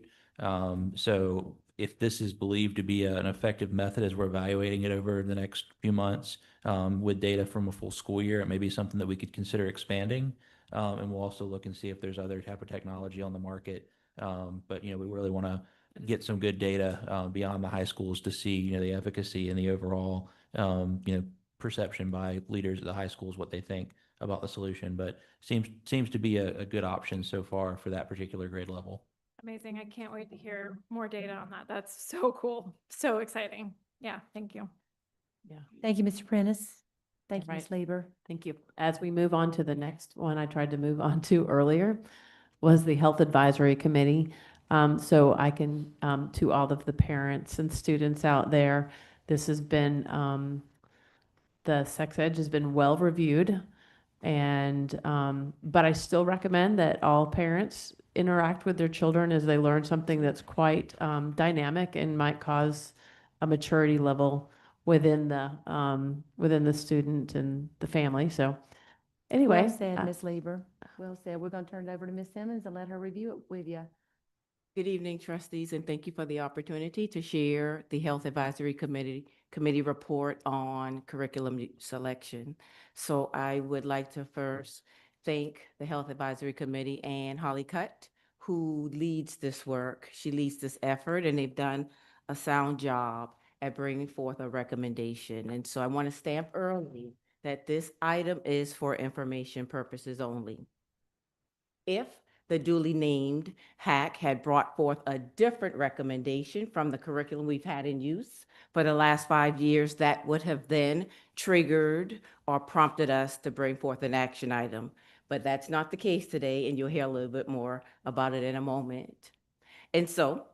So if this is believed to be an effective method as we're evaluating it over the next few months with data from a full school year, it may be something that we could consider expanding. And we'll also look and see if there's other type of technology on the market. But, we really want to get some good data beyond the high schools to see, the efficacy and the overall, perception by leaders at the high schools, what they think about the solution. But seems to be a good option so far for that particular grade level. Amazing. I can't wait to hear more data on that. That's so cool. So exciting. Yeah, thank you. Yeah. Thank you, Mr. Prentice. Thank you, Right. Ms. Lieber. Thank you. As we move on to the next one I tried to move on to earlier was the Health Advisory Committee. So I can, to all of the parents and students out there, this has been, the sex ed has been well reviewed. And, but I still recommend that all parents interact with their children as they learn something that's quite dynamic and might cause a maturity level within the student and the family. So anyway. Well said, Ms. Lieber. Well said. We're going to turn it over to Ms. Simmons and let her review it with you. Good evening, trustees, and thank you for the opportunity to share the Health Advisory Committee report on curriculum selection. So I would like to first thank the Health Advisory Committee and Holly Cutt, who leads this work. She leads this effort, and they've done a sound job at bringing forth a recommendation. And so I want to stamp early that this item is for information purposes only. If the duly named HAC had brought forth a different recommendation from the curriculum we've had in use for the last 5 years, that would have then triggered or prompted us to bring forth an action item. But that's not the case today, and you'll hear a little bit more about it in a moment. And so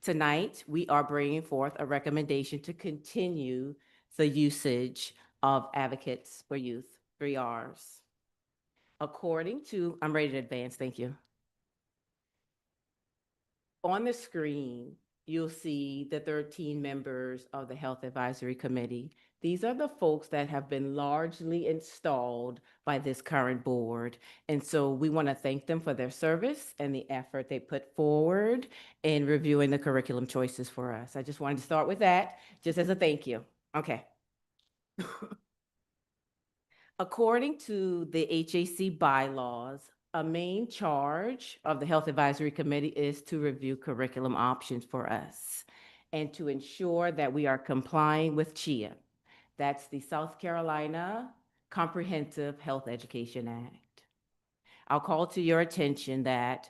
tonight, we are bringing forth a recommendation to continue the usage of advocates for youth 3 Rs. According to, I'm ready to advance, thank you. On the screen, you'll see the 13 members of the Health Advisory Committee. These are the folks that have been largely installed by this current board. And so we want to thank them for their service and the effort they put forward in reviewing the curriculum choices for us. I just wanted to start with that, just as a thank you. Okay. According to the HAC bylaws, a main charge of the Health Advisory Committee is to review curriculum options for us and to ensure that we are complying with CHIA. That's the South Carolina Comprehensive Health Education Act. I'll call to your attention that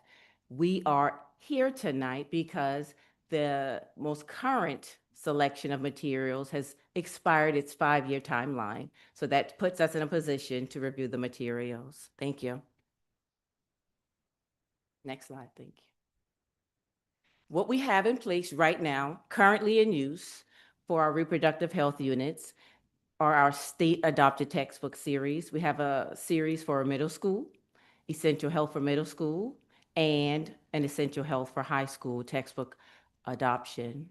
we are here tonight because the most current selection of materials has expired its 5-year timeline. So that puts us in a position to review the materials. Thank you. Next slide, thank you. What we have in place right now, currently in use for our reproductive health units, are our state adopted textbook series. We have a series for middle school, essential health for middle school, and an essential health for high school textbook adoption.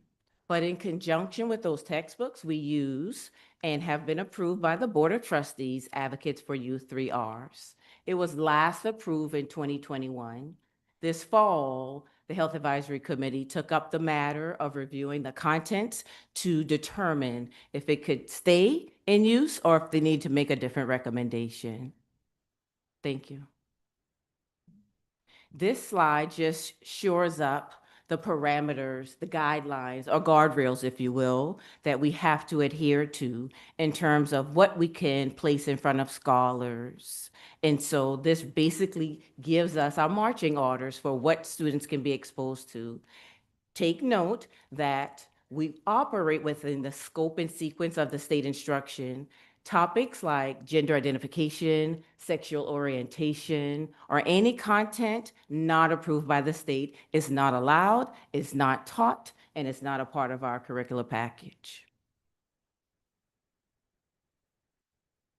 But in conjunction with those textbooks, we use and have been approved by the Board of Trustees Advocates for Youth 3 Rs. It was last approved in 2021. This fall, the Health Advisory Committee took up the matter of reviewing the content to determine if it could stay in use or if they need to make a different recommendation. Thank you. This slide just shores up the parameters, the guidelines, or guardrails, if you will, that we have to adhere to in terms of what we can place in front of scholars. And so this basically gives us our marching orders for what students can be exposed to. Take note that we operate within the scope and sequence of the state instruction. Topics like gender identification, sexual orientation, or any content not approved by the state is not allowed, is not taught, and is not a part of our curricular package.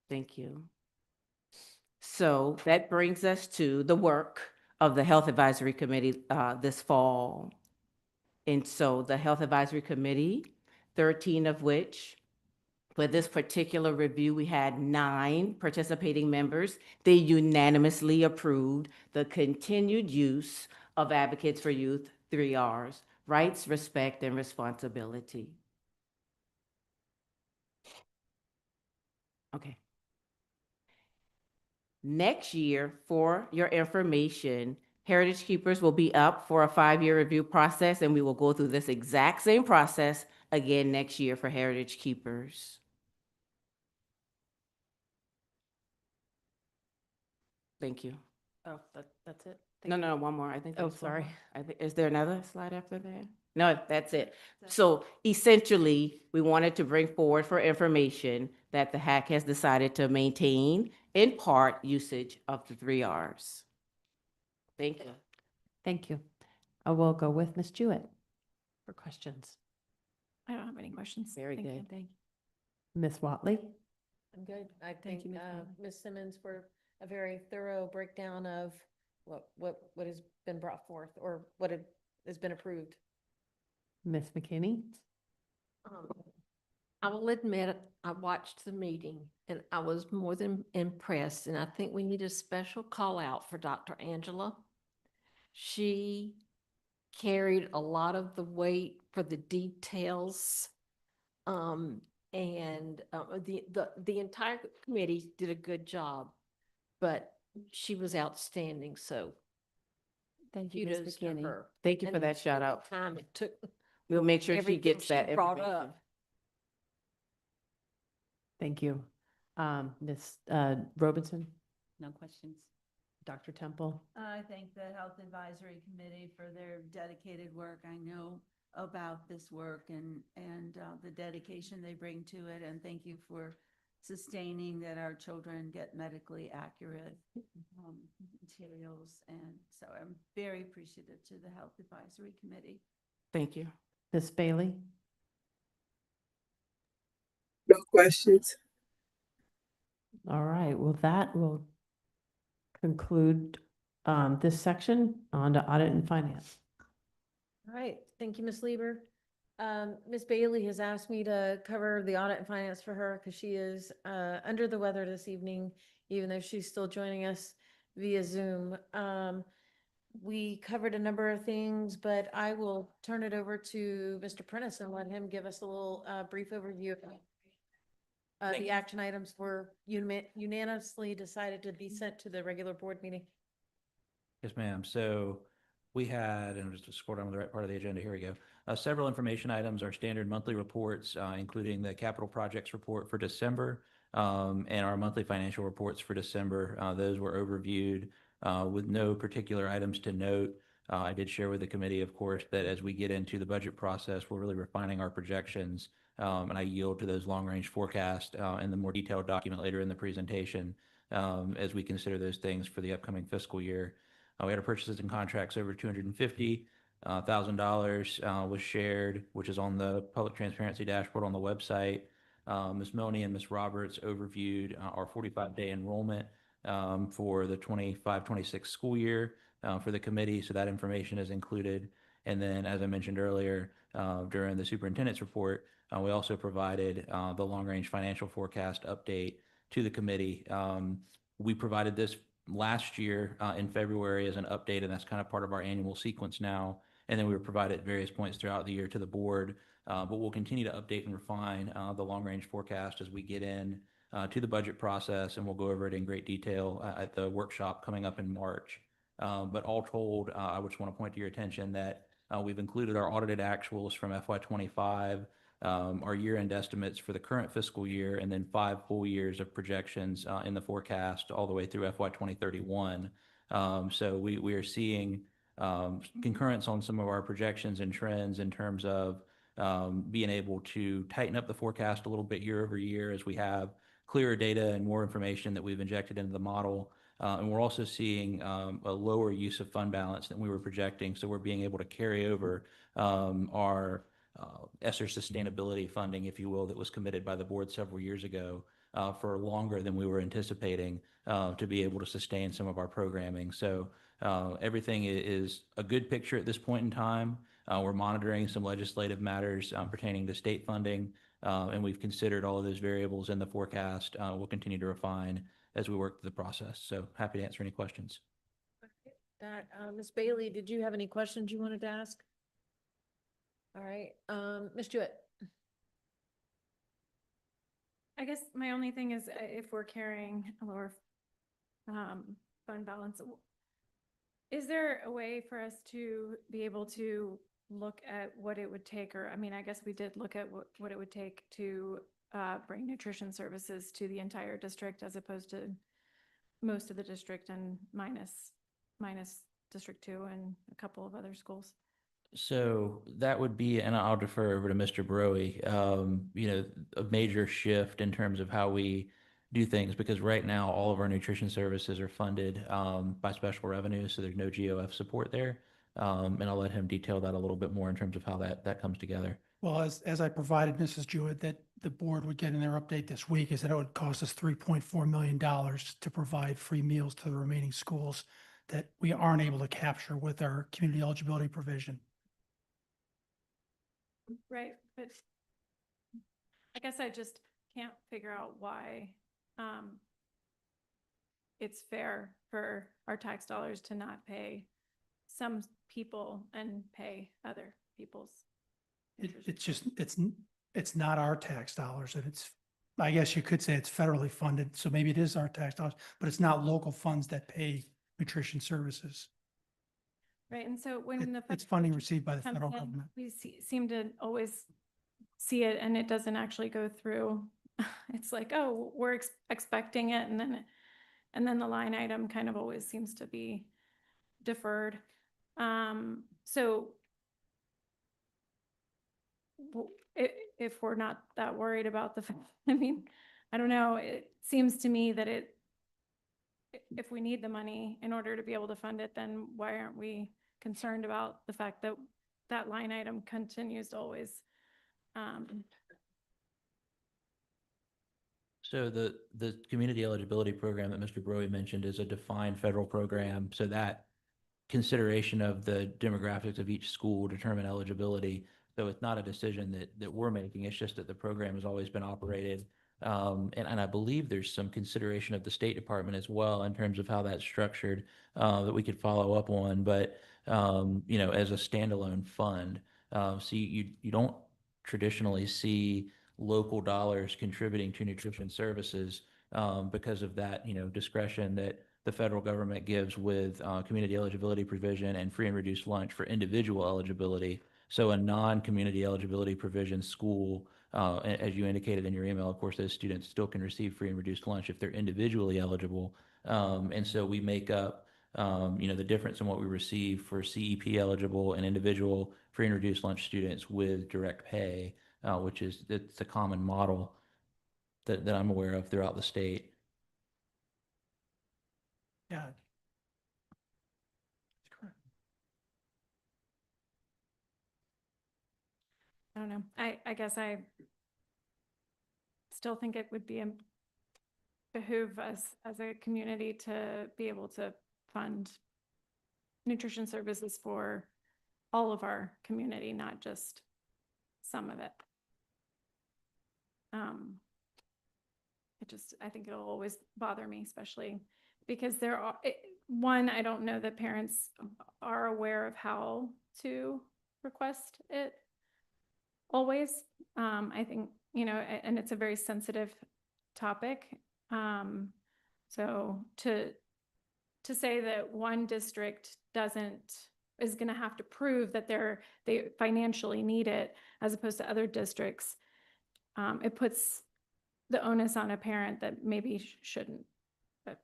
Thank you. So that brings us to the work of the Health Advisory Committee this fall. And so the Health Advisory Committee, 13 of which, for this particular review, we had 9 participating members. They unanimously approved the continued use of Advocates for Youth 3 Rs, rights, respect, and responsibility. Okay. Next year, for your information, Heritage Keepers will be up for a 5-year review process, and we will go through this exact same process again next year for Heritage Keepers. Thank you. Oh, that's it? No, one more. I think. Oh, there's one sorry. more. Is there another slide after that? No, that's it. So essentially, we wanted to bring forward for information that the HAC has decided to maintain in part usage of the 3 Rs. Thank you. Thank you. I will go with Ms. Jewett for questions. I don't have any questions. Very Thank you. good. Thank you. Ms. Watley? I'm good. I Thank thank you, Ms. Bowman. Ms. Simmons for a very thorough breakdown of what has been brought forth or what has been approved. Ms. McKinney? I will admit, I watched the meeting and I was more than impressed. And I think we need a special call out for Dr. Angela. She carried a lot of the weight for the details. The entire committee did a good job, but she was outstanding. So Thank you, Ms. kudos to McKinney. her. Thank you for And that shout out. time it took. We'll make sure she everything gets that she brought information. up. Thank you. Ms. Robinson? No questions. Dr. Temple? I thank the Health Advisory Committee for their dedicated work. I know about this work and the dedication they bring to it. And thank you for sustaining that our children get medically accurate materials. And so I'm very appreciative to the Health Advisory Committee. Thank you. Ms. Bailey? No questions. All right, well, that will conclude this section on to audit and finance. All right, thank you, Ms. Lieber. Ms. Bailey has asked me to cover the audit and finance for her because she is under the weather this evening, even though she's still joining us via Zoom. We covered a number of things, but I will turn it over to Mr. Prentice and let him give us a little brief overview of the action items were unanimously decided to be sent to the regular board meeting. Yes, ma'am. So we had, and just to scroll down to the right part of the agenda, here we go. Several information items, our standard monthly reports, including the capital projects report for December, and our monthly financial reports for December. Those were overviewed with no particular items to note. I did share with the committee, of course, that as we get into the budget process, we're really refining our projections. And I yield to those long-range forecasts and the more detailed document later in the presentation as we consider those things for the upcoming fiscal year. We had our purchases and contracts over $250,000 was shared, which is on the public transparency dashboard on the website. Ms. Milne and Ms. Roberts overviewed our 45-day enrollment for the 25-26 school year for the committee. So that information is included. And then, as I mentioned earlier, during the superintendent's report, we also provided the long-range financial forecast update to the committee. We provided this last year in February as an update, and that's kind of part of our annual sequence now. And then we were provided at various points throughout the year to the board. But we'll continue to update and refine the long-range forecast as we get in to the budget process, and we'll go over it in great detail at the workshop coming up in March. But all told, I just want to point to your attention that we've included our audited actuals from FY25, our year-end estimates for the current fiscal year, and then 5 full years of projections in the forecast all the way through FY 2031. So we are seeing concurrence on some of our projections and trends in terms of being able to tighten up the forecast a little bit year over year as we have clearer data and more information that we've injected into the model. And we're also seeing a lower use of fund balance than we were projecting. So we're being able to carry over our ESSER sustainability funding, if you will, that was committed by the board several years ago for longer than we were anticipating to be able to sustain some of our programming. So everything is a good picture at this point in time. We're monitoring some legislative matters pertaining to state funding, and we've considered all of those variables in the forecast. We'll continue to refine as we work through the process. So happy to answer any questions. Ms. Bailey, did you have any questions you wanted to ask? All right, Ms. Jewett. I guess my only thing is if we're carrying a lower fund balance, is there a way for us to be able to look at what it would take, or I mean, I guess we did look at what it would take to bring nutrition services to the entire district as opposed to most of the district and minus District 2 and a couple of other schools? So that would be, and I'll defer over to Mr. Broey, a major shift in terms of how we do things, because right now all of our nutrition services are funded by special revenue, so there's no GOF support there. And I'll let him detail that a little bit more in terms of how that comes together. Well, as I provided Mrs. Jewett, that the board would get in their update this week, is that it would cost us $3.4 million to provide free meals to the remaining schools that we aren't able to capture with our community eligibility provision. Right, but I guess I just can't figure out why it's fair for our tax dollars to not pay some people and pay other people's. It's not our tax dollars, and I guess you could say it's federally funded, so maybe it is our tax dollars, but it's not local funds that pay nutrition services. Right, and so when It's funding received by the federal comes in, government. we seem to always see it and it doesn't actually go through. It's like, oh, we're expecting it, and then the line item kind of always seems to be deferred. So if we're not that worried about I mean, I don't know, it seems to me that if we need the money in order to be able to fund it, then why aren't we concerned about the fact that that line item continues to always So the community eligibility program that Mr. Broy mentioned is a defined federal program. So that consideration of the demographics of each school will determine eligibility. So it's not a decision that we're making. It's just that the program has always been operated. And I believe there's some consideration of the State Department as well in terms of how that's structured that we could follow up on. But as a standalone fund, so you don't traditionally see local dollars contributing to nutrition services because of that, discretion that the federal government gives with community eligibility provision and free and reduced lunch for individual eligibility. So a non-community eligibility provision school, as you indicated in your email, of course, those students still can receive free and reduced lunch if they're individually eligible. And so we make up, the difference in what we receive for CEP eligible and individual free and reduced lunch students with direct pay, which is it's a common model that I'm aware of throughout the state. Yeah. That's correct. I don't know. I guess I still think it would behoove us as a community to be able to fund nutrition services for all of our community, not just some of it. I think it'll always bother me, especially because I don't know that parents are aware of how to request it always. I think, and it's a very sensitive topic. So to say that one district is going to have to prove that they financially need it as opposed to other districts, it puts the onus on a parent that maybe shouldn't. But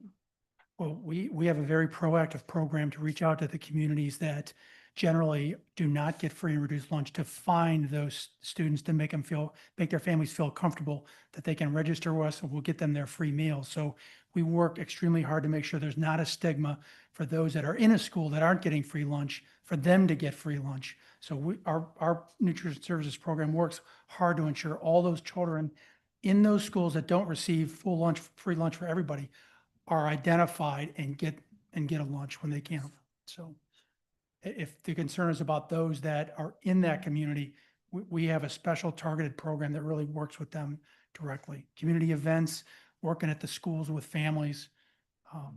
Well, we have a very proactive program to reach out to the communities that generally do not get free and reduced lunch, to find those students, to make their families feel comfortable that they can register with us and we'll get them their free meals. So we work extremely hard to make sure there's not a stigma for those that are in a school that aren't getting free lunch, for them to get free lunch. So our nutrition services program works hard to ensure all those children in those schools that don't receive free lunch for everybody are identified and get a lunch when they can. So if the concern is about those that are in that community, we have a special targeted program that really works with them directly. Community events, working at the schools with families,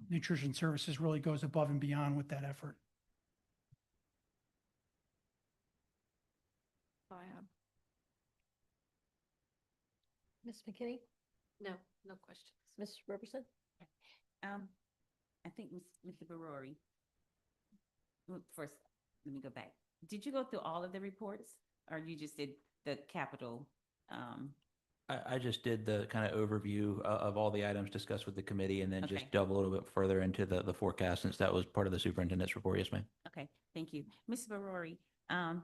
nutrition services really goes above and beyond with that effort. Ms. McKinney? No questions. Ms. Robertson? I think Mr. Barori. First, let me go back. Did you go through all of the reports, or you just did the capital? I just did the kind of overview of all the items discussed with the committee and then just Okay. delve a little bit further into the forecast since that was part of the superintendent's report. Yes, ma'am. Okay, thank you. Ms. Barori,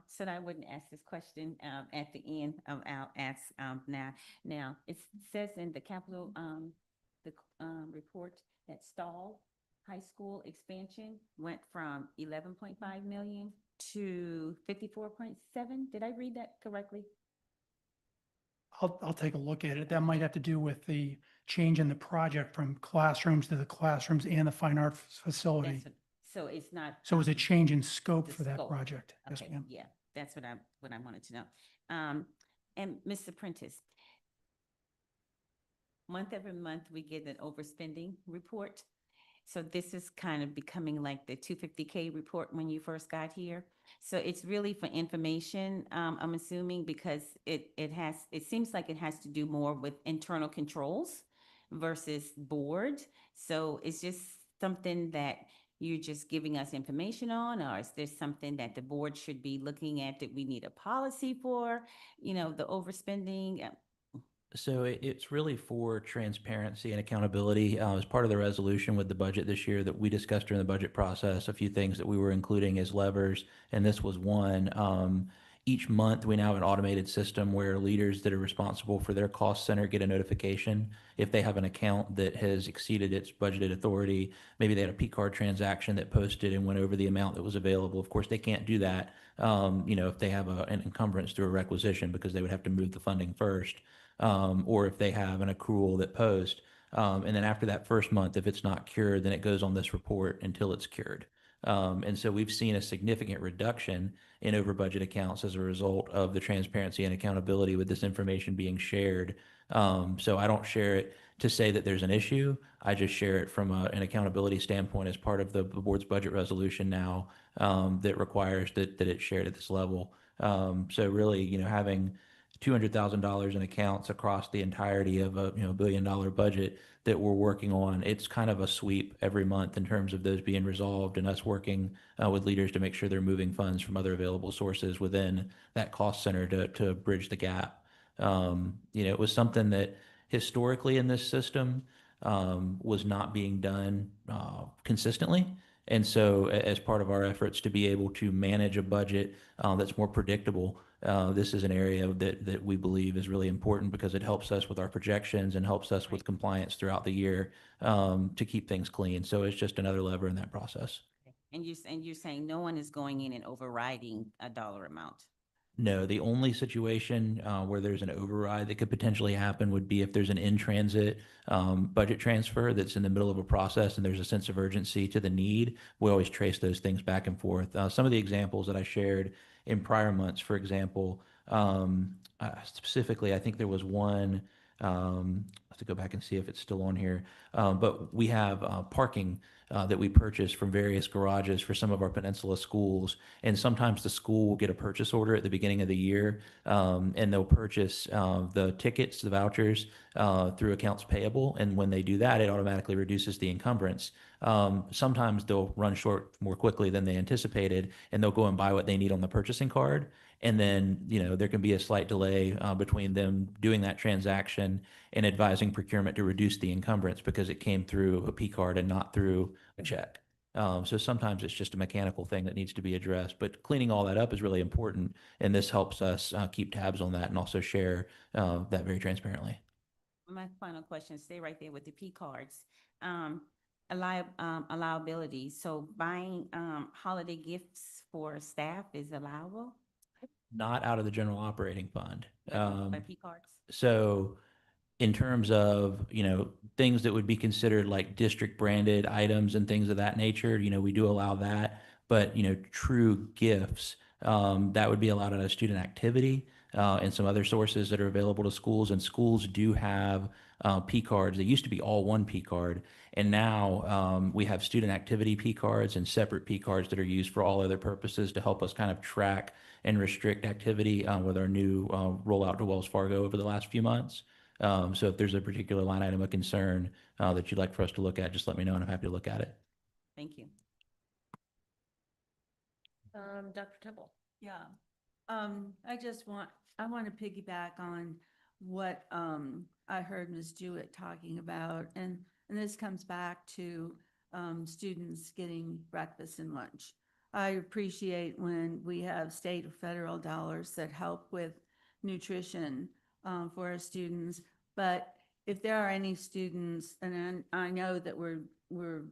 said I wouldn't ask this question at the end. I'll ask now. Now, it says in the capital report that Stall High School expansion went from 11.5 million to 54.7. Did I read that correctly? I'll take a look at it. That might have to do with the change in the project from classrooms to the classrooms and the fine art facility. So it's not. So it was a change in scope the for that scope. project. Yes, Okay, ma'am. yeah, that's what I wanted to know. And Mr. Prentice, every month we get an overspending report. So this is kind of becoming like the 250K report when you first got here. So it's really for information, I'm assuming, because it seems like it has to do more with internal controls versus board. So it's just something that you're just giving us information on, or is there something that the board should be looking at that we need a policy for, the overspending? So it's really for transparency and accountability. As part of the resolution with the budget this year that we discussed during the budget process, a few things that we were including as levers, and this was one. Each month, we now have an automated system where leaders that are responsible for their cost center get a notification if they have an account that has exceeded its budgeted authority. Maybe they had a P card transaction that posted and went over the amount that was available. Of course, they can't do that, if they have an encumbrance through a requisition because they would have to move the funding first. or if they have an accrual that post. And then after that first month, if it's not cured, then it goes on this report until it's cured. And so we've seen a significant reduction in over budget accounts as a result of the transparency and accountability with this information being shared. So I don't share it to say that there's an issue. I just share it from an accountability standpoint as part of the board's budget resolution now, that requires that it's shared at this level. So really, having $200,000 in accounts across the entirety of a $1 billion budget that we're working on, it's kind of a sweep every month in terms of those being resolved and us working with leaders to make sure they're moving funds from other available sources within that cost center to bridge the gap. It was something that historically in this system was not being done consistently. And so as part of our efforts to be able to manage a budget that's more predictable, this is an area that we believe is really important because it helps us with our projections and helps us with compliance throughout the year to keep things clean. So it's just another lever in that process. And you're saying no one is going in and overriding a dollar amount? No, the only situation where there's an override that could potentially happen would be if there's an in-transit budget transfer that's in the middle of a process and there's a sense of urgency to the need. We always trace those things back and forth. Some of the examples that I shared in prior months, for example, specifically, I think there was one, I have to go back and see if it's still on here, but we have parking that we purchase from various garages for some of our peninsula schools. And sometimes the school will get a purchase order at the beginning of the year, and they'll purchase the tickets, the vouchers through accounts payable. And when they do that, it automatically reduces the encumbrance. Sometimes they'll run short more quickly than they anticipated, and they'll go and buy what they need on the purchasing card. And then, there can be a slight delay between them doing that transaction and advising procurement to reduce the encumbrance because it came through a P card and not through a check. So sometimes it's just a mechanical thing that needs to be addressed, but cleaning all that up is really important. And this helps us keep tabs on that and also share that very transparently. My final question, stay right there with the P cards. Allowability. So buying holiday gifts for staff is allowable? Not out of the general operating fund. By P cards? So in terms of, things that would be considered like district branded items and things of that nature, we do allow that. But, true gifts, that would be allowed at a student activity and some other sources that are available to schools. And schools do have P cards. They used to be all one P card. And now we have student activity P cards and separate P cards that are used for all other purposes to help us kind of track and restrict activity with our new rollout to Wells Fargo over the last few months. So if there's a particular line item of concern that you'd like for us to look at, just let me know and I'm happy to look at it. Thank you. Dr. Temple. Yeah. I want to piggyback on what I heard Ms. Jewett talking about. And this comes back to students getting breakfast and lunch. I appreciate when we have state or federal dollars that help with nutrition for our students. But if there are any students, and I know that we're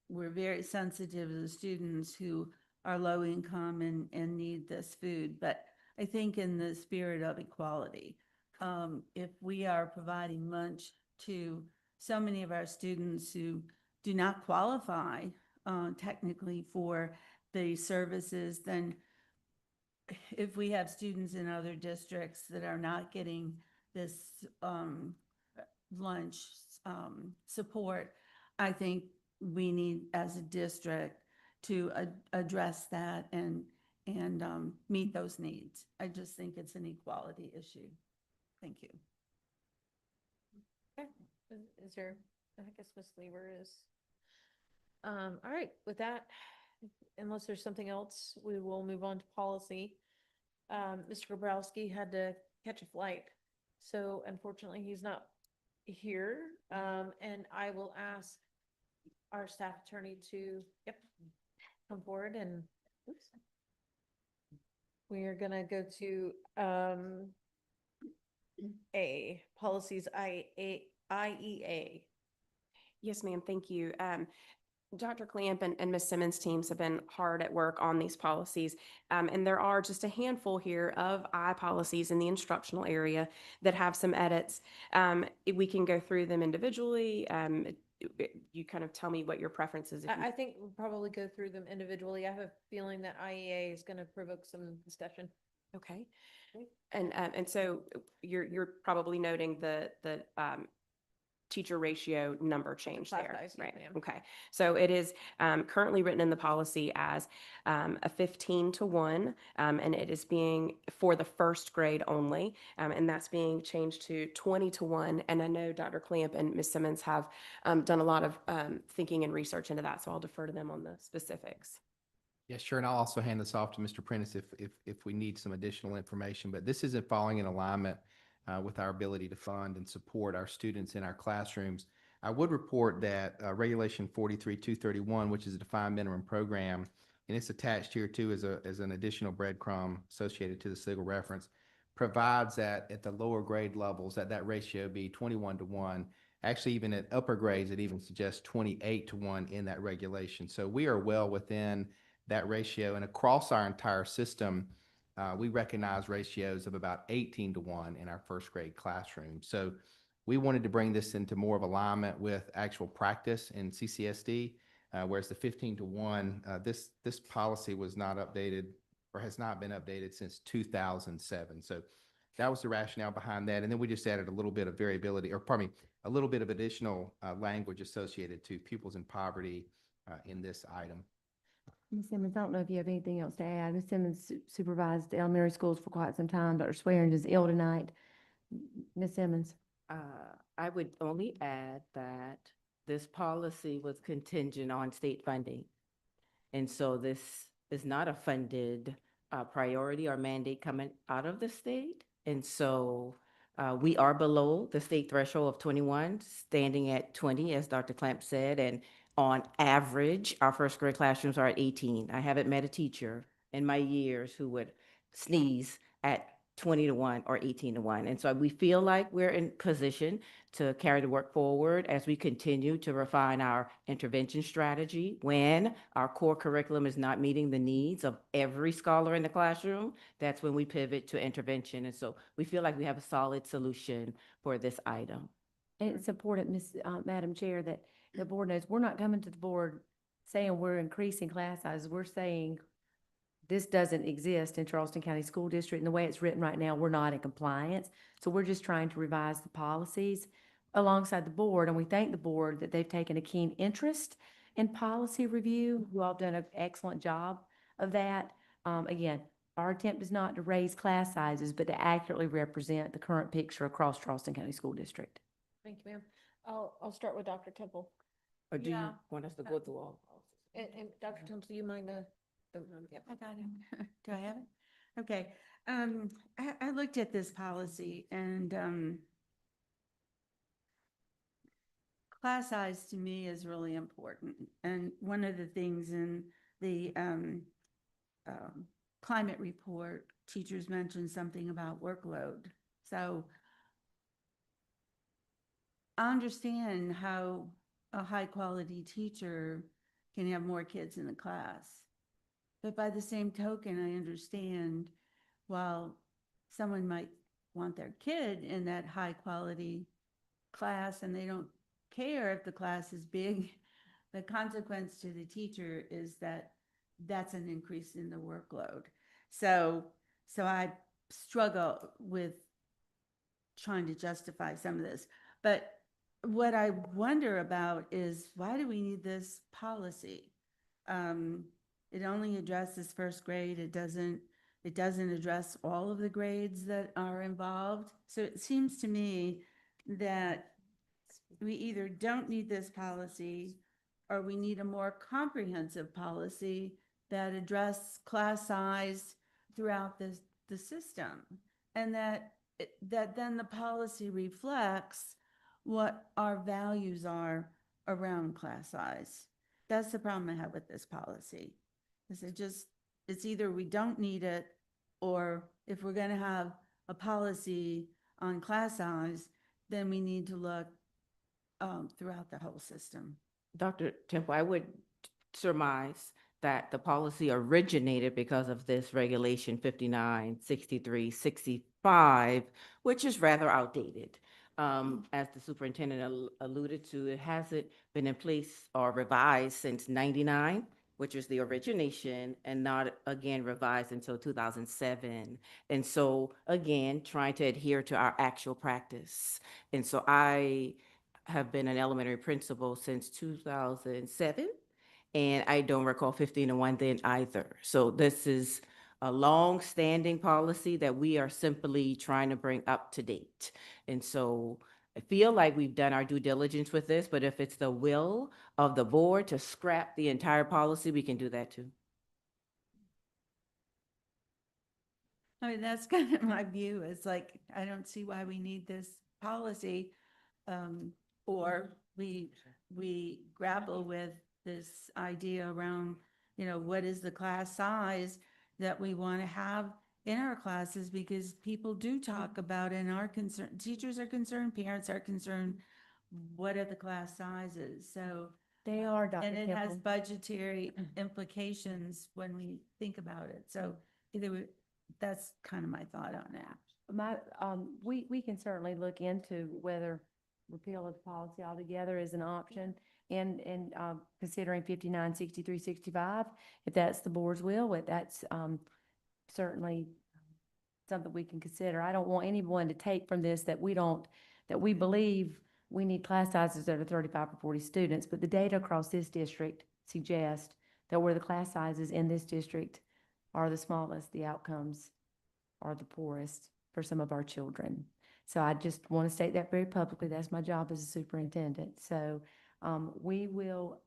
very sensitive to the students who are low income and need this food, but I think in the spirit of equality, if we are providing lunch to so many of our students who do not qualify technically for the services, then if we have students in other districts that are not getting this lunch support, I think we need as a district to address that and meet those needs. I just think it's an equality issue. Thank you. Okay. Is there, I guess Ms. Lever is. All right, with that, unless there's something else, we will move on to policy. Mr. Grabowski had to catch a flight, so unfortunately he's not here. And I will ask our staff attorney to, come forward and, oops. We are gonna go to A, policies IEA. Yes, ma'am. Thank you. Dr. Clamp and Ms. Simmons' teams have been hard at work on these policies. And there are just a handful here of policies in the instructional area that have some edits. We can go through them individually. You kind of tell me what your preference is. I think we'll probably go through them individually. I have a feeling that IEA is going to provoke some discussion. Okay. And so you're probably noting the teacher ratio number change Class there, size, yes, right? ma'am. Okay. So it is currently written in the policy as a 15-to-1, and it is being for the first grade only, and that's being changed to 20-to-1. And I know Dr. Clamp and Ms. Simmons have done a lot of thinking and research into that, so I'll defer to them on the specifics. Yes, sure. And I'll also hand this off to Mr. Prentice if we need some additional information. But this isn't falling in alignment with our ability to fund and support our students in our classrooms. I would report that Regulation 43-231, which is a defined minimum program, and it's attached here too as an additional breadcrumb associated to the single reference, provides that at the lower grade levels that ratio be 21-to-1. Actually, even at upper grades, it even suggests 28-to-1 in that regulation. So we are well within that ratio, and across our entire system, we recognize ratios of about 18-to-1 in our first grade classroom. So we wanted to bring this into more of alignment with actual practice in CCSD, whereas the 15-to-1, this policy was not updated or has not been updated since 2007. So that was the rationale behind that. And then we just added a little bit of variability, or pardon me, a little bit of additional language associated to pupils in poverty in this item. Ms. Simmons, I don't know if you have anything else to add. Ms. Simmons supervised elementary schools for quite some time. Dr. Swearingen is ill tonight. Ms. Simmons? I would only add that this policy was contingent on state funding. And so this is not a funded priority or mandate coming out of the state. And so we are below the state threshold of 21, standing at 20, as Dr. Clamp said. And on average, our first grade classrooms are at 18. I haven't met a teacher in my years who would sneeze at 20-to-1 or 18-to-1. And so we feel like we're in position to carry the work forward as we continue to refine our intervention strategy. When our core curriculum is not meeting the needs of every scholar in the classroom, that's when we pivot to intervention. And so we feel like we have a solid solution for this item. And it's important, Madam Chair, that the board knows we're not coming to the board saying we're increasing class sizes. We're saying this doesn't exist in Charleston County School District. And the way it's written right now, we're not in compliance. So we're just trying to revise the policies alongside the board. And we thank the board that they've taken a keen interest in policy review. You all have done an excellent job of that. Again, our attempt is not to raise class sizes, but to accurately represent the current picture across Charleston County School District. Thank you, ma'am. I'll start with Dr. Temple. Or do you Yeah. want us to go through all? And Dr. Temple, do you mind yep. I got it. Do I have it? Okay. I looked at this policy and class size to me is really important. And one of the things in the climate report, teachers mentioned something about workload. So I understand how a high quality teacher can have more kids in the class. But by the same token, I understand while someone might want their kid in that high quality class and they don't care if the class is big, the consequence to the teacher is that that's an increase in the workload. So I struggle with trying to justify some of this. But what I wonder about is, why do we need this policy? It only addresses first grade. It doesn't address all of the grades that are involved. So it seems to me that we either don't need this policy or we need a more comprehensive policy that address class size throughout the system, and that then the policy reflects what our values are around class size. That's the problem I have with this policy. It's either we don't need it, or if we're going to have a policy on class size, then we need to look throughout the whole system. Dr. Temple, I would surmise that the policy originated because of this regulation 596365, which is rather outdated. As the superintendent alluded to, it hasn't been in place or revised since 99, which is the origination, and not again revised until 2007. And so again, trying to adhere to our actual practice. And so I have been an elementary principal since 2007, and I don't recall 1501 then either. So this is a long-standing policy that we are simply trying to bring up to date. And so I feel like we've done our due diligence with this, but if it's the will of the board to scrap the entire policy, we can do that too. I mean, that's kind of my view. It's like, I don't see why we need this policy. Or we grapple with this idea around, what is the class size that we want to have in our classes, because people do talk about it and are concerned, teachers are concerned, parents are concerned, what are the class sizes? So They are, Dr. and it has Temple. budgetary implications when we think about it. So that's kind of my thought on that. We can certainly look into whether repeal of the policy altogether is an option and considering 596365, if that's the board's will, that's certainly something we can consider. I don't want anyone to take from this that we believe we need class sizes that are 35 or 40 students, but the data across this district suggest that where the class sizes in this district are the smallest, the outcomes are the poorest for some of our children. So I just want to state that very publicly. That's my job as a superintendent. So we will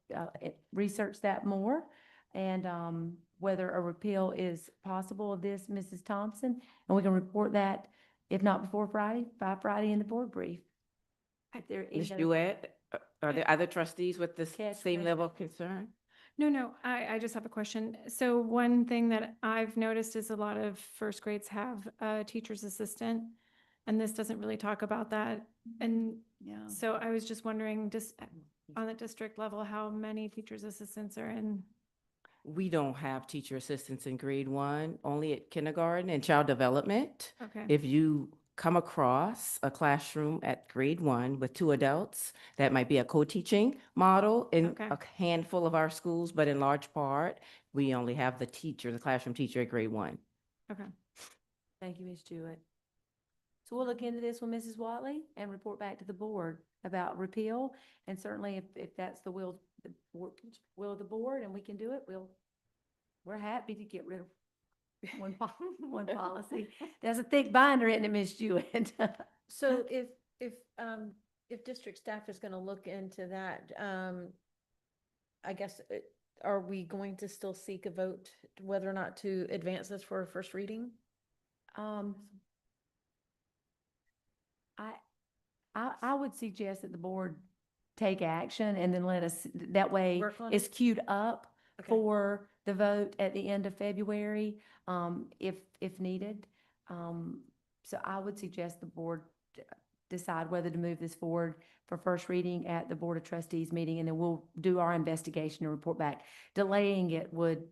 research that more and whether a repeal is possible of this, Mrs. Thompson, and we can report that, if not before Friday, by Friday in the board brief. Ms. Duet, are there other trustees with this same level of concern? No, I just have a question. So one thing that I've noticed is a lot of first grades have a teacher's assistant, and this doesn't really talk about that. And Yeah. so I was just wondering, just on the district level, how many teacher's assistants are in? We don't have teacher assistants in grade 1, only at kindergarten and child development. Okay. If you come across a classroom at grade 1 with 2 adults, that might be a co-teaching model in Okay. a handful of our schools, but in large part, we only have the classroom teacher at grade 1. Okay. Thank you, Ms. Jewett. So we'll look into this with Mrs. Watley and report back to the board about repeal. And certainly if that's the will of the board and we can do it, we're happy to get rid of one policy. There's a thick binder, isn't it, Ms. Jewett? So if district staff is going to look into that, I guess, are we going to still seek a vote whether or not to advance this for a first reading? I would suggest that the board take action and then let us, that way Work on it's it? queued up Okay. for the vote at the end of February, if needed. So I would suggest the board decide whether to move this forward for first reading at the Board of Trustees meeting, and then we'll do our investigation and report back. Delaying it would,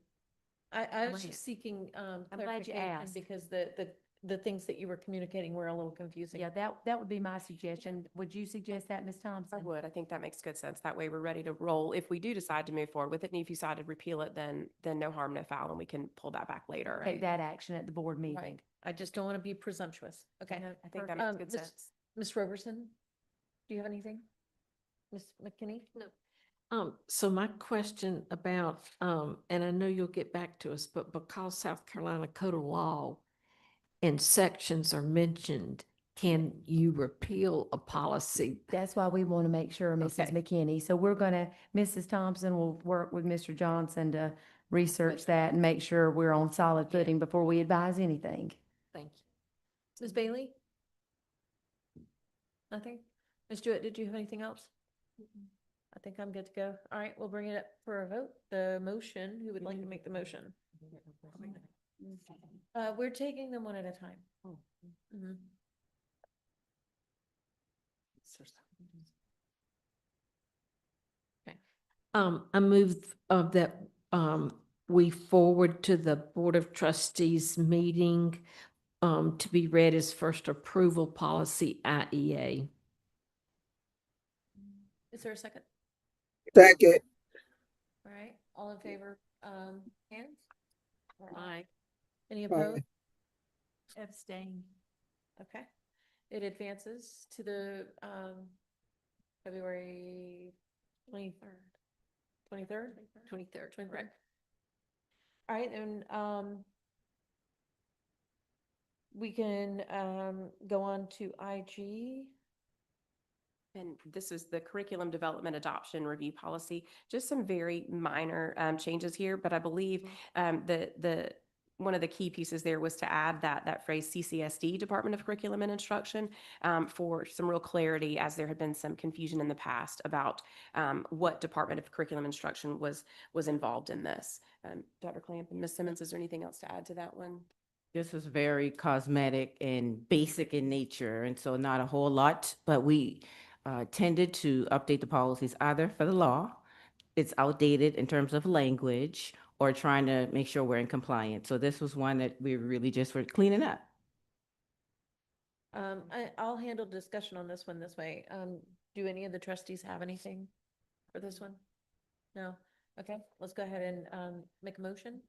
I was Right. just seeking glad you clarification asked. because the things that you were communicating were a little confusing. yeah, that would be my suggestion. Would you suggest that, Ms. Thompson? I would. I think that makes good sense. That way we're ready to roll. If we do decide to move forward with it, and if you decide to repeal it, then no harm, no foul, and we can pull that back later. Take that action at the board meeting. Right. I just don't want to be presumptuous. Okay. No, I think that makes good sense. Ms. Roberson, do you have anything? Ms. McKinney? No. So my question about, and I know you'll get back to us, but because South Carolina Code of Law and sections are mentioned, can you repeal a policy? That's why we want to make sure, Mrs. Okay. McKinney. So we're gonna, Mrs. Thompson will work with Mr. Johnson to research that and make sure we're on solid footing before we advise anything. Thank you. Ms. Bailey? Nothing? Ms. Jewett, did you have anything else? I think I'm good to go. All right, we'll bring it up for a vote. The motion, who would like to make the motion? We're taking them one at a time. Mhm. Okay. I move that we forward to the Board of Trustees meeting to be read as first approval policy IEA. Is there a second? Second. All right, all in favor, hands? Aye. Any Aye. opposed? Abstain. Okay, it advances to the February 23rd. 23rd? 23rd, correct. All right, and we can go on to IG. And this is the curriculum development adoption review policy. Just some very minor changes here, but I believe one of the key pieces there was to add that phrase CCSD, Department of Curriculum and Instruction, for some real clarity, as there had been some confusion in the past about what Department of Curriculum Instruction was involved in this. Dr. Clamp and Ms. Simmons, is there anything else to add to that one? This is very cosmetic and basic in nature, and so not a whole lot, but we tended to update the policies either for the law, it's outdated in terms of language, or trying to make sure we're in compliance. So this was one that we really just were cleaning up. I'll handle discussion on this one this way. Do any of the trustees have anything for this one? No? Okay, let's go ahead and make a motion.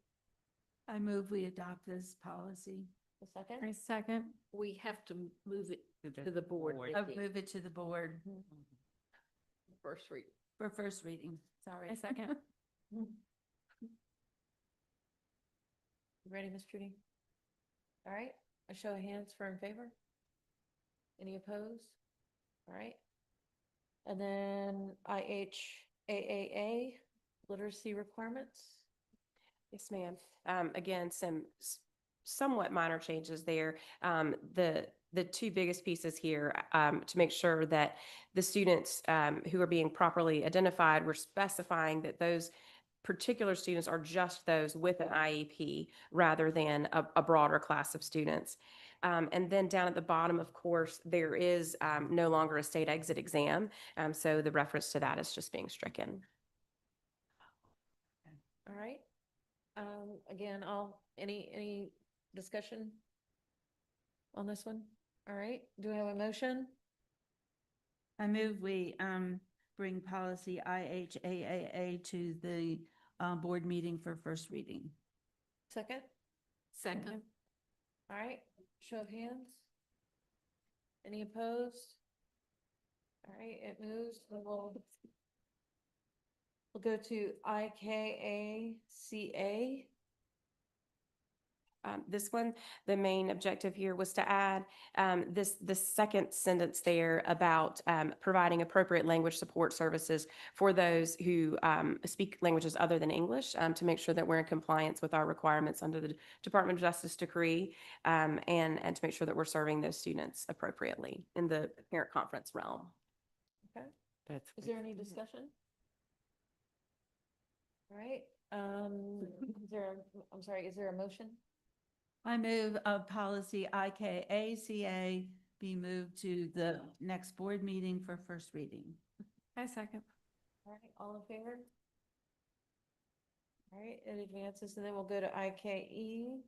I move we adopt this policy. A second? I second. We have to move it to the board. I Nikki, move it to the board First read. for first reading. Sorry. I second. You ready, Ms. Trudy? All right, a show of hands for in favor? Any opposed? All right. And then IHAAA, literacy requirements. Yes, ma'am. Again, some somewhat minor changes there. The two biggest pieces here, to make sure that the students who are being properly identified, we're specifying that those particular students are just those with an IEP rather than a broader class of students. And then down at the bottom, of course, there is no longer a state exit exam. So the reference to that is just being stricken. All right. Again, any discussion on this one? All right, do I have a motion? I move we bring policy IHAAA to the board meeting for first reading. Second? Second. All right, show of hands. Any opposed? All right, it moves. We'll go to IKACA. This one, the main objective here was to add this second sentence there about providing appropriate language support services for those who speak languages other than English, to make sure that we're in compliance with our requirements under the Department of Justice decree, and to make sure that we're serving those students appropriately in the parent conference realm. Okay, That's is there any discussion? All right, is there a motion? I move a policy IKACA be moved to the next board meeting for first reading. I second. All right, all in favor? All right, it advances, and then we'll go to IKE.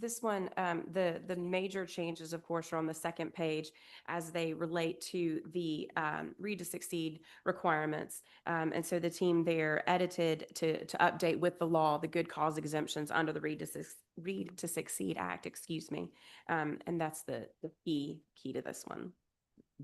This one, the major changes, of course, are on the second page as they relate to the Read to Succeed requirements. And so the team there edited to update with the law the good cause exemptions under the Read to Succeed Act, excuse me. And that's the key to this one.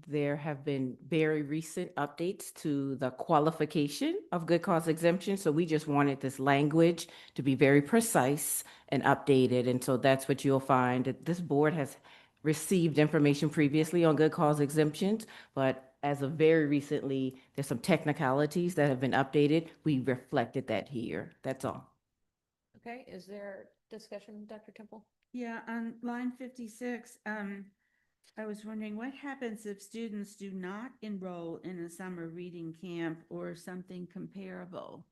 There have been very recent updates to the qualification of good cause exemption. So we just wanted this language to be very precise and updated. And so that's what you'll find, that this board has received information previously on good cause exemptions, but as of very recently, there's some technicalities that have been updated. We reflected that here. That's all. Okay, is there discussion, Dr. Temple? Yeah, on line 56, I was wondering what happens if students do not enroll in a summer reading camp or something comparable?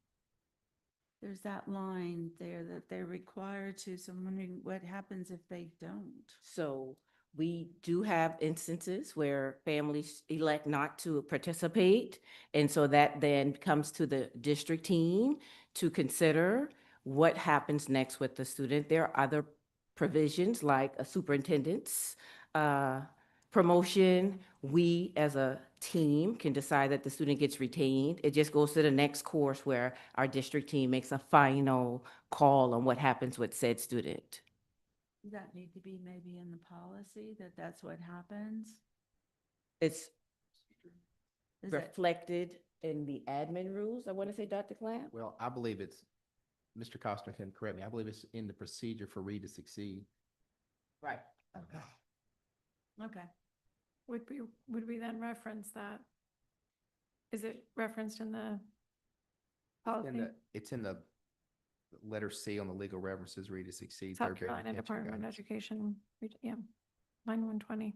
There's that line there that they're required to, so I'm wondering what happens if they don't? So We do have instances where families elect not to participate. And so that then comes to the district team to consider what happens next with the student. There are other provisions like a superintendent's promotion. We as a team can decide that the student gets retained. It just goes to the next course where our district team makes a final call on what happens with said student. Does that need to be maybe in the policy that that's what happens? It's Is it, reflected in the admin rules, I want to say, Dr. Clamp? Well, I believe it's, Mr. Costner can correct me, I believe it's in the procedure for Read to Succeed. Right. okay. Would we then reference that? Is it referenced in the policy? It's in the letter C on the legal references, Read to Succeed. South third grade Carolina retention Department of guidance. Education, yeah, line 120.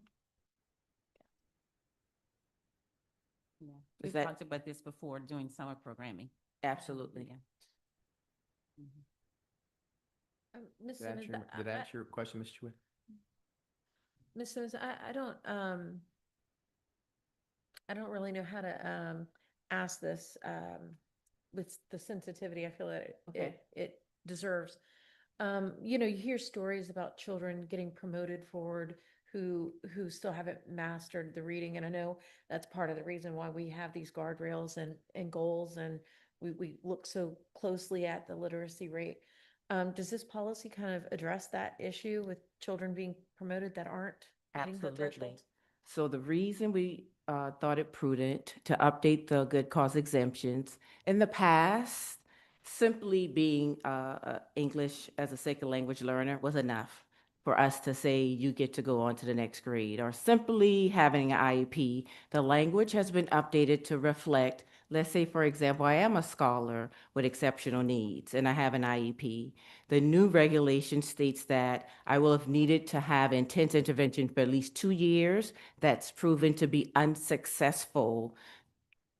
Yeah. Is We've that- talked about this before during summer programming. Absolutely. Yeah. Ms. Did that Simmons, answer, did that answer your question, Ms. Chua? Ms. Simmons, I don't really know how to, ask this, with the sensitivity I feel that it deserves. You know, you hear stories about children getting promoted forward who still haven't mastered the reading. And I know that's part of the reason why we have these guardrails and goals, and we look so closely at the literacy rate. Does this policy kind of address that issue with children being promoted that aren't hitting the Absolutely. thresholds? So the reason we thought it prudent to update the good cause exemptions, in the past, simply being English as a second language learner was enough for us to say you get to go on to the next grade, or simply having an IEP. The language has been updated to reflect, let's say, for example, I am a scholar with exceptional needs and I have an IEP. The new regulation states that I will have needed to have intense intervention for at least 2 years. That's proven to be unsuccessful,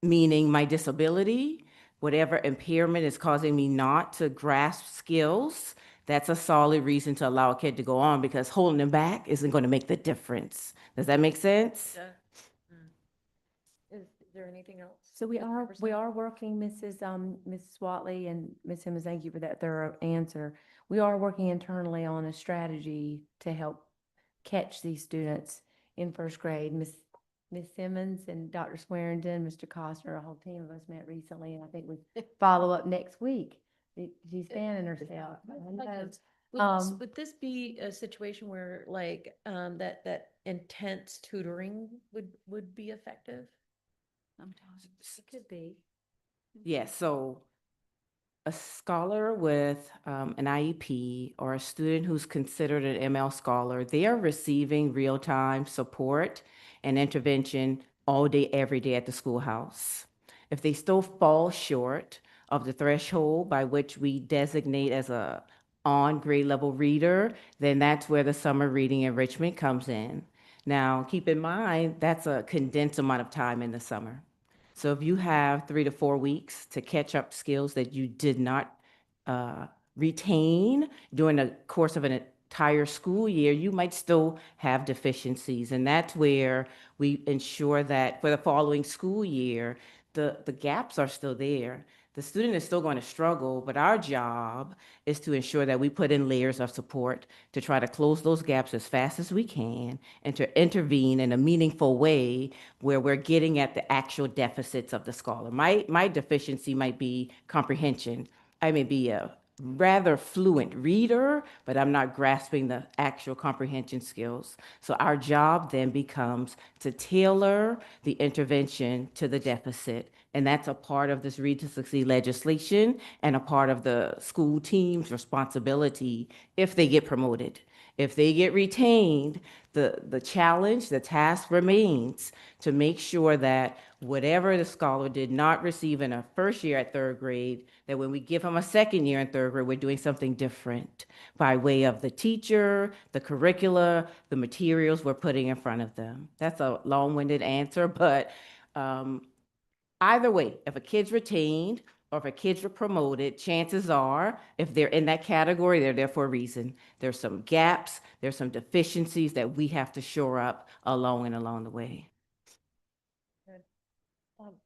meaning my disability, whatever impairment is causing me not to grasp skills, that's a solid reason to allow a kid to go on, because holding them back isn't going to make the difference. Does that make sense? Is there anything else? So we Ms. are, we Robertson? are working, Mrs. Swatley and Ms. Simmons, thank you for that thorough answer. We are working internally on a strategy to help catch these students in first grade. Ms. Simmons and Dr. Swearengin, Mr. Costner, a whole team of us met recently, and I think we follow up next week. She's fanning herself. Would this be a situation where like, that intense tutoring would be effective? Sometimes. It could be. Yes, so a scholar with an IEP or a student who's considered an ML scholar, they are receiving real-time support and intervention all day, every day at the schoolhouse. If they still fall short of the threshold by which we designate as a on grade level reader, then that's where the summer reading enrichment comes in. Now, keep in mind, that's a condensed amount of time in the summer. So if you have 3 to 4 weeks to catch up skills that you did not retain during the course of an entire school year, you might still have deficiencies. And that's where we ensure that for the following school year, the gaps are still there. The student is still going to struggle, but our job is to ensure that we put in layers of support to try to close those gaps as fast as we can and to intervene in a meaningful way where we're getting at the actual deficits of the scholar. My deficiency might be comprehension. I may be a rather fluent reader, but I'm not grasping the actual comprehension skills. So our job then becomes to tailor the intervention to the deficit. And that's a part of this Read to Succeed legislation and a part of the school team's responsibility if they get promoted. If they get retained, the challenge, the task remains to make sure that whatever the scholar did not receive in a first year at third grade, that when we give them a second year in third grade, we're doing something different by way of the teacher, the curricula, the materials we're putting in front of them. That's a long-winded answer, but either way, if a kid's retained, or if our kids were promoted, chances are, if they're in that category, they're there for a reason. There's some gaps, there's some deficiencies that we have to shore up along the way.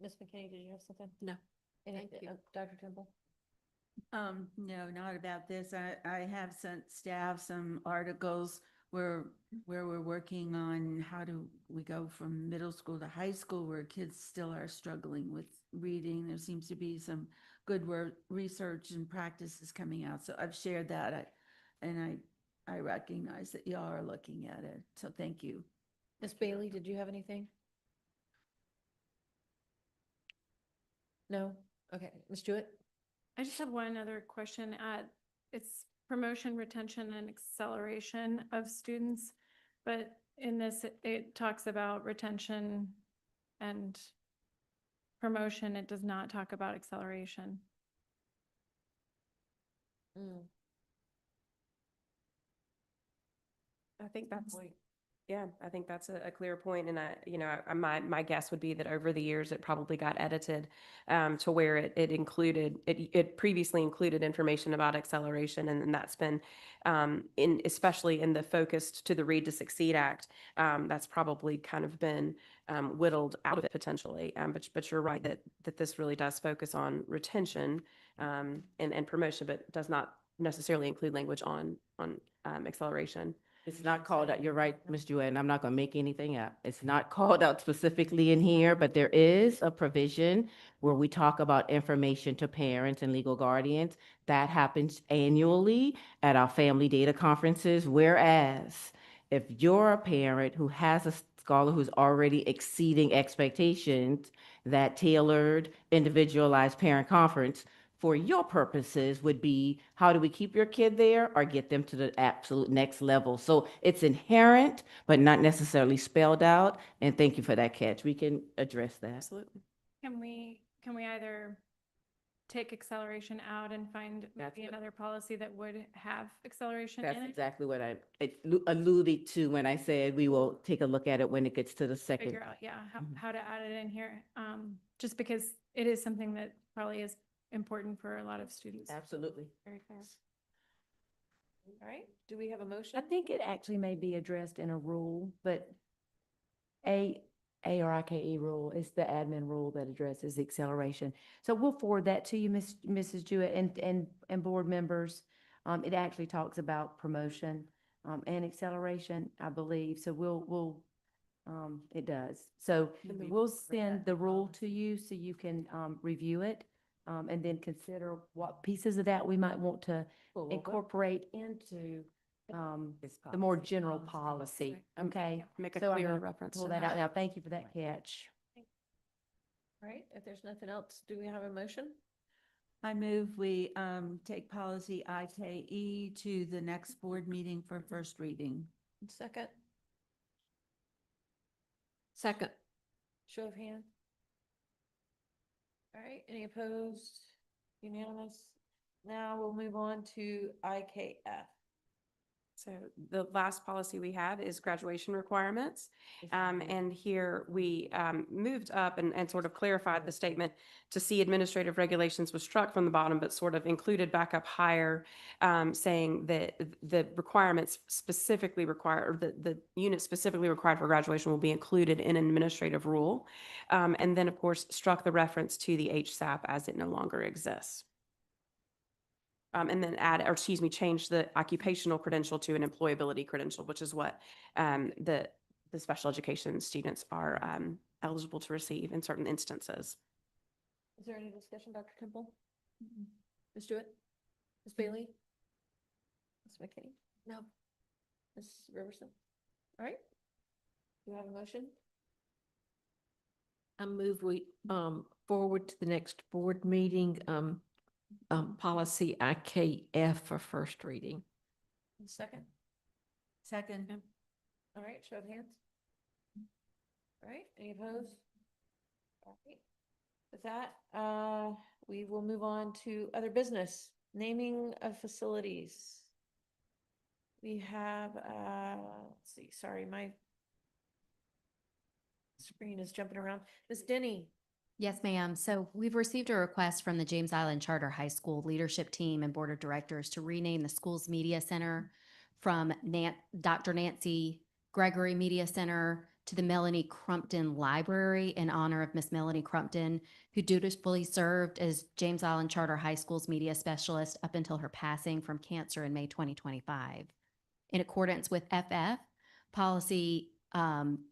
Ms. McKinney, did you have something? No. Thank you. Dr. Temple? No, not about this. I have sent staff some articles where we're working on how do we go from middle school to high school where kids still are struggling with reading. There seems to be some good research and practices coming out. So I've shared that. I recognize that y'all are looking at it. So thank you. Ms. Bailey, did you have anything? No? Okay. Ms. Jewett? I just have one other question. It's promotion, retention, and acceleration of students. But in this, it talks about retention and promotion. It does not talk about acceleration. I think that's, yeah, I think that's a clear point. And my guess would be that over the years, it probably got edited to where it previously included information about acceleration. And then that's been, especially in the focused to the Read to Succeed Act, that's probably kind of been whittled out of it potentially. But you're right that this really does focus on retention and promotion, but does not necessarily include language on acceleration. It's not called out, you're right, Ms. Jewett, and I'm not gonna make anything up. It's not called out specifically in here, but there is a provision where we talk about information to parents and legal guardians. That happens annually at our family data conferences, whereas if you're a parent who has a scholar who's already exceeding expectations, that tailored, individualized parent conference for your purposes would be, how do we keep your kid there or get them to the absolute next level? So it's inherent, but not necessarily spelled out. And thank you for that catch. We can address that. Absolutely. Can we either take acceleration out and find maybe another policy that would have acceleration in That's it? exactly what I alluded to when I said we will take a look at it when it gets to the second. Figure out, yeah, how to add it in here. Just because it is something that probably is important for a lot of students. Absolutely. Very fair. All right. Do we have a motion? I think it actually may be addressed in a rule, but ARIKE rule is the admin rule that addresses acceleration. So we'll forward that to you, Mrs. Jewett, and board members. It actually talks about promotion and acceleration, I believe. So it does. So we'll send the rule to you so you can review it and then consider what pieces of that we might want to incorporate into the more general policy. Okay. Make a So I'm clearer gonna reference pull to that that. out now. Thank you for that catch. All right. If there's nothing else, do we have a motion? I move we take policy IKE to the next board meeting for first reading. Second? Second. Show of hands. All right. Any opposed? Unanimous? Now we'll move on to IKF. So the last policy we have is graduation requirements. And here we moved up and sort of clarified the statement to see administrative regulations was struck from the bottom, but sort of included back up higher, saying that the requirements specifically require, or the unit specifically required for graduation will be included in an administrative rule. And then, of course, struck the reference to the HSAP as it no longer exists. And then change the occupational credential to an employability credential, which is what the special education students are eligible to receive in certain instances. Is there any discussion, Dr. Temple? Ms. Jewett? Ms. Bailey? Ms. McKinney? No. Ms. Riverson? All right. Do you have a motion? I move we forward to the next board meeting, policy IKF for first reading. Second? Second. All right, show of hands. All right, any opposed? All right. With that, we will move on to other business, naming of facilities. We have, let's see, sorry, my screen is jumping around. Ms. Denny, Yes, ma'am. So we've received a request from the James Island Charter High School leadership team and board of directors to rename the school's media center from Dr. Nancy Gregory Media Center to the Melanie Crumpton Library in honor of Miss Melanie Crumpton, who dutifully served as James Island Charter High School's media specialist up until her passing from cancer in May 2025. In accordance with FF, policy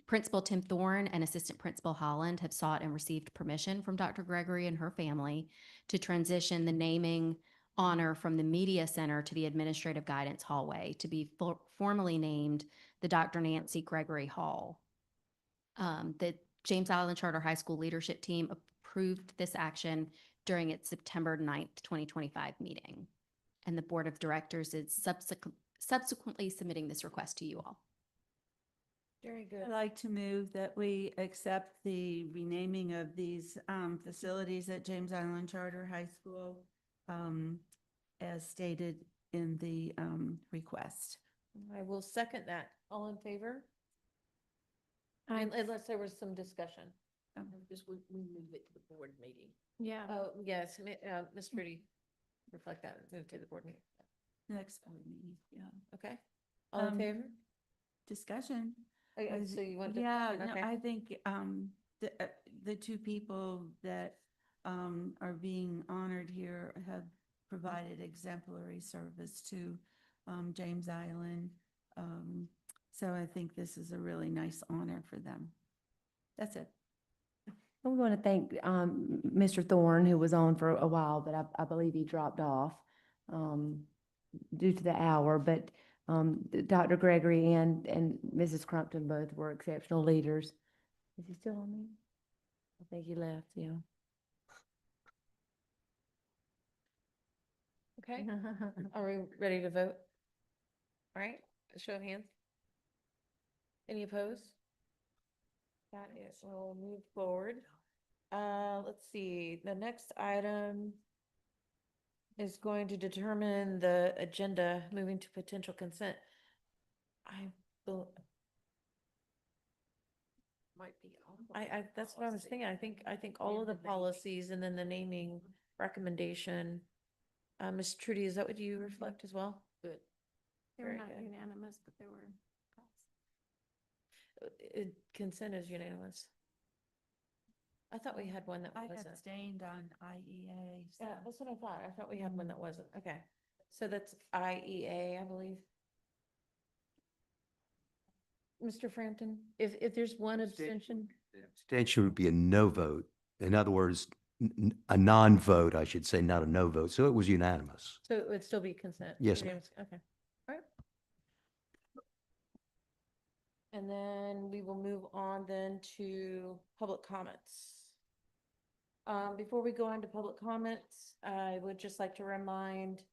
Principal Tim Thorne and Assistant Principal Holland have sought and received permission from Dr. Gregory and her family to transition the naming honor from the Media Center to the Administrative Guidance Hallway to be formally named the Dr. Nancy Gregory Hall. The James Island Charter High School leadership team approved this action during its September 9th, 2025 meeting. And the Board of Directors is subsequently submitting this request to you all. Very good. I'd like to move that we accept the renaming of these facilities at James Island Charter High School as stated in the request. I will second that. All in favor? Unless there was some discussion. Just we move it to the board meeting. Yeah. Oh, yes, Ms. Trudy, reflect that, and move to the board meeting. Next board meeting, yeah. Okay. All in favor? Discussion. So you want to? Yeah, no, Okay. I think the two people that are being honored here have provided exemplary service to James Island. So I think this is a really nice honor for them. That's it. We want to thank Mr. Thorne, who was on for a while, but I believe he dropped off due to the hour. But Dr. Gregory and Mrs. Crumpton both were exceptional leaders. Is he still on there? I think he left, yeah. Okay. Are we ready to vote? All right, a show of hands. Any opposed? That is, we'll move forward. Let's see, the next item is going to determine the agenda, moving to potential consent. Might be. That's what I was thinking. I think all of the policies and then the naming recommendation. Ms. Trudy, is that what you reflect as well? Good. They were Very not good. unanimous, but they were. Consent is unanimous. I thought we had one that I wasn't. abstained on IEA. so- Yeah, that's what I thought. I thought we had one that wasn't. Okay. So that's IEA, I believe. Mr. Frampton, if there's one abstention, Abstention would be a no vote. In other words, a non-vote, I should say, not a no vote. So it was unanimous. so it would still be consent. Yes, ma'am. Unanimous. Okay. All right. And then we will move on then to public comments. Before we go on to public comments, I would just like to remind,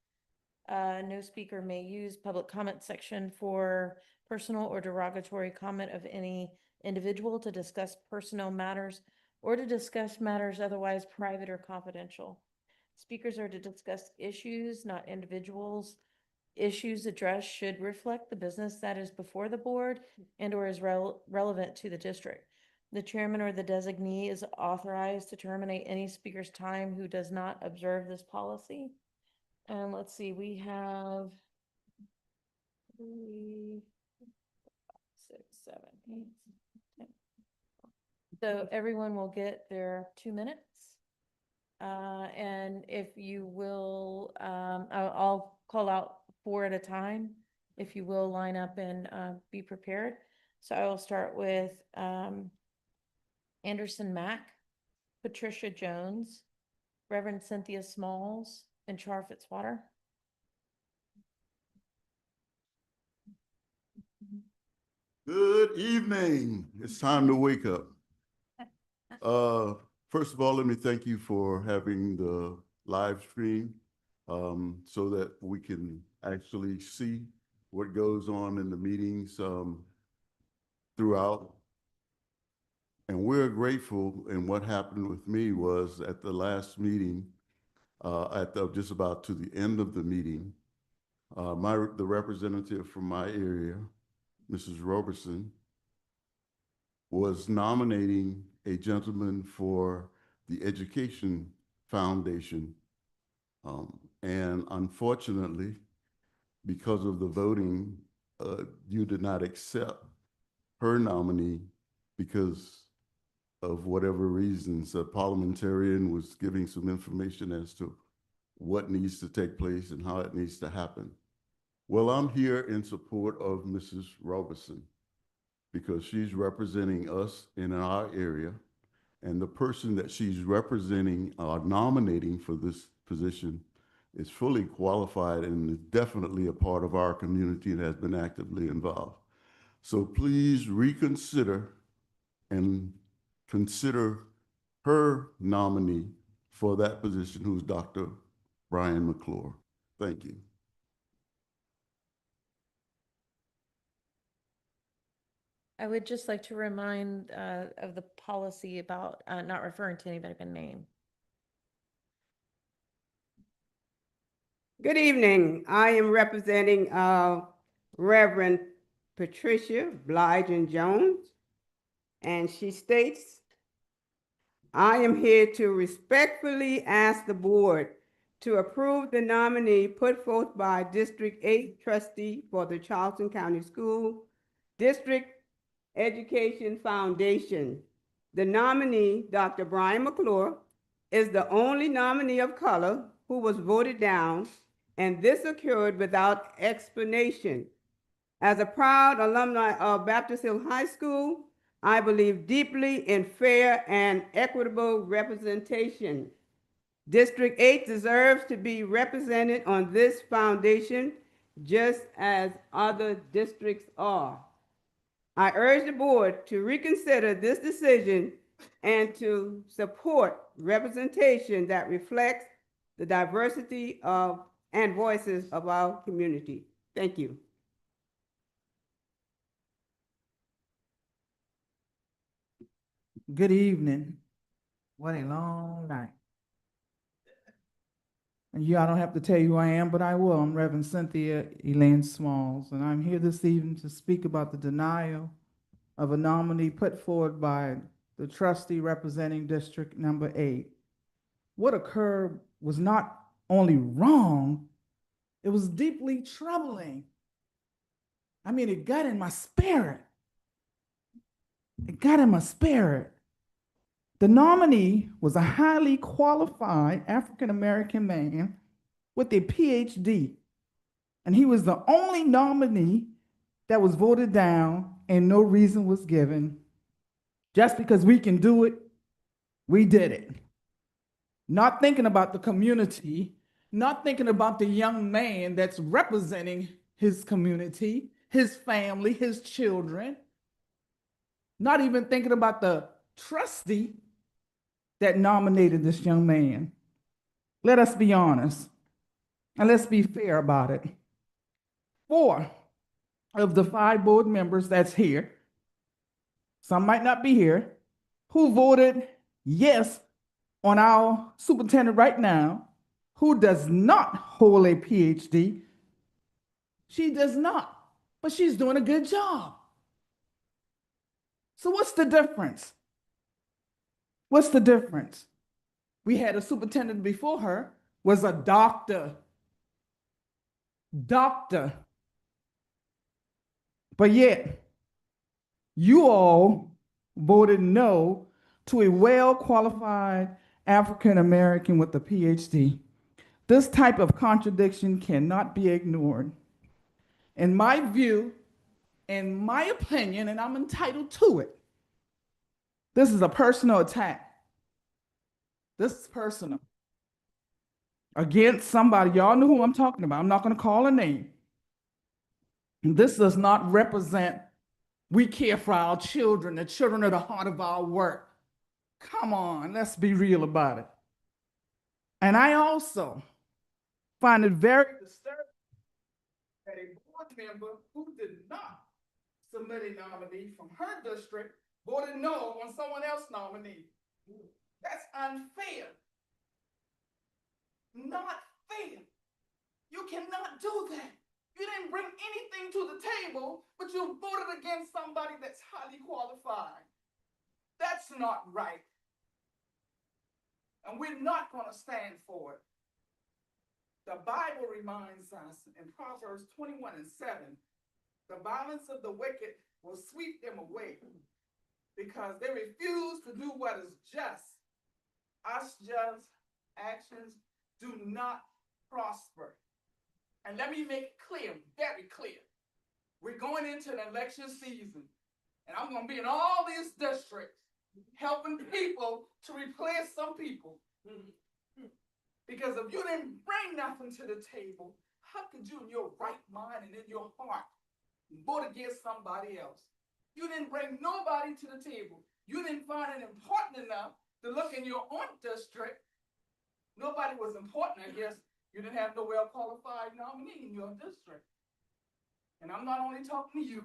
no speaker may use public comment section for personal or derogatory comment of any individual to discuss personnel matters or to discuss matters otherwise private or confidential. Speakers are to discuss issues, not individuals. Issues addressed should reflect the business that is before the board and or is relevant to the district. The chairman or the designee is authorized to terminate any speaker's time who does not observe this policy. And let's see, we have 3, 6, 7, 8, 10. So everyone will get their 2 minutes. And if you will, I'll call out 4 at a time. If you will line up and be prepared. So I will start with Anderson Mack, Patricia Jones, Reverend Cynthia Smalls, and Char Fitzwater. Good evening. It's time to wake up. First of all, let me thank you for having the live stream so that we can actually see what goes on in the meetings throughout. And we're grateful. And what happened with me was at the last meeting, just about to the end of the meeting, the representative from my area, Mrs. Robertson, was nominating a gentleman for the Education Foundation. And unfortunately, because of the voting, you did not accept her nominee because of whatever reasons. A parliamentarian was giving some information as to what needs to take place and how it needs to happen. Well, I'm here in support of Mrs. Robertson because she's representing us in our area, and the person that she's representing or nominating for this position is fully qualified and is definitely a part of our community and has been actively involved. So please reconsider and consider her nominee for that position, who's Dr. Brian McClure. Thank you. I would just like to remind of the policy about not referring to anybody by name. Good evening. I am representing Reverend Patricia Blyden Jones, and she states, I am here to respectfully ask the board to approve the nominee put forth by District 8 trustee for the Charleston County School District Education Foundation. The nominee, Dr. Brian McClure, is the only nominee of color who was voted down, and this occurred without explanation. As a proud alumni of Baptist Hill High School, I believe deeply in fair and equitable representation. District 8 deserves to be represented on this foundation just as other districts are. I urge the board to reconsider this decision and to support representation that reflects the diversity of and voices of our community. Thank you. Good evening. What a long night. And you, I don't have to tell you who I am, but I will. I'm Reverend Cynthia Elaine Smalls, and I'm here this evening to speak about the denial of a nominee put forward by the trustee representing District Number 8. What occurred was not only wrong, it was deeply troubling. I mean, it got in my spirit. It got in my spirit. The nominee was a highly qualified African-American man with a PhD, and he was the only nominee that was voted down and no reason was given. Just because we can do it, we did it. Not thinking about the community, not thinking about the young man that's representing his community, his family, his children, not even thinking about the trustee that nominated this young man. Let us be honest, and let's be fair about it. 4 of the 5 board members that's here, some might not be here, who voted yes on our superintendent right now, who does not hold a PhD. She does not, but she's doing a good job. So what's the difference? What's the difference? We had a superintendent before her, was a doctor. But yet, you all voted no to a well-qualified African-American with a PhD. This type of contradiction cannot be ignored. In my view, in my opinion, and I'm entitled to it, this is a personal attack. This is personal. Against somebody, y'all know who I'm talking about. I'm not going to call a name. This does not represent we care for our children. The children are the heart of our work. Come on, let's be real about it. And I also find it very disturbing that a board member who did not submit a nominee from her district voted no on someone else's nominee. That's unfair. Not fair. You cannot do that. You didn't bring anything to the table, but you voted against somebody that's highly qualified. That's not right. and we're not going to stand for it. The Bible reminds us in Proverbs 21:7, the violence of the wicked will sweep them away because they refuse to do what is just. Us just actions do not prosper. And let me make it clear, very clear. We're going into an election season, and I'm going to be in all these districts helping people to replace some people. Because if you didn't bring nothing to the table, how could you in your right mind and in your heart vote against somebody else? You didn't bring nobody to the table. You didn't find it important enough to look in your own district. Nobody was important, I guess. You didn't have no well-qualified nominee in your district. And I'm not only talking to you.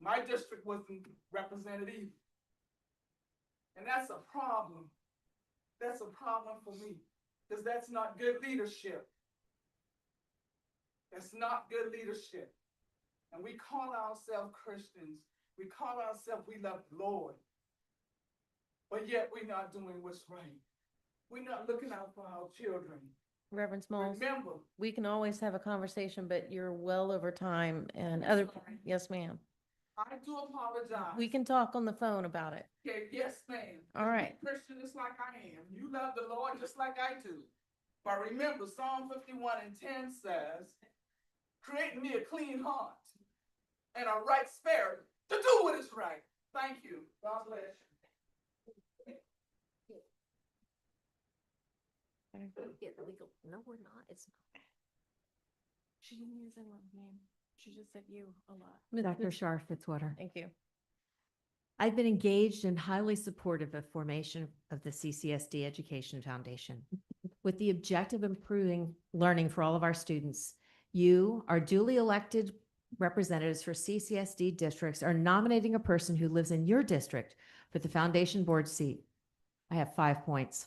My district wasn't represented either. And that's a problem. That's a problem for me, because that's not good leadership. That's not good leadership. And we call ourselves Christians. We call ourselves, we love the Lord. But yet we're not doing what's right. We're not looking out for our children. Reverend Smalls, Remember, we can always have a conversation, but you're well over time and other, sorry. yes, ma'am. I do apologize. We can talk on the phone about it. Okay, yes, ma'am. All right. You're a Christian just like I am. You love the Lord just like I do. But remember, Psalm 51:10 says, create in me a clean heart and a right spirit to do what is right. Thank you. God bless you. No, we're not. It's not. She didn't use anyone's name. She just said you a lot. Dr. Shar Fitzwater. Thank you. I've been engaged and highly supportive of formation of the CCSD Education Foundation with the objective of improving learning for all of our students. You, our duly elected representatives for CCSD districts, are nominating a person who lives in your district for the foundation board seat. I have 5 points.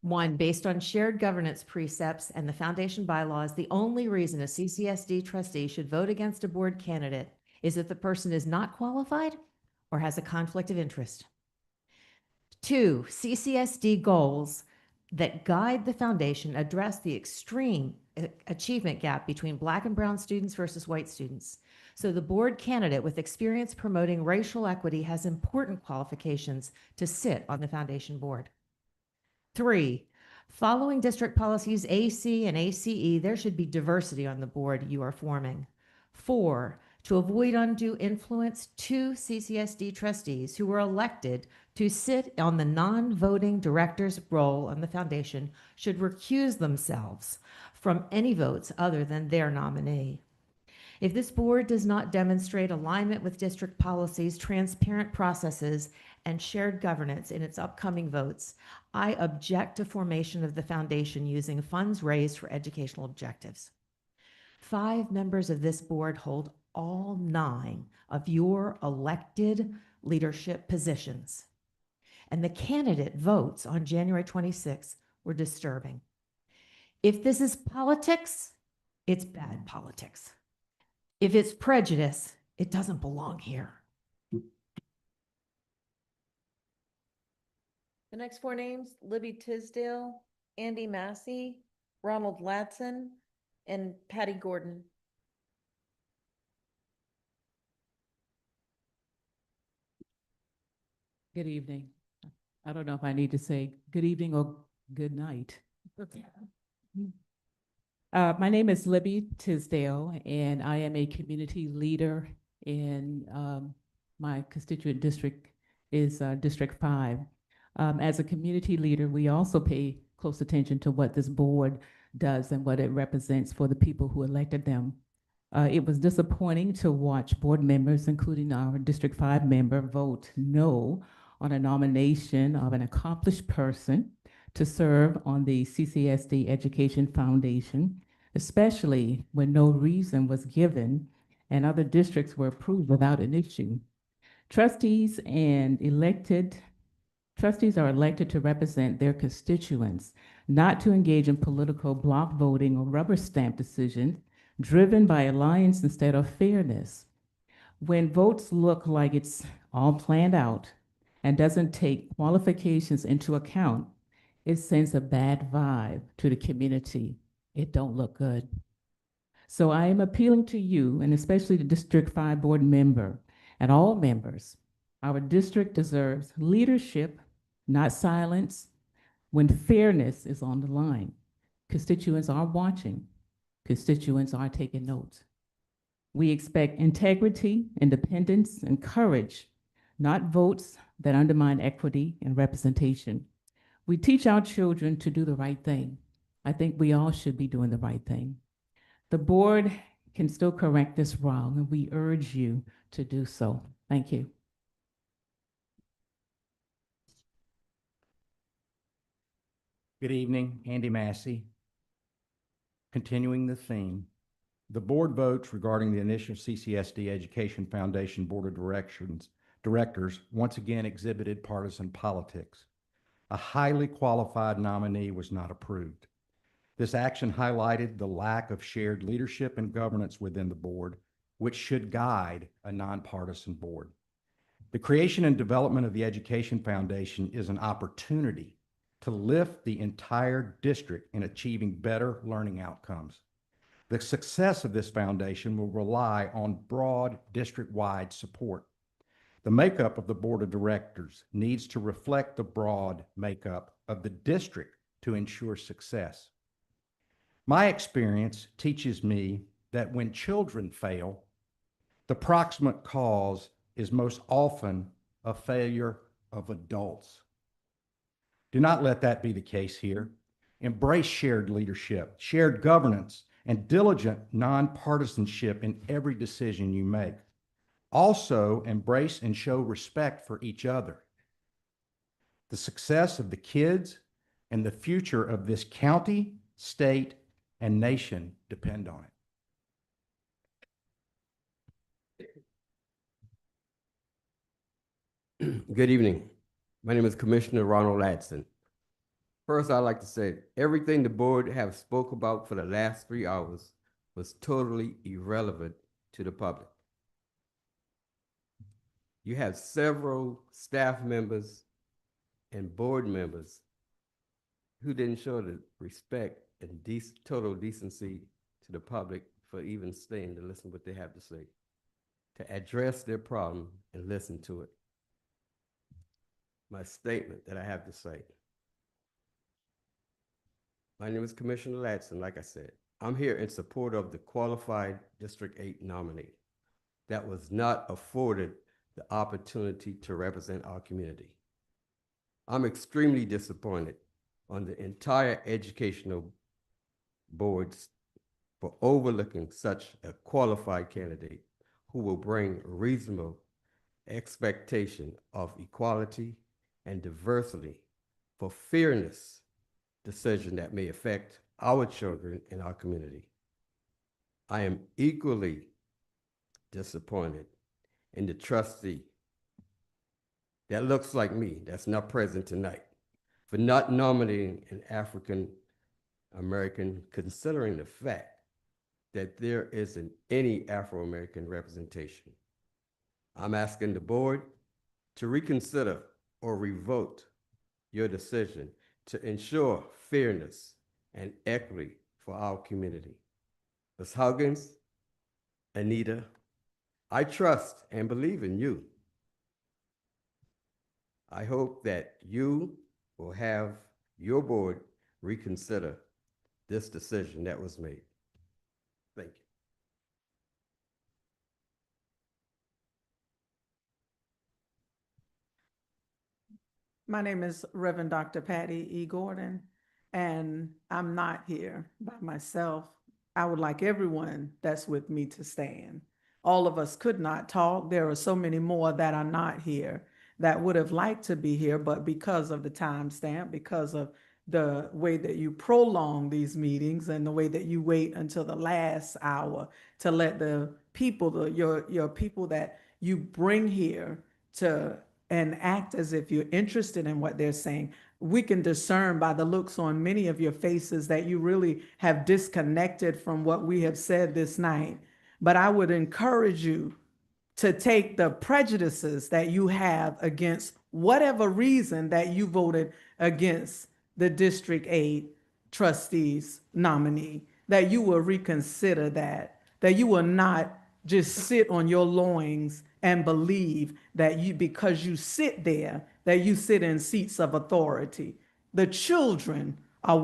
1, based on shared governance precepts and the foundation bylaws, the only reason a CCSD trustee should vote against a board candidate is if the person is not qualified or has a conflict of interest. 2, CCSD goals that guide the foundation address the extreme achievement gap between Black and brown students versus white students. So the board candidate with experience promoting racial equity has important qualifications to sit on the foundation board. 3, following district policies AC and ACE, there should be diversity on the board you are forming. 4, to avoid undue influence, 2 CCSD trustees who were elected to sit on the non-voting director's role on the foundation should recuse themselves from any votes other than their nominee. If this board does not demonstrate alignment with district policies, transparent processes, and shared governance in its upcoming votes, I object to formation of the foundation using funds raised for educational objectives. 5 members of this board hold all 9 of your elected leadership positions. And the candidate votes on January 26th were disturbing. If this is politics, it's bad politics. If it's prejudice, it doesn't belong here. The next 4 names, Libby Tisdale, Andy Massey, Ronald Ladson, and Patty Gordon. Good evening. I don't know if I need to say good evening or good night. My name is Libby Tisdale, and I am a community leader in my constituent district is District 5. As a community leader, we also pay close attention to what this board does and what it represents for the people who elected them. It was disappointing to watch board members, including our District 5 member, vote no on a nomination of an accomplished person to serve on the CCSD Education Foundation, especially when no reason was given and other districts were approved without an issue. Trustees are elected to represent their constituents, not to engage in political block voting or rubber stamp decisions driven by alliance instead of fairness. When votes look like it's all planned out and doesn't take qualifications into account, it sends a bad vibe to the community. It don't look good. So I am appealing to you, and especially the District 5 board member and all members. Our district deserves leadership, not silence, when fairness is on the line. Constituents are watching. Constituents are taking notes. We expect integrity, independence, and courage, not votes that undermine equity and representation. We teach our children to do the right thing. I think we all should be doing the right thing. The board can still correct this wrong, and we urge you to do so. Thank you. Good evening, Andy Massey. Continuing the theme, the board votes regarding the initial CCSD Education Foundation Board of Directors once again exhibited partisan politics. A highly qualified nominee was not approved. This action highlighted the lack of shared leadership and governance within the board, which should guide a nonpartisan board. The creation and development of the Education Foundation is an opportunity to lift the entire district in achieving better learning outcomes. The success of this foundation will rely on broad district-wide support. The makeup of the board of directors needs to reflect the broad makeup of the district to ensure success. My experience teaches me that when children fail, the proximate cause is most often a failure of adults. Do not let that be the case here. Embrace shared leadership, shared governance, and diligent nonpartisanship in every decision you make. Also, embrace and show respect for each other. The success of the kids and the future of this county, state, and nation depend on it. Good evening. My name is Commissioner Ronald Ladson. First, I'd like to say everything the board have spoke about for the last 3 hours was totally irrelevant to the public. You have several staff members and board members who didn't show the respect and total decency to the public for even staying to listen to what they have to say, to address their problem and listen to it. My statement that I have to say. My name is Commissioner Ladson, like I said. I'm here in support of the qualified District 8 nominee that was not afforded the opportunity to represent our community. I'm extremely disappointed on the entire educational boards for overlooking such a qualified candidate who will bring reasonable expectation of equality and diversity for fairness decision that may affect our children in our community. I am equally disappointed in the trustee that looks like me, that's not present tonight, for not nominating an African American, considering the fact that there isn't any Afro-American representation. I'm asking the board to reconsider or revote your decision to ensure fairness and equity for our community. Ms. Huggins, Anita, I trust and believe in you. I hope that you will have your board reconsider this decision that was made. Thank you. My name is Reverend Dr. Patty E. Gordon, and I'm not here by myself. I would like everyone that's with me to stand. All of us could not talk. There are so many more that are not here that would have liked to be here, but because of the timestamp, because of the way that you prolong these meetings and the way that you wait until the last hour to let the people, your people that you bring here to and act as if you're interested in what they're saying. We can discern by the looks on many of your faces that you really have disconnected from what we have said this night. But I would encourage you to take the prejudices that you have against whatever reason that you voted against the District 8 trustees nominee, that you will reconsider that you will not just sit on your loins and believe that you, because you sit there, that you sit in seats of authority. The children are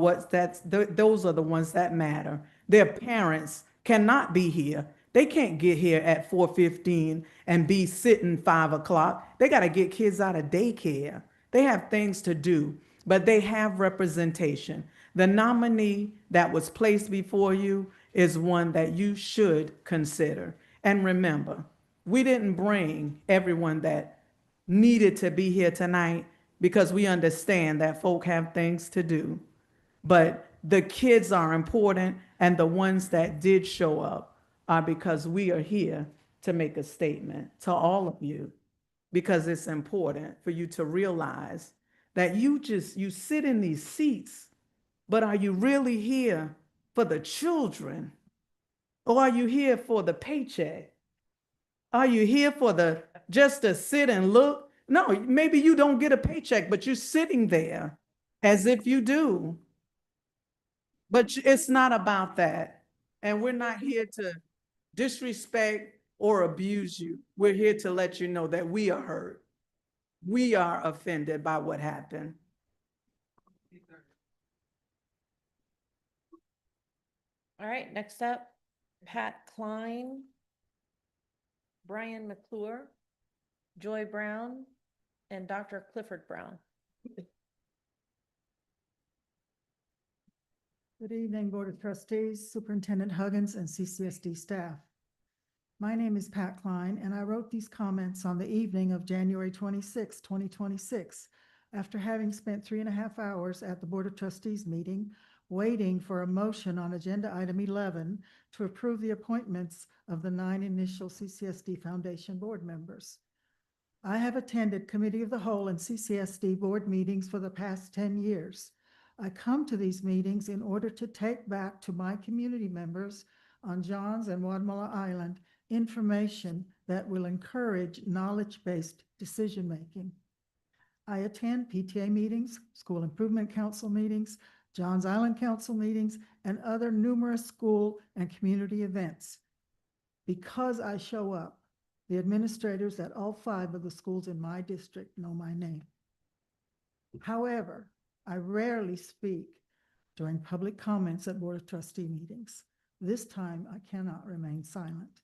those are the ones that matter. Their parents cannot be here. They can't get here at 4:15 and be sitting 5 o'clock. They got to get kids out of daycare. They have things to do, but they have representation. The nominee that was placed before you is one that you should consider. And remember, we didn't bring everyone that needed to be here tonight because we understand that folk have things to do. But the kids are important, and the ones that did show up are because we are here to make a statement to all of you, because it's important for you to realize that you sit in these seats, but are you really here for the children? Or are you here for the paycheck? Are you here for just to sit and look? No, maybe you don't get a paycheck, but you're sitting there as if you do. But it's not about that. And we're not here to disrespect or abuse you. We're here to let you know that we are hurt. We are offended by what happened. All right, next up, Pat Klein, Brian McClure, Joy Brown, and Dr. Clifford Brown. Good evening, Board of Trustees, Superintendent Huggins, and CCSD staff. My name is Pat Klein, and I wrote these comments on the evening of January 26, 2026, after having spent 3.5 hours at the Board of Trustees meeting, waiting for a motion on agenda item 11 to approve the appointments of the 9 initial CCSD Foundation board members. I have attended Committee of the Whole and CCSD board meetings for the past 10 years. I come to these meetings in order to take back to my community members on Johns and Wadmalaw Island information that will encourage knowledge-based decision-making. I attend PTA meetings, School Improvement Council meetings, Johns Island Council meetings, and other numerous school and community events. Because I show up, the administrators at all 5 of the schools in my district know my name. However, I rarely speak during public comments at Board of Trustee meetings. This time, I cannot remain silent.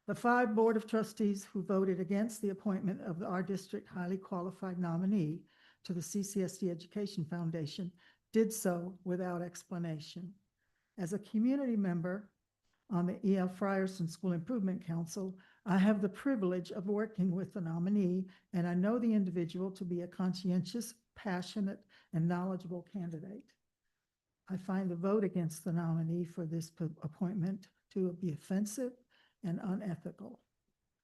The 5 Board of Trustees who voted against the appointment of our district highly qualified nominee to the CCSD Education Foundation did so without explanation. As a community member on the E.L. Frierson School Improvement Council, I have the privilege of working with the nominee, and I know the individual to be a conscientious, passionate, and knowledgeable candidate. I find the vote against the nominee for this appointment to be offensive and unethical.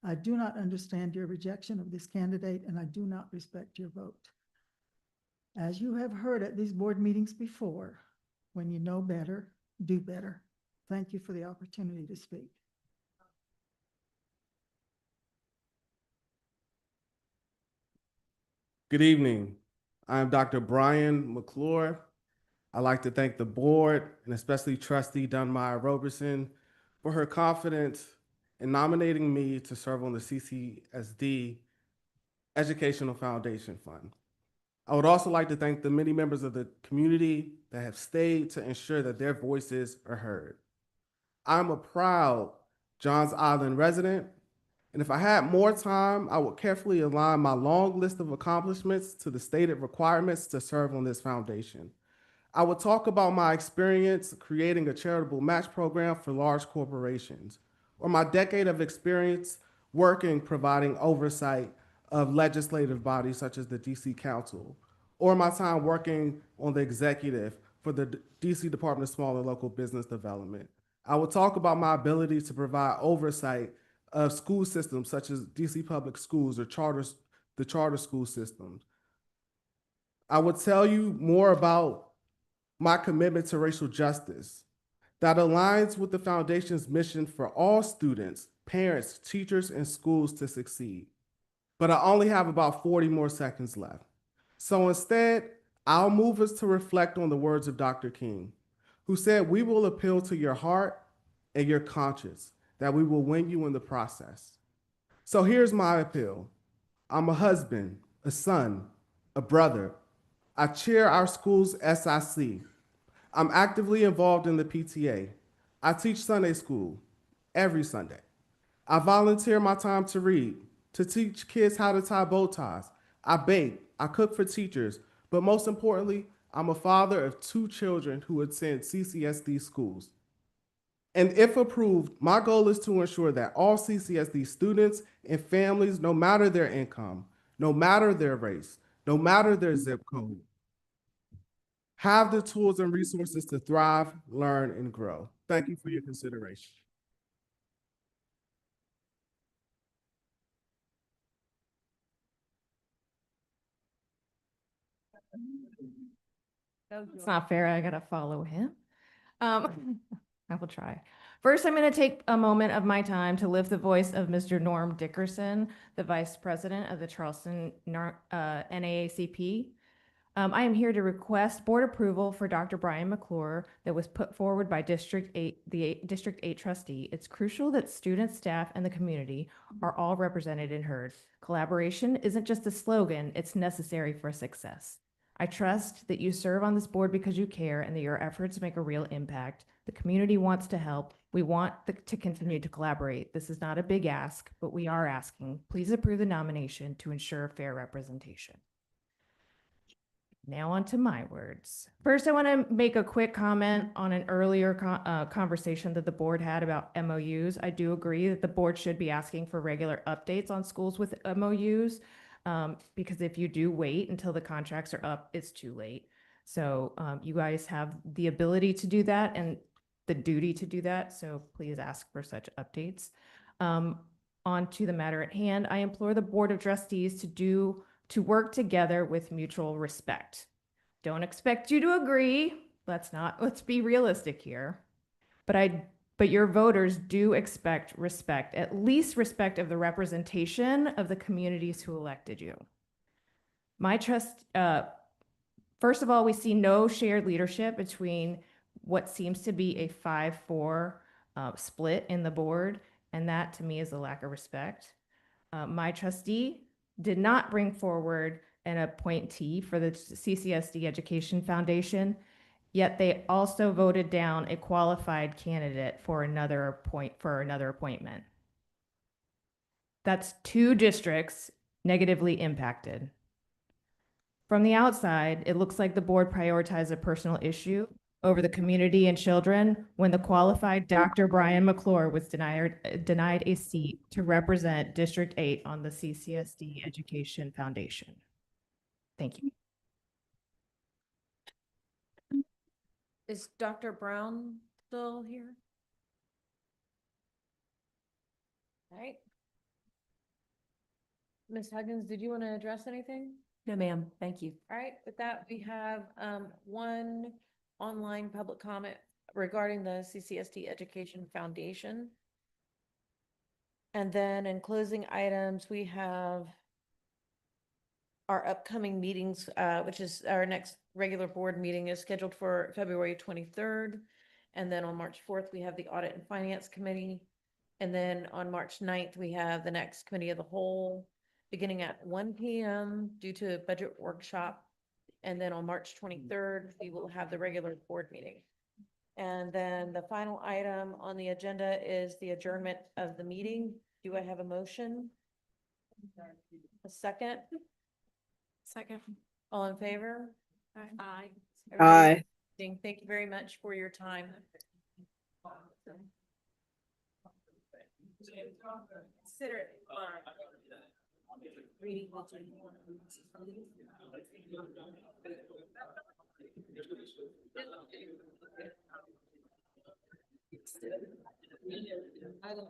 I do not understand your rejection of this candidate, and I do not respect your vote. As you have heard at these board meetings before, when you know better, do better. Thank you for the opportunity to speak. Good evening. I'm Dr. Brian McClure. I'd like to thank the board and especially Trustee Dunmire Roberson for her confidence in nominating me to serve on the CCSD Educational Foundation Fund. I would also like to thank the many members of the community that have stayed to ensure that their voices are heard. I'm a proud Johns Island resident, and if I had more time, I would carefully align my long list of accomplishments to the stated requirements to serve on this foundation. I would talk about my experience creating a charitable match program for large corporations, or my decade of experience working providing oversight of legislative bodies such as the DC Council, or my time working on the executive for the DC Department of Small and Local Business Development. I will talk about my ability to provide oversight of school systems such as DC Public Schools or the charter school systems. I will tell you more about my commitment to racial justice that aligns with the foundation's mission for all students, parents, teachers, and schools to succeed. but I only have about 40 more seconds left. So instead, I'll move us to reflect on the words of Dr. King, who said, "We will appeal to your heart and your conscience, that we will win you in the process." So here's my appeal. I'm a husband, a son, a brother. I chair our school's SIC. I'm actively involved in the PTA. I teach Sunday school every Sunday. I volunteer my time to read, to teach kids how to tie bow ties. I bake, I cook for teachers, but most importantly, I'm a father of 2 children who attend CCSD schools. And if approved, my goal is to ensure that all CCSD students and families, no matter their income, no matter their race, no matter their zip code, have the tools and resources to thrive, learn, and grow. Thank you for your consideration. It's not fair. I gotta follow him. I will try. First, I'm going to take a moment of my time to lift the voice of Mr. Norm Dickerson, the Vice President of the Charleston NAACP. I am here to request board approval for Dr. Brian McClure that was put forward by District 8, the District 8 trustee. It's crucial that students, staff, and the community are all represented and heard. Collaboration isn't just a slogan, it's necessary for success. I trust that you serve on this board because you care and that your efforts make a real impact. The community wants to help. We want to continue to collaborate. This is not a big ask, but we are asking. Please approve the nomination to ensure fair representation. Now on to my words. First, I want to make a quick comment on an earlier conversation that the board had about MOUs. I do agree that the board should be asking for regular updates on schools with MOUs, because if you do wait until the contracts are up, it's too late. So you guys have the ability to do that and the duty to do that. So please ask for such updates. On to the matter at hand, I implore the Board of Trustees to work together with mutual respect. Don't expect you to agree. Let's be realistic here. But your voters do expect respect, at least respect of the representation of the communities who elected you. First of all, we see no shared leadership between what seems to be a 5-4 split in the board, and that to me is a lack of respect. My trustee did not bring forward an appointee for the CCSD Education Foundation, yet they also voted down a qualified candidate for another appointment. That's 2 districts negatively impacted. From the outside, it looks like the board prioritized a personal issue over the community and children when the qualified Dr. Brian McClure was denied a seat to represent District 8 on the CCSD Education Foundation. Thank you. Is Dr. Brown still here? All right. Ms. Huggins, did you want to address anything? No, ma'am. Thank you. All right, with that, we have one online public comment regarding the CCSD Education Foundation. And then in closing items, we have our upcoming meetings, which is our next regular board meeting is scheduled for February 23rd. And then on March 4th, we have the Audit and Finance Committee. And then on March 9th, we have the next Committee of the Whole beginning at 1 p.m. due to a budget workshop. And then on March 23rd, we will have the regular board meeting. And then the final item on the agenda is the adjournment of the meeting. Do I have a motion? A second? Second. All in favor? Aye. Aye. Thank you very much for your time. Consider it. Reading. I don't.